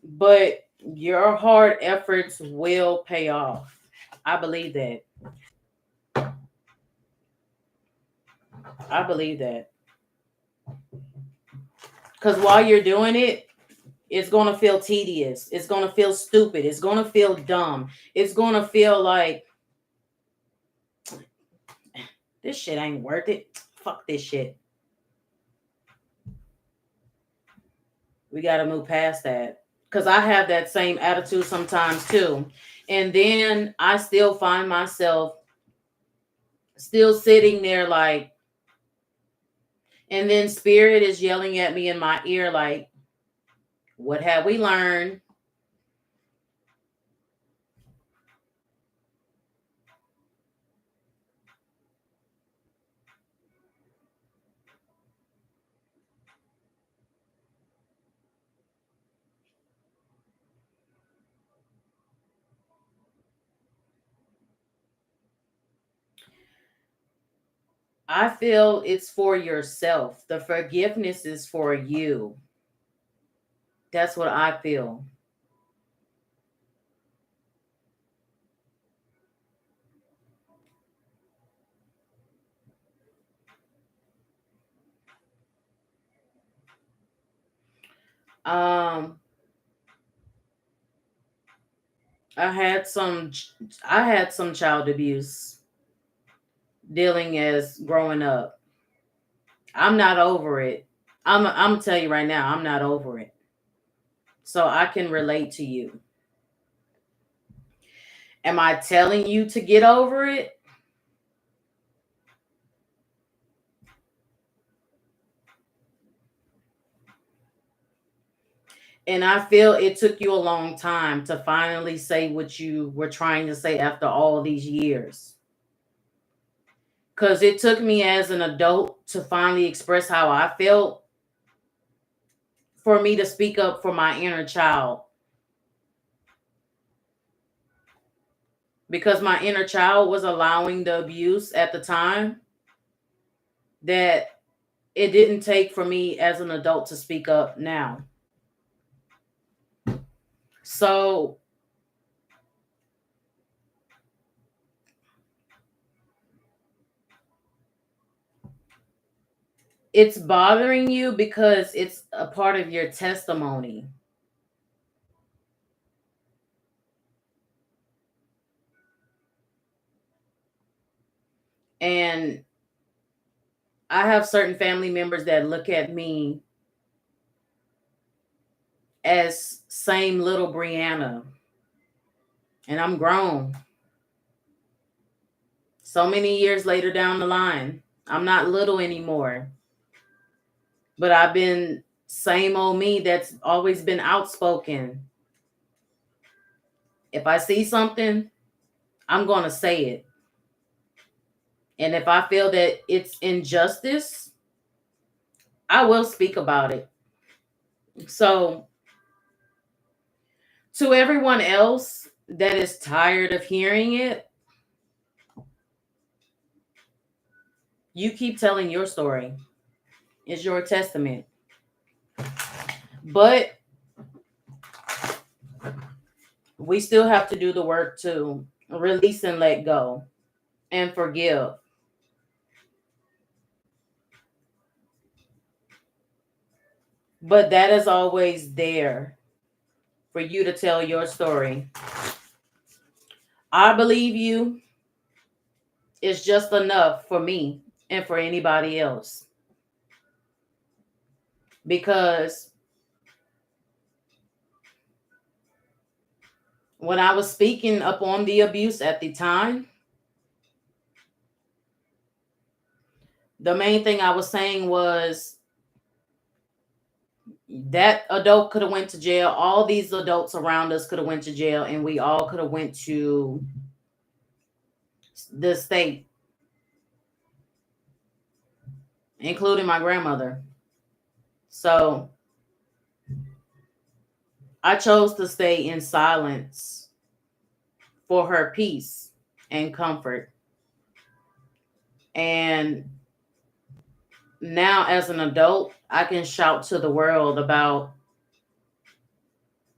but your hard efforts will pay off. I believe that. I believe that. Because while you're doing it, it's going to feel tedious. It's going to feel stupid. It's going to feel dumb. It's going to feel like this shit ain't worth it. Fuck this shit. We got to move past that. Because I have that same attitude sometimes too. And then I still find myself still sitting there like, and then spirit is yelling at me in my ear like, what have we learned? I feel it's for yourself. The forgiveness is for you. That's what I feel. Um, I had some I had some child abuse dealing as growing up. I'm not over it. I'm gonna tell you right now, I'm not over it. So I can relate to you. Am I telling you to get over it? And I feel it took you a long time to finally say what you were trying to say after all these years. Because it took me as an adult to finally express how I felt, for me to speak up for my inner child. Because my inner child was allowing the abuse at the time, that it didn't take for me as an adult to speak up now. So it's bothering you because it's a part of your testimony. And I have certain family members that look at me as same little Brianna. And I'm grown. So many years later down the line, I'm not little anymore. But I've been same old me that's always been outspoken. If I see something, I'm going to say it. And if I feel that it's injustice, I will speak about it. So, to everyone else that is tired of hearing it, you keep telling your story. It's your testament. But we still have to do the work to release and let go and forgive. But that is always there for you to tell your story. I believe you. It's just enough for me and for anybody else. Because when I was speaking up on the abuse at the time, the main thing I was saying was that adult could have went to jail. All these adults around us could have went to jail, and we all could have went to the state, including my grandmother. So I chose to stay in silence for her peace and comfort. And now as an adult, I can shout to the world about,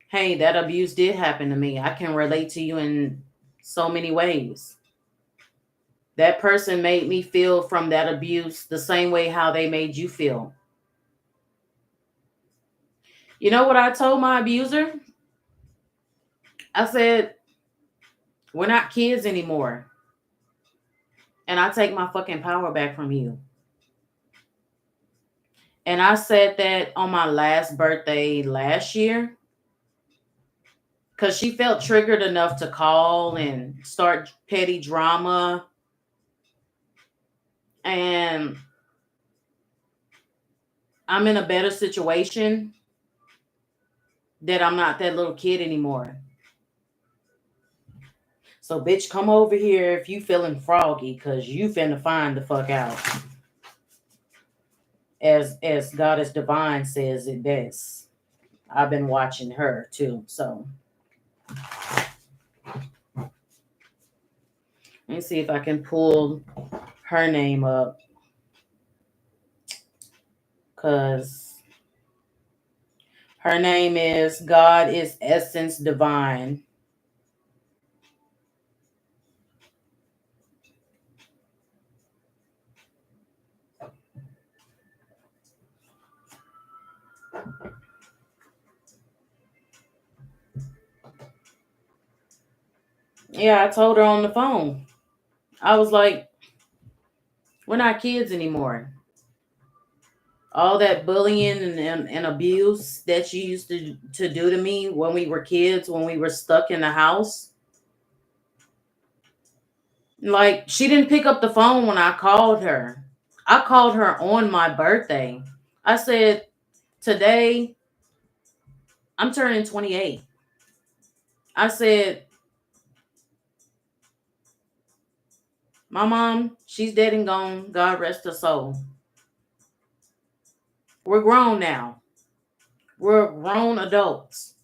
hey, that abuse did happen to me. I can relate to you in so many ways. That person made me feel from that abuse the same way how they made you feel. You know what I told my abuser? I said, we're not kids anymore. And I take my fucking power back from you. And I said that on my last birthday last year, because she felt triggered enough to call and start petty drama. And I'm in a better situation that I'm not that little kid anymore. So, bitch, come over here if you feeling froggy, because you finna find the fuck out. As Goddess Divine says it best. I've been watching her too, so. Let me see if I can pull her name up. Because her name is God is Essence Divine. Yeah, I told her on the phone. I was like, we're not kids anymore. All that bullying and abuse that you used to do to me when we were kids, when we were stuck in the house. Like, she didn't pick up the phone when I called her. I called her on my birthday. I said, today I'm turning 28. I said, my mom, she's dead and gone. God rest her soul. We're grown now. We're grown adults.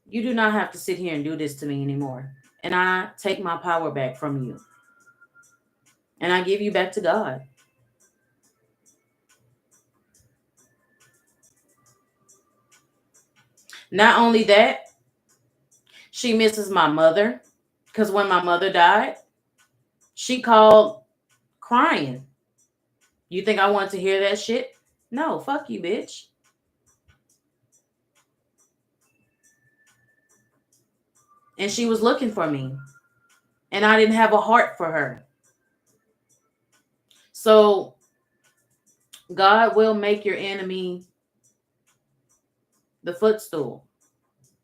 You do not have to sit here and do this to me anymore. And I take my power back from you. And I give you back to God. Not only that, she misses my mother. Because when my mother died, she called crying. You think I want to hear that shit? No, fuck you, bitch. And she was looking for me. And I didn't have a heart for her. So God will make your enemy the footstool.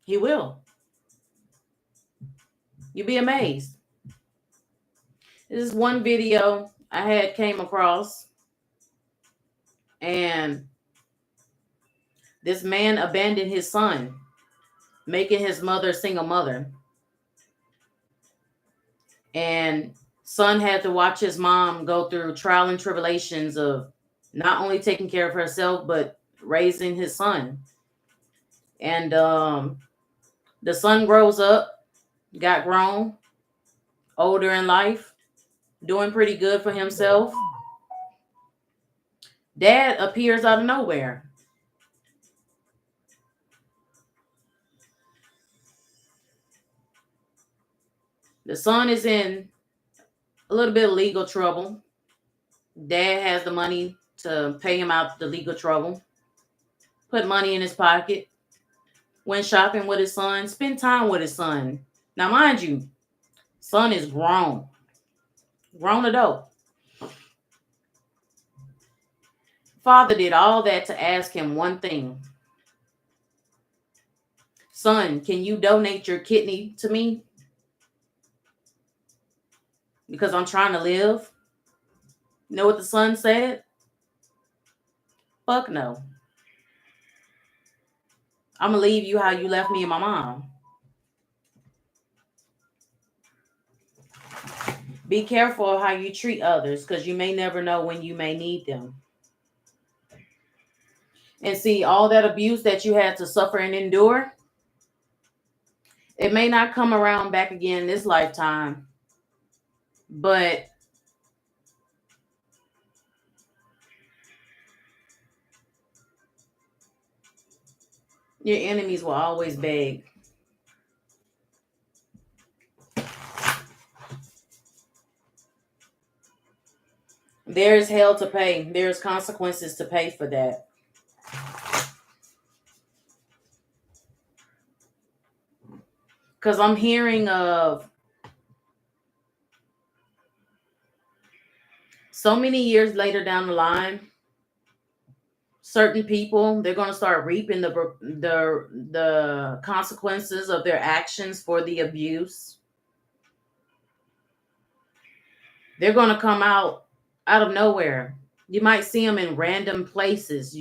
He will. You'll be amazed. This is one video I had came across. And this man abandoned his son, making his mother a single mother. And son had to watch his mom go through trial and tribulations of not only taking care of herself, but raising his son. And the son grows up, got grown, older in life, doing pretty good for himself. Dad appears out of nowhere. The son is in a little bit of legal trouble. Dad has the money to pay him out the legal trouble. Put money in his pocket. Went shopping with his son. Spent time with his son. Now, mind you, son is grown. Grown adult. Father did all that to ask him one thing. Son, can you donate your kidney to me? Because I'm trying to live. You know what the son said? Fuck no. I'm going to leave you how you left me and my mom. Be careful how you treat others, because you may never know when you may need them. And see, all that abuse that you had to suffer and endure, it may not come around back again this lifetime, but your enemies will always beg. There's hell to pay. There's consequences to pay for that. Because I'm hearing of so many years later down the line, certain people, they're going to start reaping the consequences of their actions for the abuse. They're going to come out of nowhere. You might see them in random places.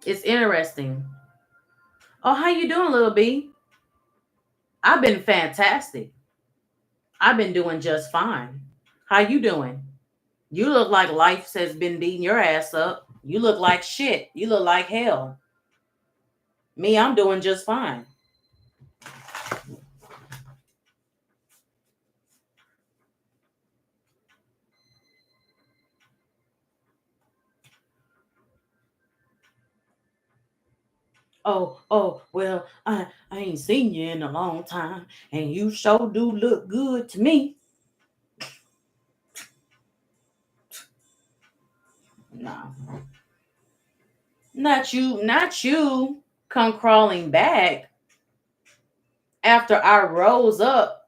It's interesting. Oh, how you doing, little B? I've been fantastic. I've been doing just fine. How you doing? You look like life has been beating your ass up. You look like shit. You look like hell. Me, I'm doing just fine. Oh, well, I ain't seen you in a long time, and you sure do look good to me. No. Not you come crawling back after I rose up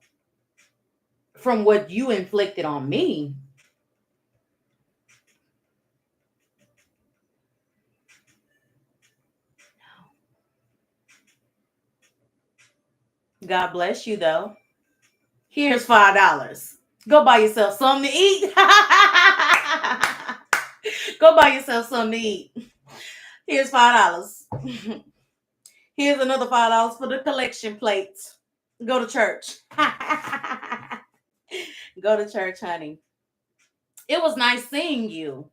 from what you inflicted on me. God bless you, though. Here's $5. Go buy yourself something to eat. Go buy yourself something to eat. Here's $5. Here's another $5 for the collection plates. Go to church. Go to church, honey. It was nice seeing you.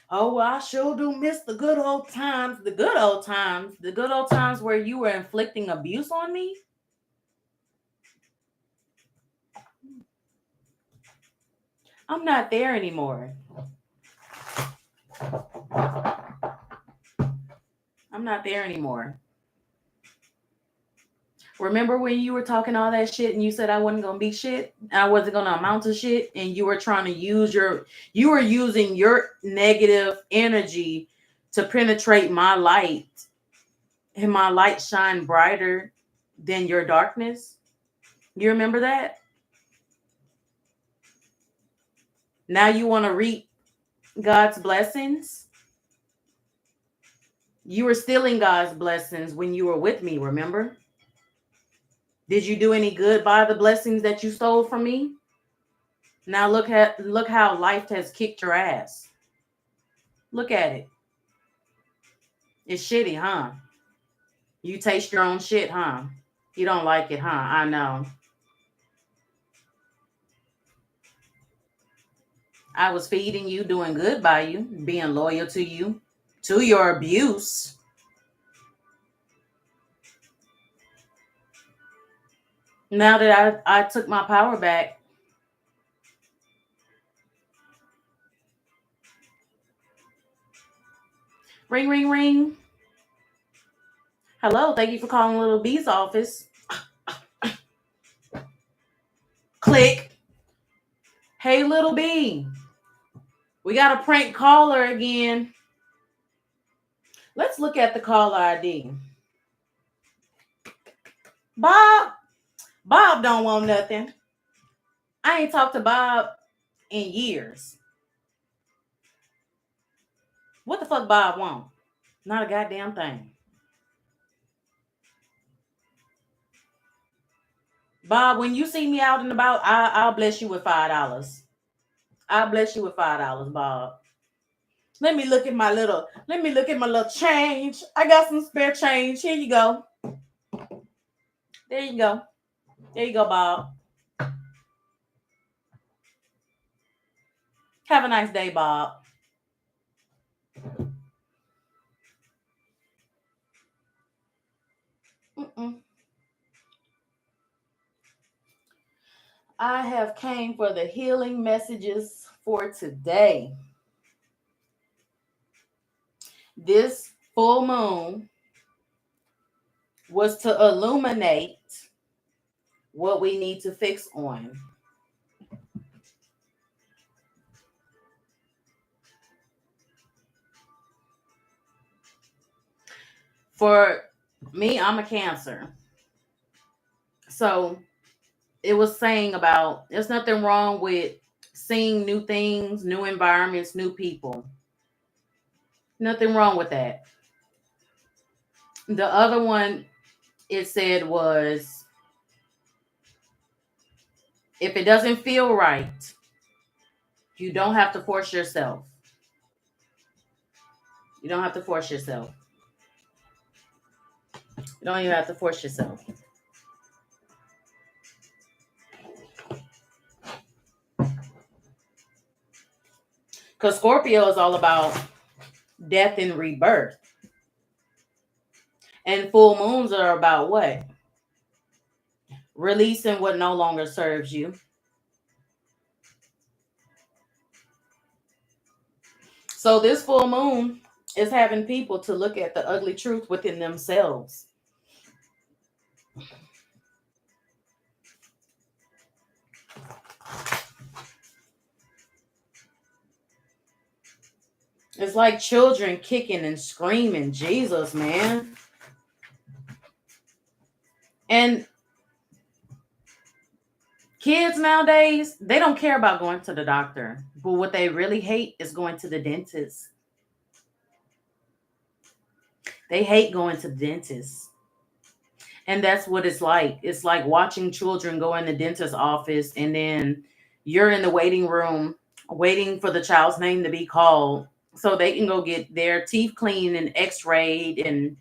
Oh, well, I sure do miss the good old times. The good old times. The good old times where you were inflicting abuse on me. I'm not there anymore. I'm not there anymore. Remember when you were talking all that shit and you said I wasn't gonna be shit? I wasn't gonna amount to shit, and you were trying to you were using your negative energy to penetrate my light, and my light shine brighter than your darkness. You remember that? Now you want to reap God's blessings? You were stealing God's blessings when you were with me, remember? Did you do any good by the blessings that you stole from me? Now look how life has kicked your ass. Look at it. It's shitty, huh? You taste your own shit, huh? You don't like it, huh? I know. I was feeding you, doing good by you, being loyal to you, to your abuse. Now that I took my power back, ring, ring, ring. Hello, thank you for calling Little B's office. Click. Hey, Little B. We got a prank caller again. Let's look at the caller ID. Bob don't want nothing. I ain't talked to Bob in years. What the fuck Bob want? Not a goddamn thing. Bob, when you see me out and about, I'll bless you with $5. I'll bless you with $5, Bob. Let me look at my little change. I got some spare change. Here you go. There you go. There you go, Bob. Have a nice day, Bob. I have came for the healing messages for today. This full moon was to illuminate what we need to fix on. For me, I'm a Cancer. So it was saying about there's nothing wrong with seeing new things, new environments, new people. Nothing wrong with that. The other one it said was if it doesn't feel right, you don't have to force yourself. You don't have to force yourself. You don't even have to force yourself. Because Scorpio is all about death and rebirth. And full moons are about what? Releasing what no longer serves you. So this full moon is having people to look at the ugly truth within themselves. It's like children kicking and screaming. Jesus, man. And kids nowadays, they don't care about going to the doctor. But what they really hate is going to the dentist. They hate going to the dentist. And that's what it's like. It's like watching children go in the dentist's office and then You're in the waiting room waiting for the child's name to be called so they can go get their teeth cleaned and x-rayed and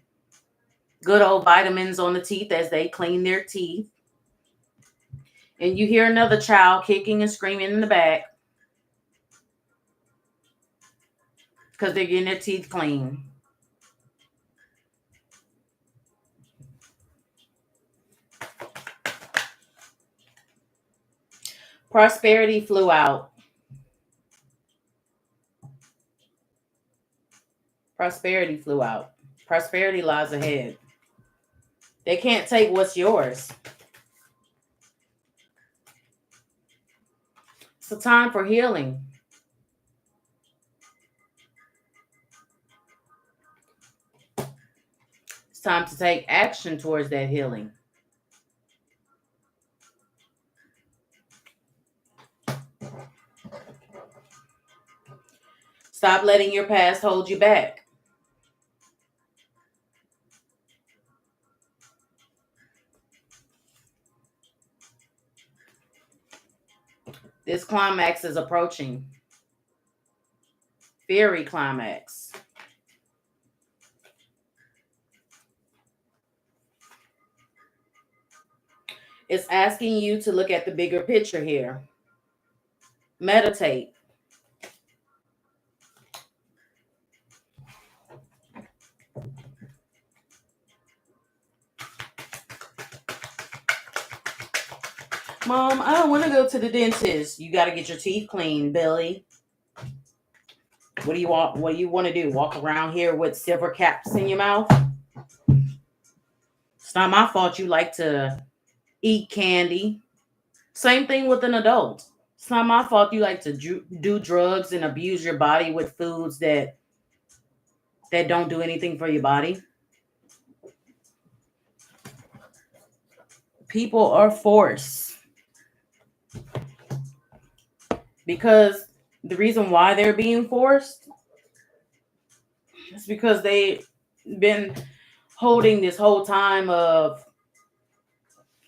good old vitamins on the teeth as they clean their teeth. And you hear another child kicking and screaming in the back because they're getting their teeth cleaned. Prosperity flew out. Prosperity flew out. Prosperity lies ahead. They can't take what's yours. It's a time for healing. It's time to take action towards that healing. Stop letting your past hold you back. This climax is approaching. Fairy climax. It's asking you to look at the bigger picture here. Meditate. Mom, I don't want to go to the dentist. You got to get your teeth cleaned, Billy. What do you want? What do you want to do? Walk around here with silver caps in your mouth? It's not my fault you like to eat candy. Same thing with an adult. It's not my fault you like to do drugs and abuse your body with foods that don't do anything for your body. People are forced. Because the reason why they're being forced is because they've been holding this whole time of,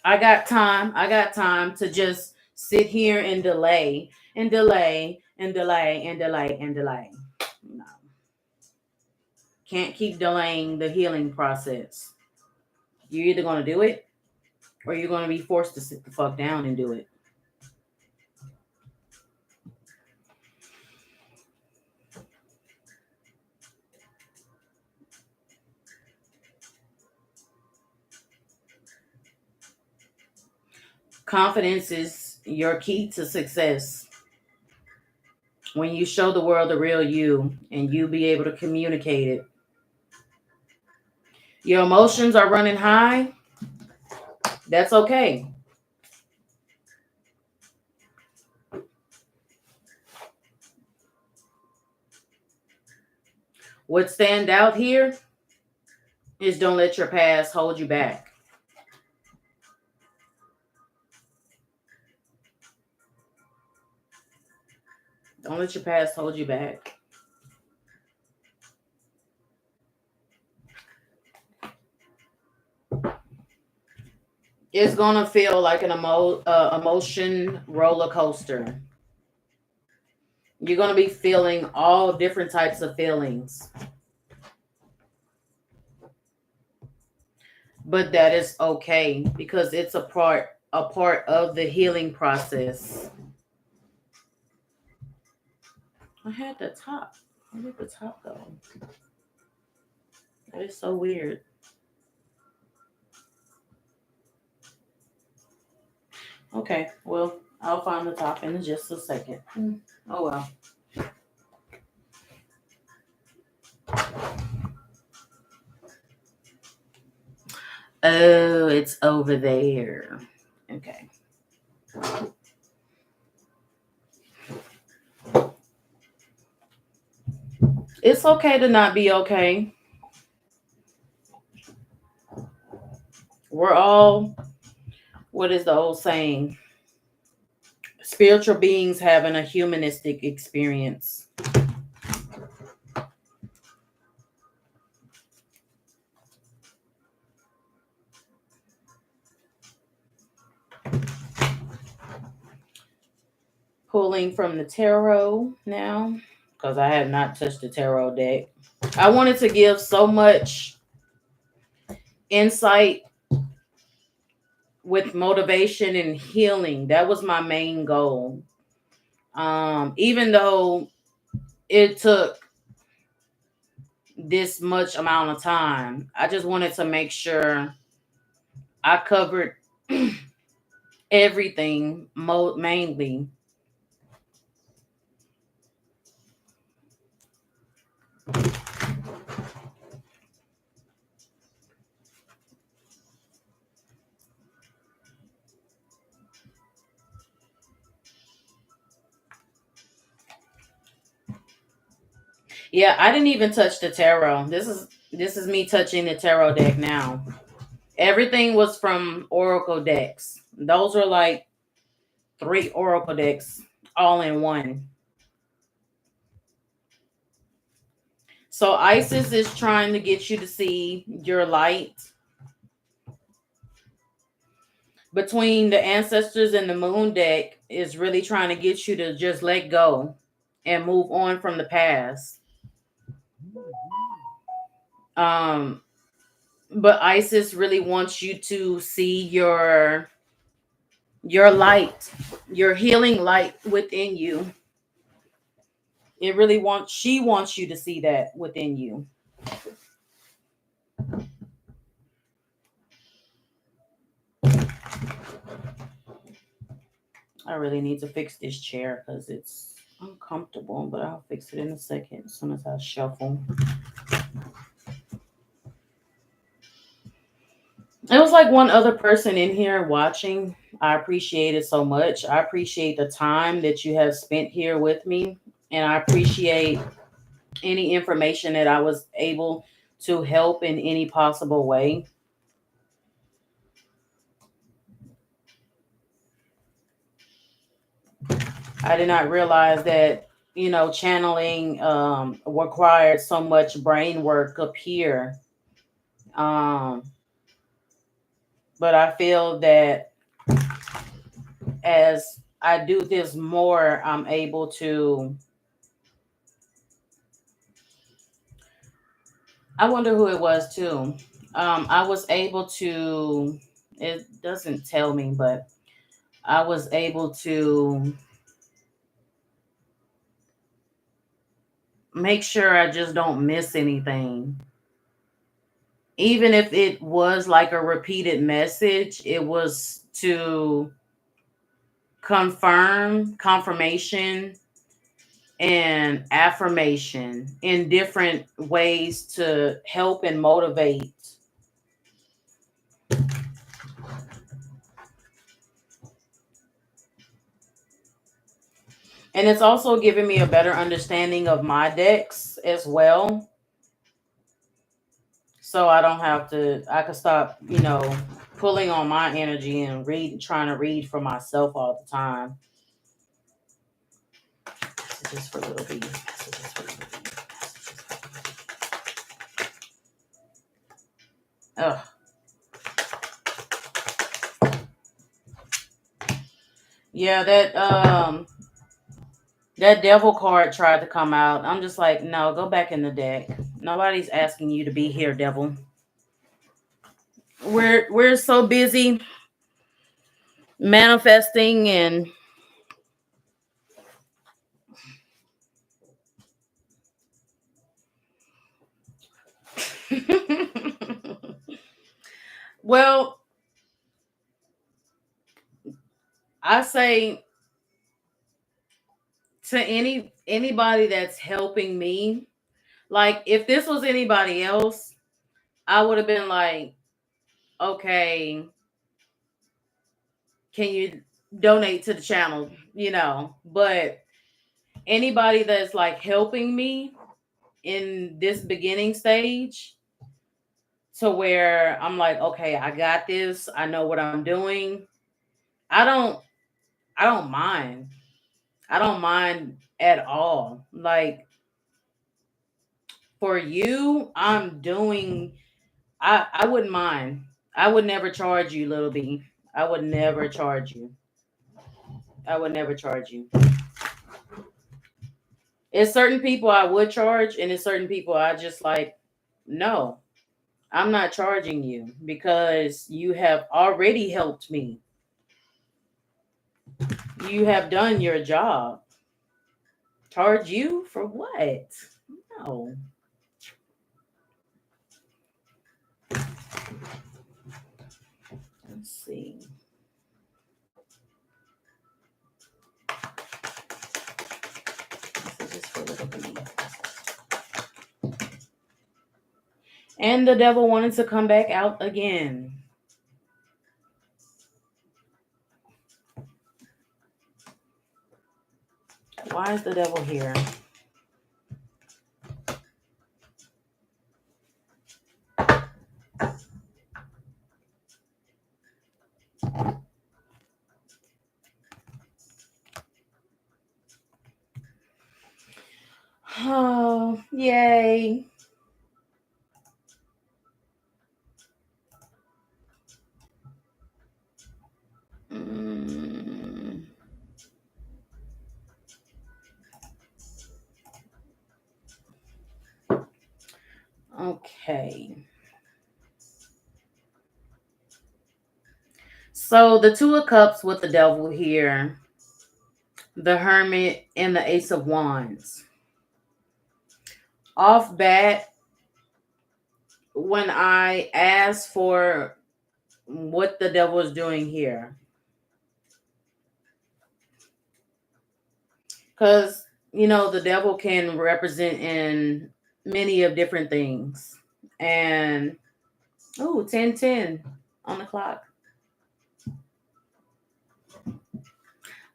I got time to just sit here and delay and delay and delay and delay and delay. No. Can't keep delaying the healing process. You're either going to do it or you're going to be forced to sit the fuck down and do it. Confidence is your key to success. When you show the world the real you and you be able to communicate it. Your emotions are running high. That's okay. What stand out here is don't let your past hold you back. Don't let your past hold you back. It's going to feel like an emotion roller coaster. You're going to be feeling all different types of feelings. But that is okay because it's a part of the healing process. I had the top. Where did the top go? That is so weird. Okay, well, I'll find the top in just a second. Oh well. Oh, it's over there. Okay. It's okay to not be okay. We're all, what is the old saying? Spiritual beings having a humanistic experience. pulling from the tarot now because I have not touched the tarot deck. I wanted to give so much insight with motivation and healing. That was my main goal. Even though it took this much amount of time, I just wanted to make sure I covered everything mainly. Yeah, I didn't even touch the tarot. This is me touching the tarot deck now. Everything was from Oracle decks. Those are like 3 Oracle decks all in one. So Isis is trying to get you to see your light. Between the ancestors and the moon deck is really trying to get you to just let go and move on from the past. Um, but Isis really wants you to see your light, your healing light within you. She wants you to see that within you. I really need to fix this chair because it's uncomfortable, but I'll fix it in a second as soon as I shuffle. It was like one other person in here watching. I appreciate it so much. I appreciate the time that you have spent here with me, and I appreciate any information that I was able to help in any possible way. I did not realize that, channeling required so much brain work up here. Um, but I feel that as I do this more, I'm able to. I wonder who it was too. I was able to. It doesn't tell me, but I was able to make sure I just don't miss anything. Even if it was like a repeated message, it was to confirmation and affirmation in different ways to help and motivate. And it's also giving me a better understanding of my decks as well. So I don't have to, I can stop, pulling on my energy and trying to read for myself all the time. Messages for Little B. Messages for Little B. Ugh. Yeah, that devil card tried to come out. I'm just like, no, go back in the deck. Nobody's asking you to be here, devil. We're so busy manifesting and well, I say to anybody that's helping me, like if this was anybody else, I would have been like, okay, can you donate to the channel, but anybody that's like helping me in this beginning stage to where I'm like, okay, I got this, I know what I'm doing. I don't I don't mind. I don't mind at all. Like for you, I wouldn't mind. I would never charge you, Little B. I would never charge you. I would never charge you. It's certain people I would charge, and it's certain people I just like, no, I'm not charging you because you have already helped me. You have done your job. Charge you for what? No. Let's see. This is just for little bee. And the devil wanted to come back out again. Why is the devil here? Oh, yay. Mm. Okay. So the Two of Cups with the devil here, the Hermit, and the Ace of Wands. Off bat, when I asked for what the devil is doing here, because the devil can represent in many of different things. And 10:10 on the clock.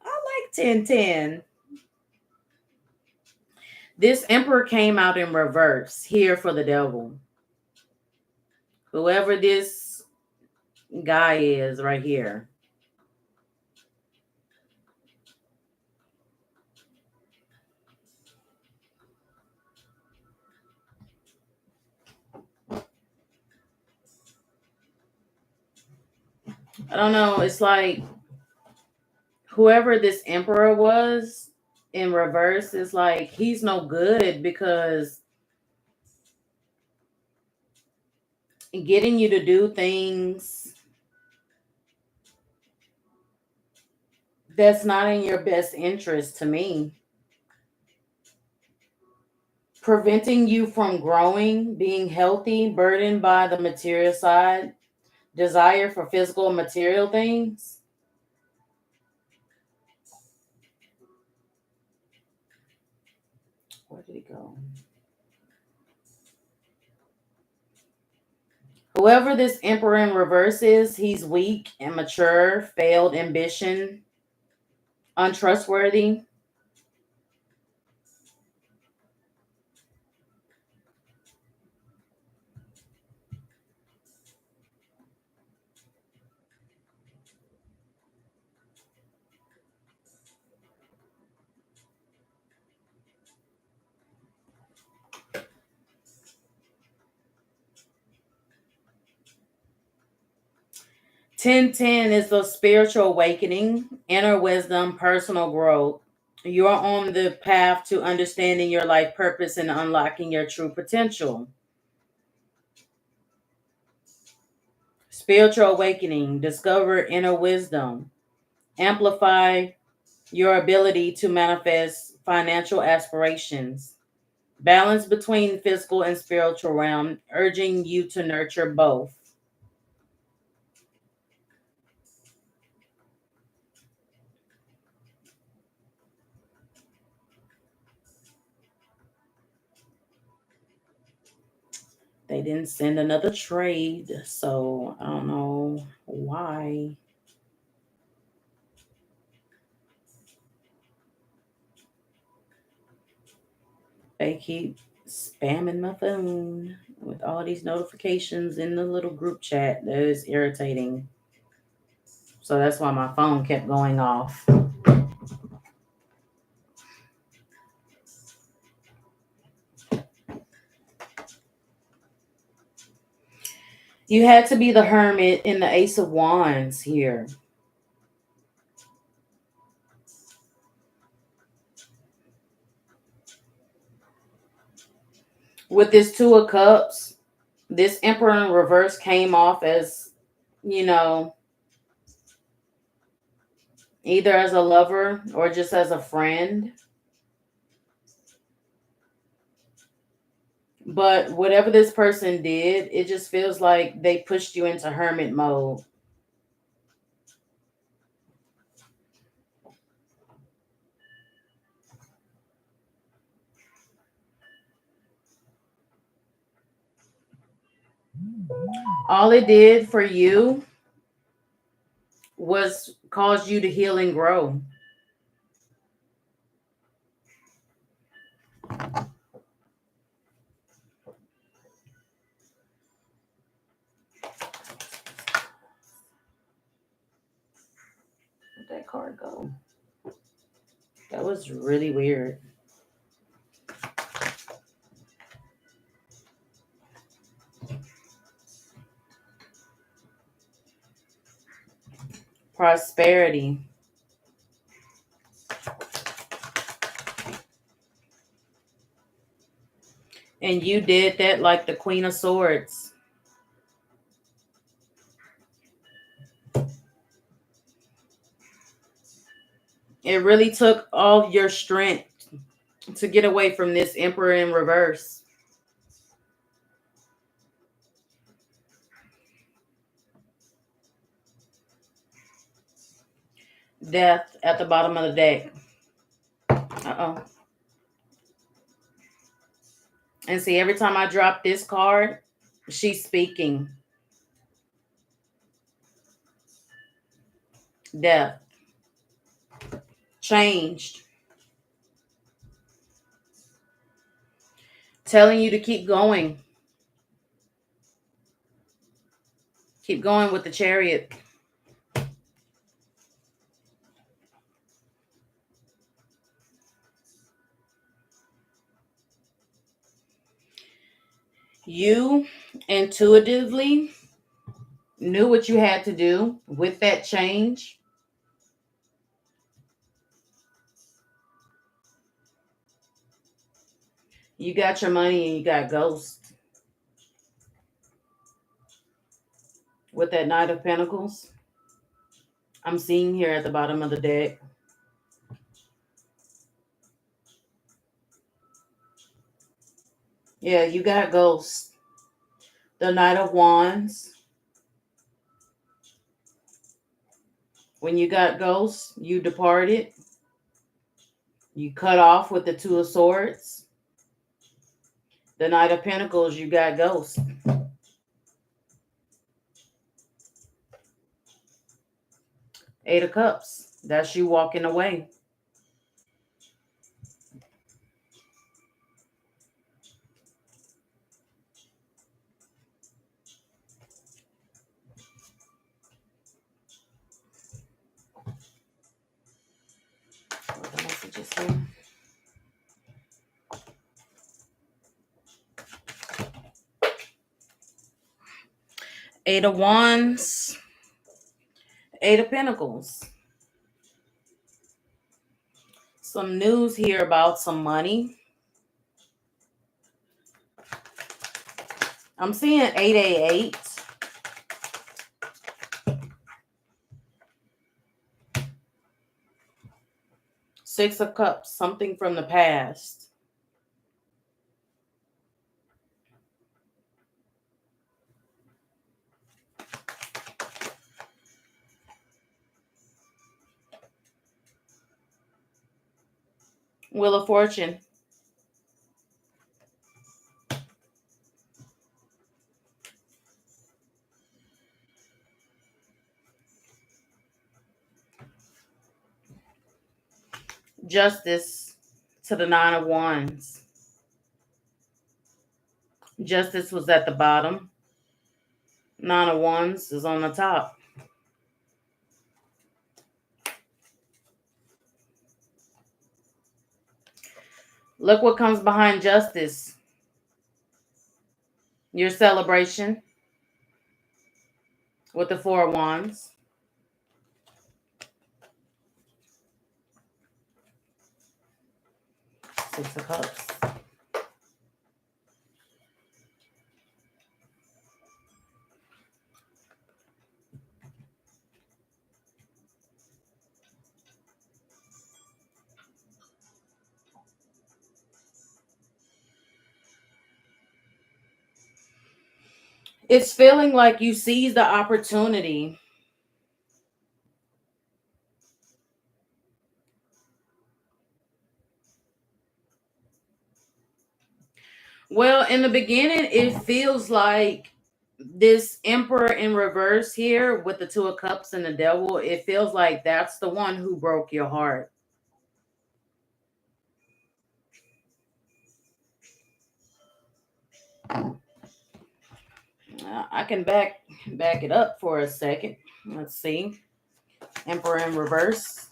I like 10:10. This Emperor came out in reverse here for the devil. Whoever this guy is right here. I don't know. It's like whoever this Emperor was in reverse is like he's no good because getting you to do things that's not in your best interest to me. Preventing you from growing, being healthy, burdened by the material side, desire for physical and material things. Where did he go? Whoever this Emperor in reverse is, he's weak, immature, failed ambition, untrustworthy. Ten is the spiritual awakening, inner wisdom, personal growth. You're on the path to understanding your life purpose and unlocking your true potential. Spiritual awakening, discover inner wisdom, amplify your ability to manifest financial aspirations, balance between physical and spiritual realm, urging you to nurture both. They didn't send another trade, so I don't know why. They keep spamming my phone with all these notifications in the little group chat. That is irritating. So that's why my phone kept going off. You had to be the Hermit in the Ace of Wands here. With this Two of Cups, this Emperor in reverse came off as, you know, either as a lover or just as a friend. But whatever this person did, it just feels like they pushed you into hermit mode. All it did for you was cause you to heal and grow. Where'd that card go? That was really weird. Prosperity. And you did that like the Queen of Swords. It really took all your strength to get away from this Emperor in reverse. Death at the bottom of the deck. Uh-oh. And see, every time I drop this card, she's speaking. Death. Changed. Telling you to keep going. Keep going with the Chariot. You intuitively knew what you had to do with that change. You got your money and you got Ghost. With that Knight of Pentacles. I'm seeing here at the bottom of the deck. Yeah, you got Ghost. The Knight of Wands. When you got Ghost, you departed. You cut off with the Two of Swords. The Knight of Pentacles, you got Ghost. Eight of Cups, that's you walking away. What the messages here? Eight of Wands. Eight of Pentacles. Some news here about some money. I'm seeing 888. Six of Cups, something from the past. Wheel of Fortune. Justice to the Nine of Wands. Justice was at the bottom. Nine of Wands is on the top. Look what comes behind Justice. Your celebration with the Four of Wands. Six of Cups. It's feeling like you seize the opportunity. Well, in the beginning, it feels like this Emperor in reverse here with the Two of Cups and the Devil. It feels like that's the one who broke your heart. I can back it up for a second. Let's see. Emperor in reverse.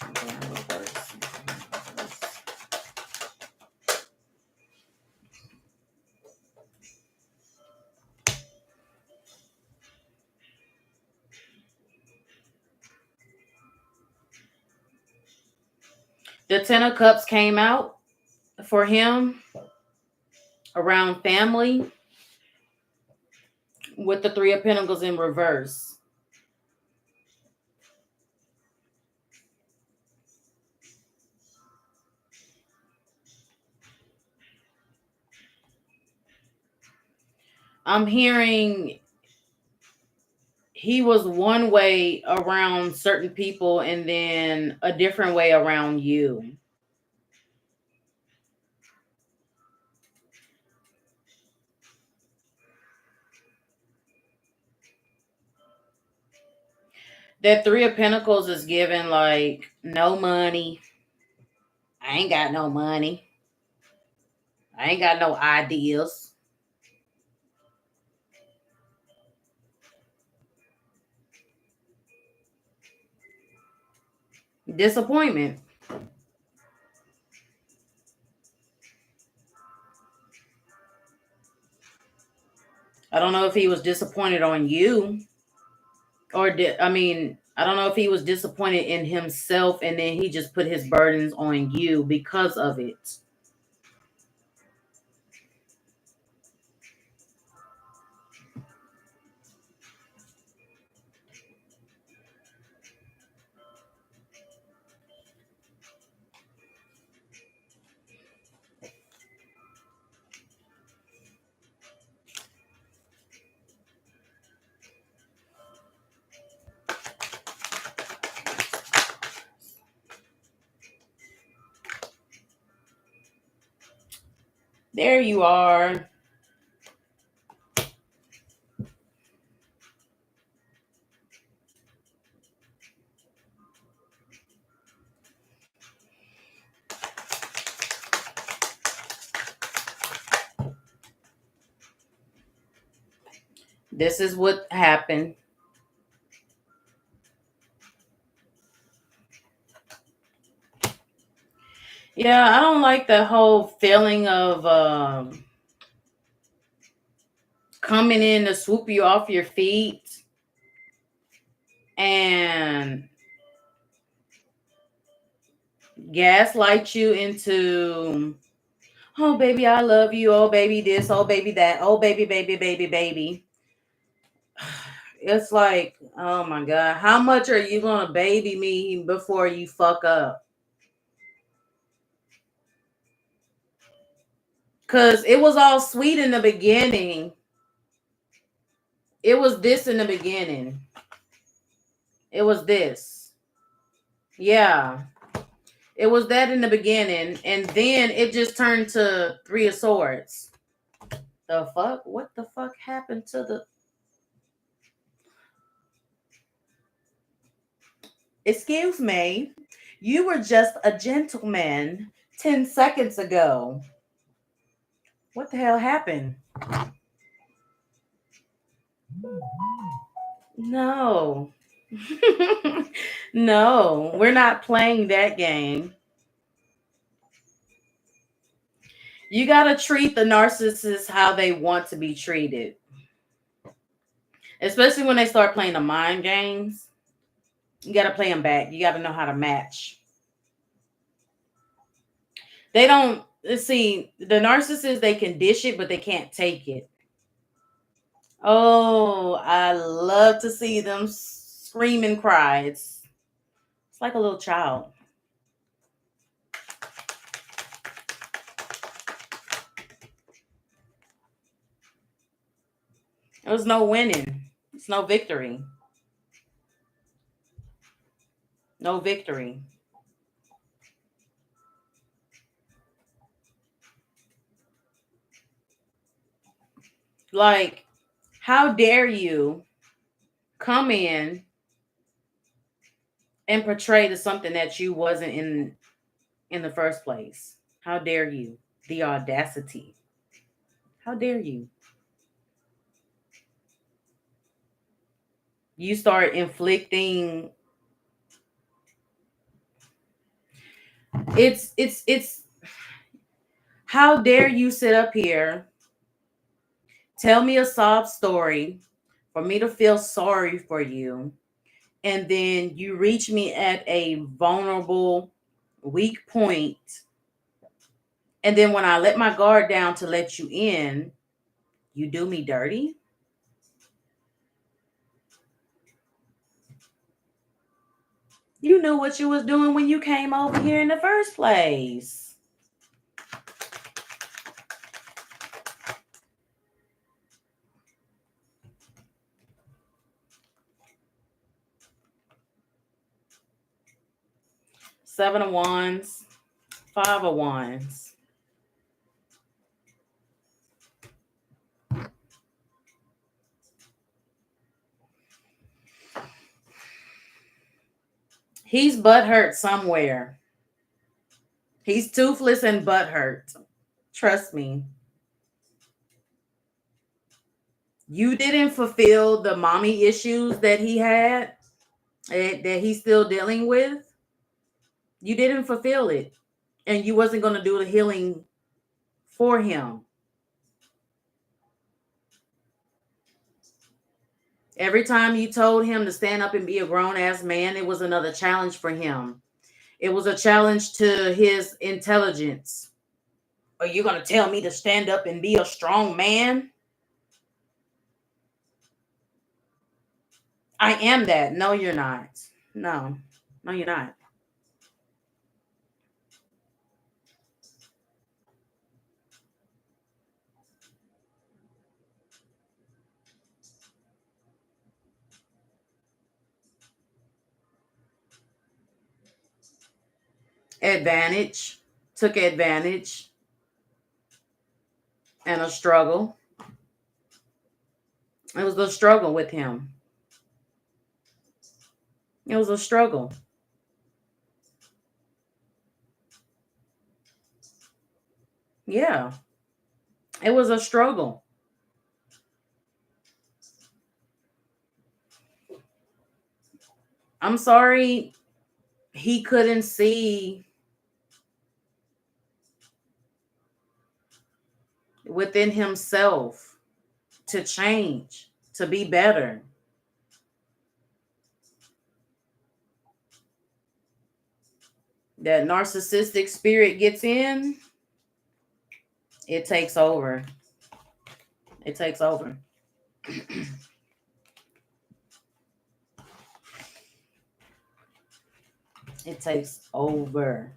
Emperor in reverse. The Ten of Cups came out for him around family with the Three of Pentacles in reverse. I'm hearing he was one way around certain people and then a different way around you. That Three of Pentacles is given like no money. I ain't got no money. I ain't got no ideas. Disappointment. I don't know if he was disappointed on you or I don't know if he was disappointed in himself and then he just put his burdens on you because of it. There you are. This is what happened. Yeah, I don't like the whole feeling of coming in to swoop you off your feet and gaslight you into, oh baby, I love you, oh baby this, oh baby that, oh baby, baby, baby, baby. It's like, oh my God, how much are you gonna baby me before you fuck up? Because it was all sweet in the beginning. It was this in the beginning. It was this. Yeah. It was that in the beginning. And then it just turned to Three of Swords. The fuck? What the fuck happened to the... Excuse me. You were just a gentleman 10 seconds ago. What the hell happened? No. No, we're not playing that game. You got to treat the narcissist how they want to be treated. Especially when they start playing the mind games. You got to play them back. You got to know how to match. They don't, see, the narcissist, they can dish it, but they can't take it. Oh, I love to see them scream and cry. It's like a little child. There was no winning. It's no victory. No victory. Like, how dare you come in and portray to something that you wasn't in the first place? How dare you? The audacity. How dare you? You start inflicting. It's how dare you sit up here, tell me a sob story for me to feel sorry for you, and then you reach me at a vulnerable, weak point, and then when I let my guard down to let you in, you do me dirty? You knew what you was doing when you came over here in the first place. Seven of Wands, Five of Wands. He's butthurt somewhere. He's toothless and butthurt. Trust me. You didn't fulfill the mommy issues that he had, that he's still dealing with. You didn't fulfill it. And you wasn't going to do the healing for him. Every time you told him to stand up and be a grown-ass man, it was another challenge for him. It was a challenge to his intelligence. Are you going to tell me to stand up and be a strong man? I am that. No, you're not. No, you're not. Took advantage, and a struggle. It was a struggle with him. It was a struggle. Yeah, it was a struggle. I'm sorry he couldn't see within himself to change, to be better. That narcissistic spirit gets in, it takes over. It takes over. It takes over.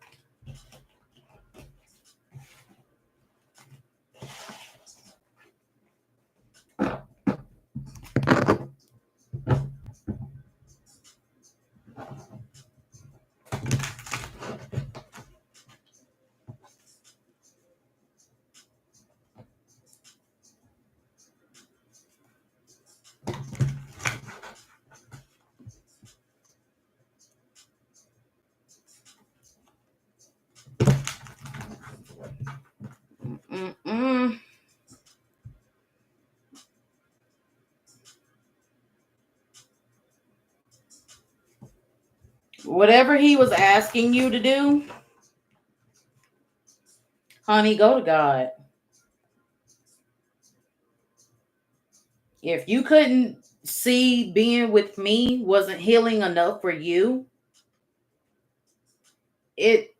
Mm-mm. Whatever he was asking you to do, honey, go to God. If you couldn't see being with me wasn't healing enough for you, it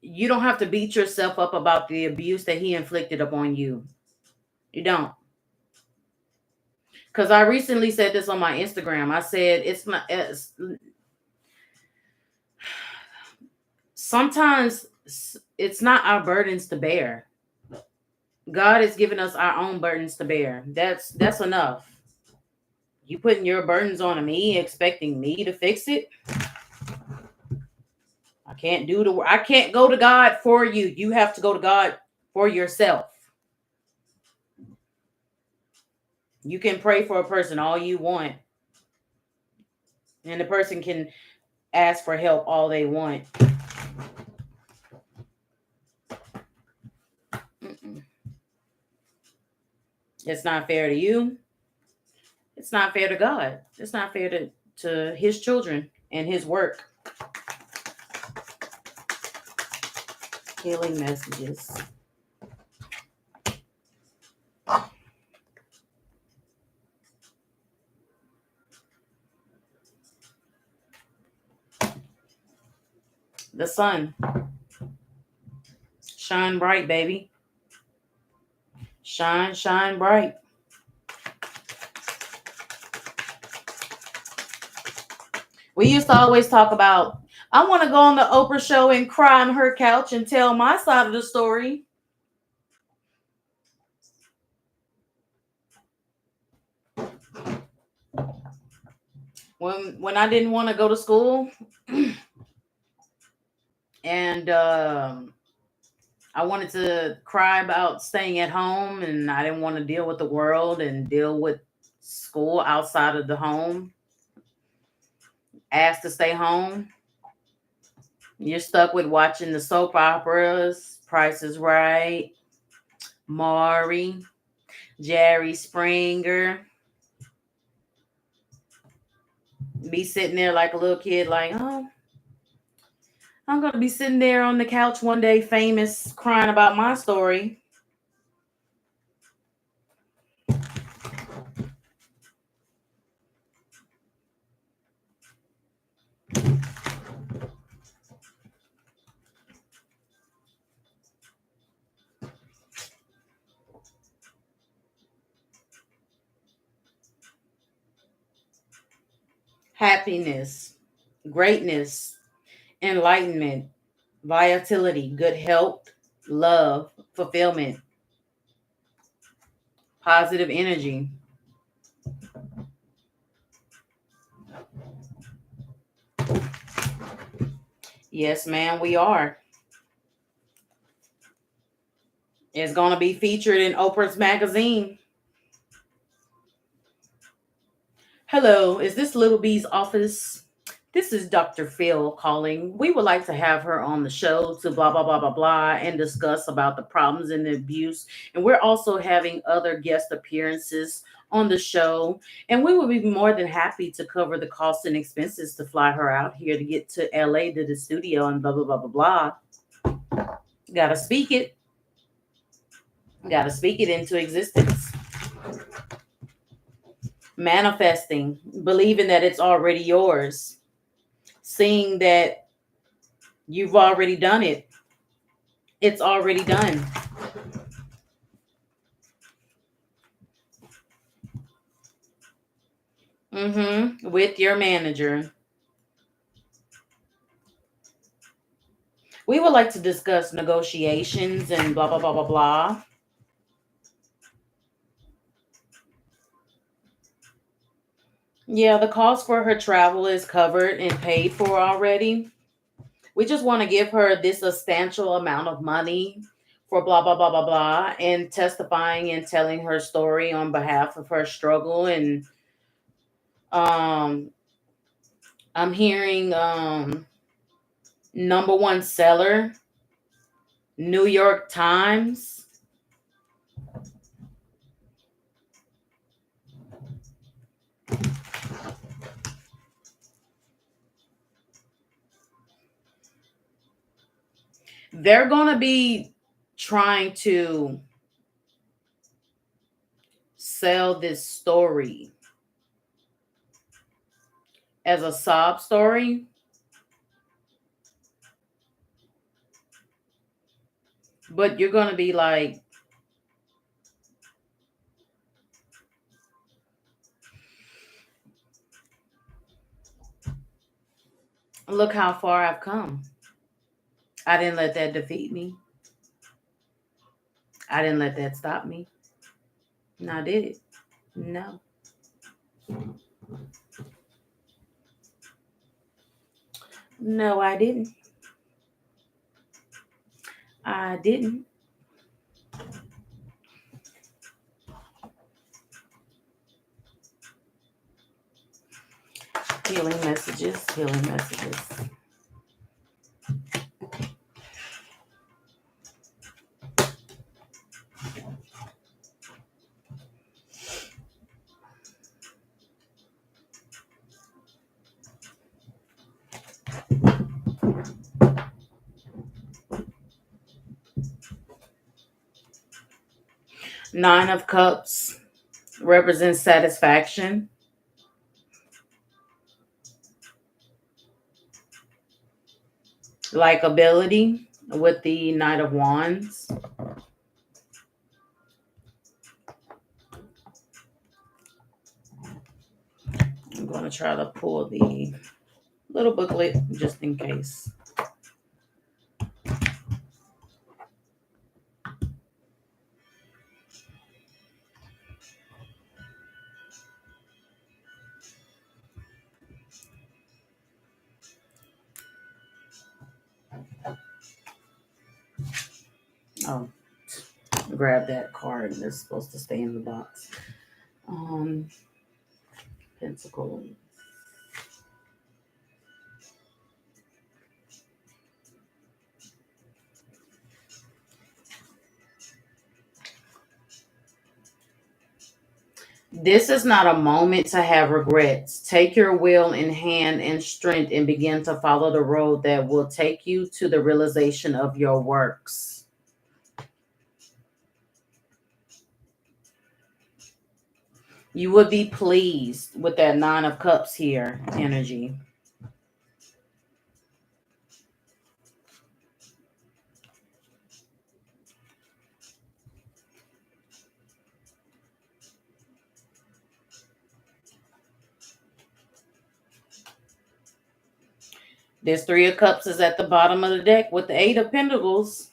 you don't have to beat yourself up about the abuse that he inflicted upon you. You don't. Because I recently said this on my Instagram. I said sometimes it's not our burdens to bear. God has given us our own burdens to bear. That's enough. You putting your burdens on me, expecting me to fix it. I can't do the work. I can't go to God for you. You have to go to God for yourself. You can pray for a person all you want, and the person can ask for help all they want. It's not fair to you. It's not fair to God. It's not fair to his children and his work. Healing messages. The sun. Shine bright, baby. Shine, shine bright. We used to always talk about, I want to go on the Oprah show and cry on her couch and tell my side of the story. When I didn't want to go to school and I wanted to cry about staying at home, and I didn't want to deal with the world and deal with school outside of the home. Asked to stay home. You're stuck with watching the soap operas, Price is Right, Maury, Jerry Springer. Be sitting there like a little kid, like, oh, I'm going to be sitting there on the couch one day, famous, crying about my story. Happiness, greatness, enlightenment, vitality, good health, love, fulfillment, positive energy. Yes, ma'am, we are. It's going to be featured in Oprah's magazine. Hello, is this Little B's office? This is Dr. Phil calling. We would like to have her on the show to blah, blah, blah, blah, blah, and discuss about the problems and the abuse. And we're also having other guest appearances on the show. And we would be more than happy to cover the costs and expenses to fly her out here to get to LA to the studio and blah, blah, blah, blah, blah. Gotta speak it. Gotta speak it into existence. Manifesting, believing that it's already yours, seeing that you've already done it. It's already done. With your manager. We would like to discuss negotiations and blah, blah, blah, blah, blah. Yeah, the cost for her travel is covered and paid for already. We just want to give her this substantial amount of money for blah, blah, blah, blah, blah, and testifying and telling her story on behalf of her struggle. And um, I'm hearing number one seller, New York Times. They're going to be trying to sell this story as a sob story. But you're going to be like, look how far I've come. I didn't let that defeat me. I didn't let that stop me. No, did it? No. No, I didn't. I didn't. Healing messages, healing messages. Nine of Cups represents satisfaction. Likability with the Knight of Wands. I'm going to try to pull the little booklet just in case. Oh, grab that card. It's supposed to stay in the box. Pentacles. This is not a moment to have regrets. Take your will in hand and strength and begin to follow the road that will take you to the realization of your works. You would be pleased with that Nine of Cups here energy. This Three of Cups is at the bottom of the deck with the Eight of Pentacles.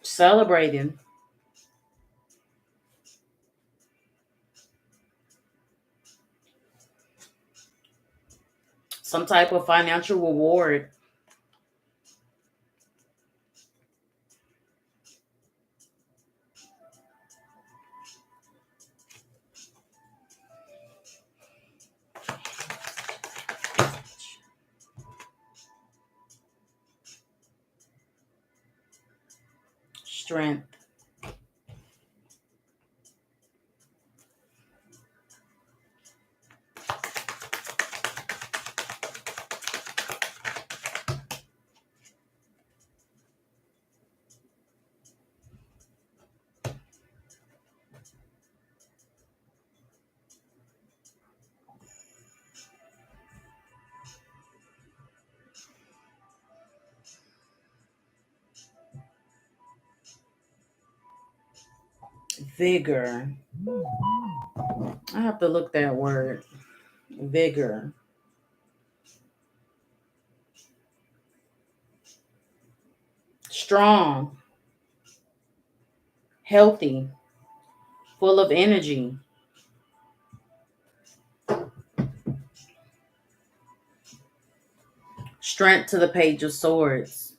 Celebrating. Some type of financial reward. Strength. Vigor. I have to look that word. Vigor. Strong. Healthy. Full of energy. Strength to the Page of Swords.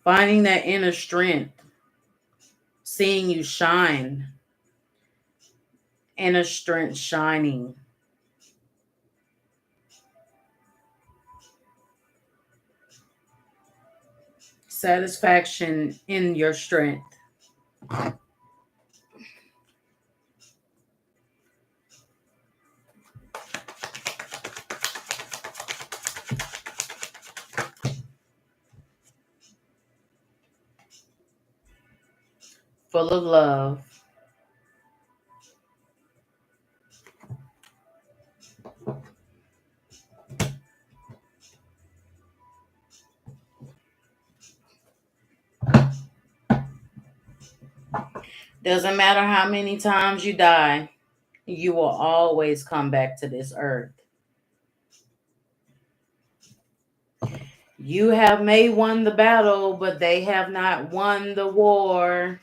Finding that inner strength. Seeing you shine. Inner strength shining. Satisfaction in your strength. Full of love. Doesn't matter how many times you die, you will always come back to this earth. You have may won the battle, but they have not won the war.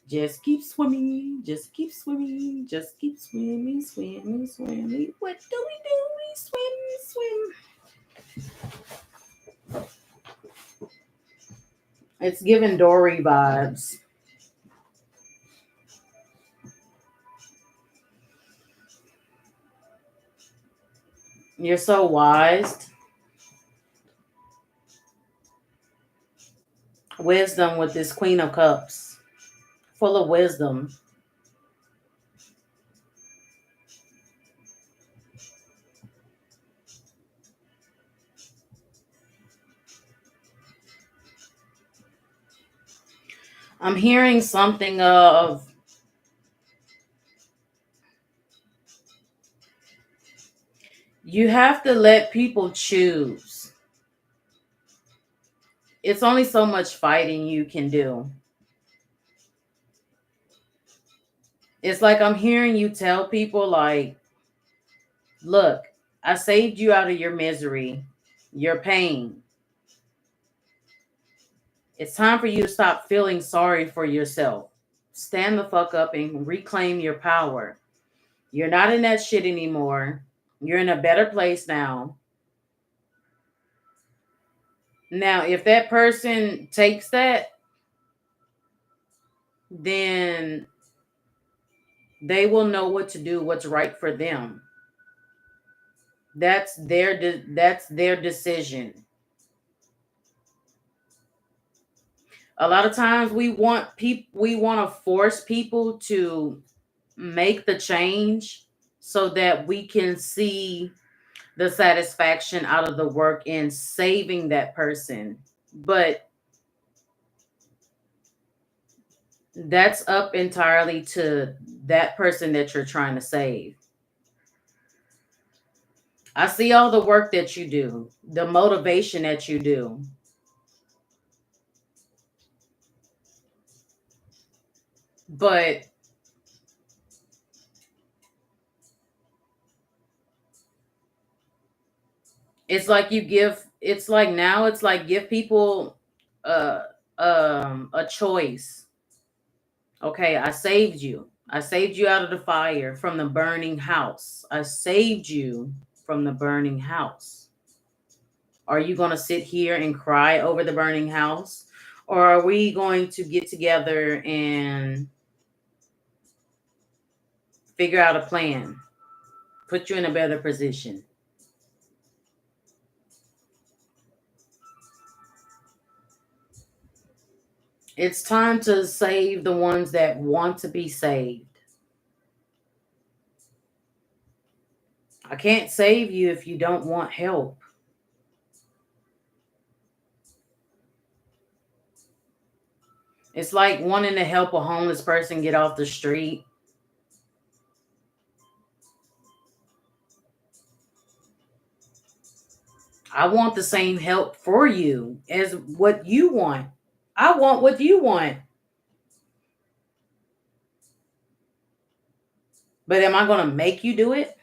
Just keep swimming, just keep swimming, just keep swimming, swimming, swimming. What do? We swim, swim. It's giving Dory vibes. You're so wise. Wisdom with this Queen of Cups. Full of wisdom. I'm hearing something of you have to let people choose. It's only so much fighting you can do. It's like I'm hearing you tell people like, look, I saved you out of your misery, your pain. It's time for you to stop feeling sorry for yourself. Stand the fuck up and reclaim your power. You're not in that shit anymore. You're in a better place now. Now, if that person takes that, then they will know what to do, what's right for them. That's their decision. A lot of times we want to force people to make the change so that we can see the satisfaction out of the work in saving that person. But that's up entirely to that person that you're trying to save. I see all the work that you do, the motivation that you do. But it's like give people a choice. Okay, I saved you. I saved you out of the fire from the burning house. I saved you from the burning house. Are you going to sit here and cry over the burning house? Or are we going to get together and figure out a plan? Put you in a better position. It's time to save the ones that want to be saved. I can't save you if you don't want help. It's like wanting to help a homeless person get off the street. I want the same help for you as what you want. I want what you want. But am I going to make you do it?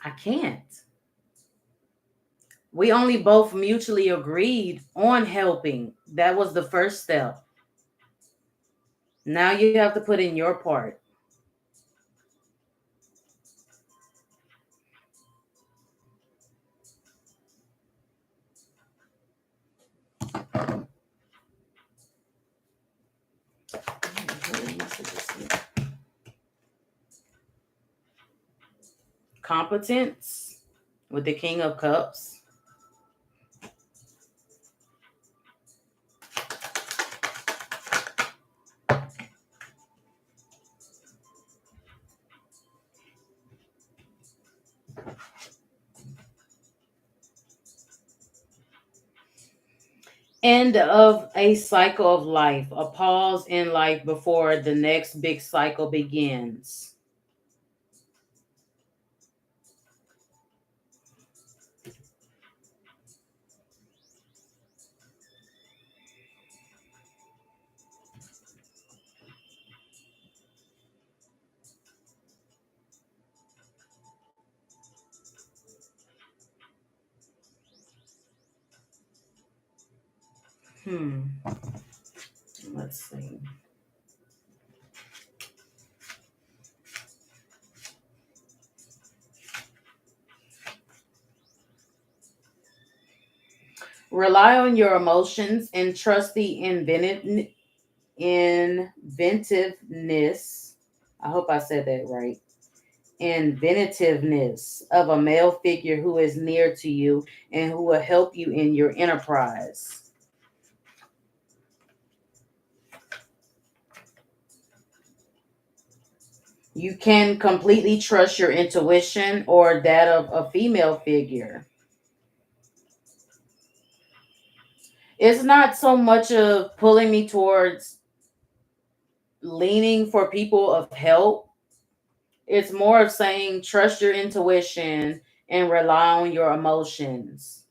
I can't. We only both mutually agreed on helping. That was the first step. Now you have to put in your part. Competence with the King of Cups. End of a cycle of life, a pause in life before the next big cycle begins. Let's see. Rely on your emotions and trust the inventiveness. I hope I said that right. Inventiveness of a male figure who is near to you and who will help you in your enterprise. You can completely trust your intuition or that of a female figure. It's not so much of pulling me towards leaning for people of help. It's more of saying trust your intuition and rely on your emotions.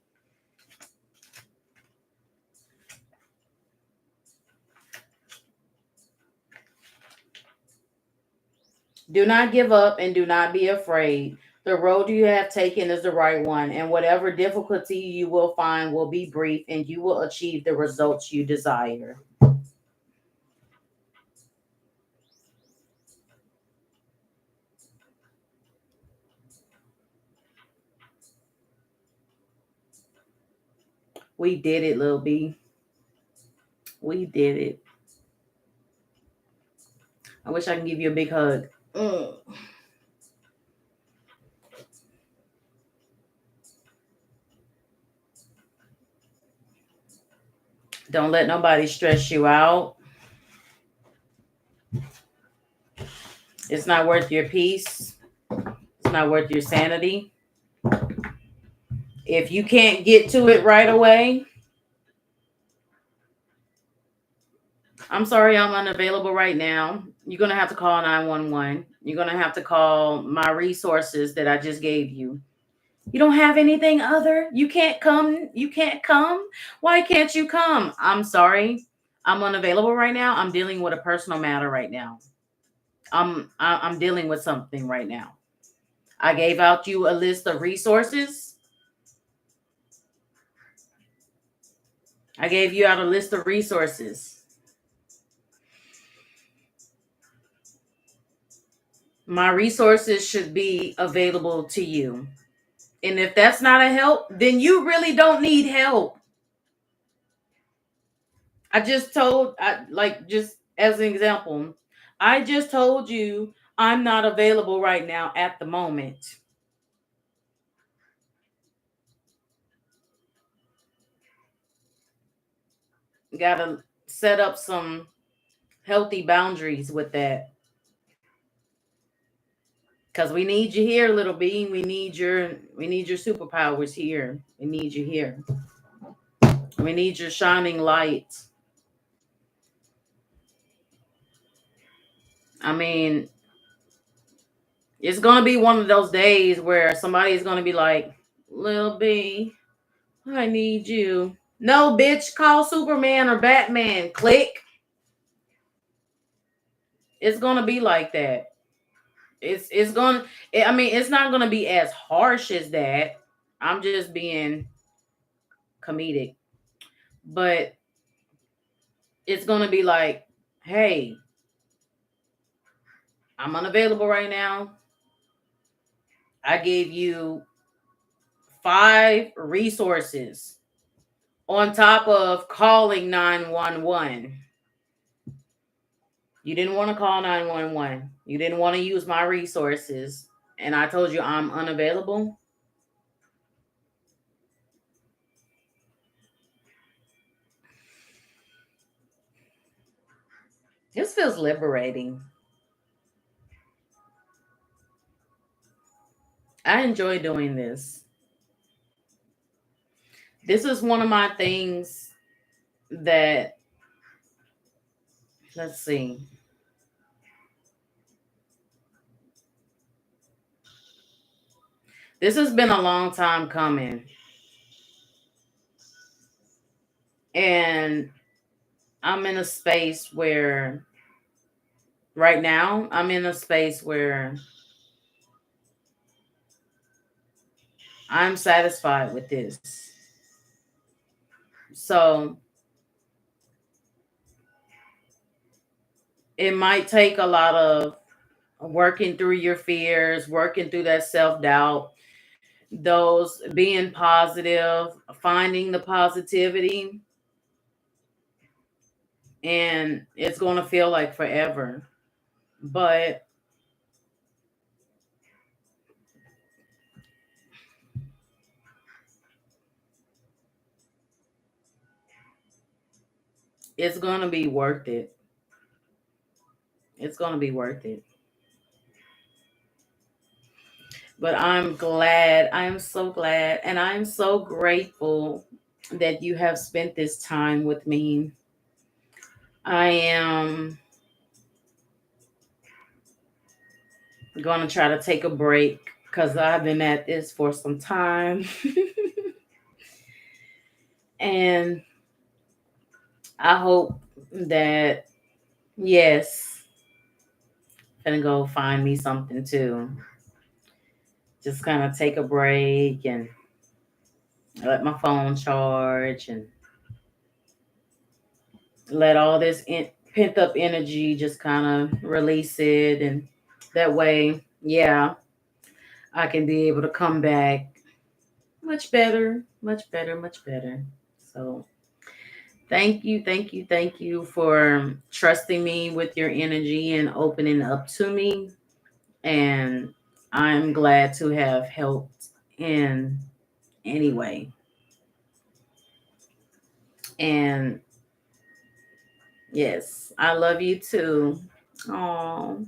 Do not give up and do not be afraid. The road you have taken is the right one, and whatever difficulty you will find will be brief, and you will achieve the results you desire. We did it, Lil B. We did it. I wish I can give you a big hug. Don't let nobody stress you out. It's not worth your peace. It's not worth your sanity. If you can't get to it right away, I'm sorry, I'm unavailable right now. You're going to have to call 911. You're going to have to call my resources that I just gave you. You don't have anything other? You can't come? You can't come? Why can't you come? I'm sorry. I'm unavailable right now. I'm dealing with a personal matter right now. I'm dealing with something right now. I gave out you a list of resources. I gave you out a list of resources. My resources should be available to you. And if that's not a help, then you really don't need help. Just as an example, I just told you I'm not available right now at the moment. Got to set up some healthy boundaries with that. Because we need you here, little B. We need your superpowers here. We need you here. We need your shining light. I mean, it's gonna be one of those days where somebody's gonna be like, Lil B, I need you. No, bitch, call Superman or Batman. Click. It's gonna be like that. It's gonna. I mean, it's not gonna be as harsh as that. I'm just being comedic, but it's gonna be like, hey, I'm unavailable right now. I gave you 5 resources on top of calling 911. You didn't want to call 911. You didn't want to use my resources. And I told you I'm unavailable. This feels liberating. I enjoy doing this. This is one of my things that, let's see. This has been a long time coming. And I'm in a space where, right now, I'm in a space where I'm satisfied with this. So it might take a lot of working through your fears, working through that self doubt, those being positive, finding the positivity, and it's going to feel like forever. But it's going to be worth it. It's going to be worth it. But I'm glad. I am so glad. And I'm so grateful that you have spent this time with me. I am going to try to take a break because I've been at this for some time. And I hope that, yes, I'm going to go find me something too. Just kind of take a break and let my phone charge and let all this pent up energy just kind of release it. And that way, yeah, I can be able to come back much better, much better, much better. So thank you, thank you, thank you for trusting me with your energy and opening up to me. And I'm glad to have helped in any way. And yes, I love you too. Oh,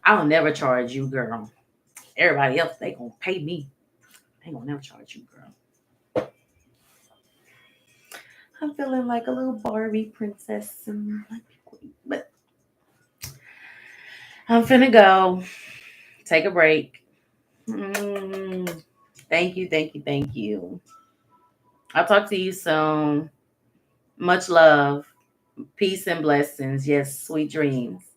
I'll never charge you, girl. Everybody else, they gonna pay me. They gonna never charge you, girl. I'm feeling like a little Barbie princess, but I'm finna go take a break. Mm, thank you, thank you, thank you. I'll talk to you soon. Much love, peace, and blessings. Yes, sweet dreams.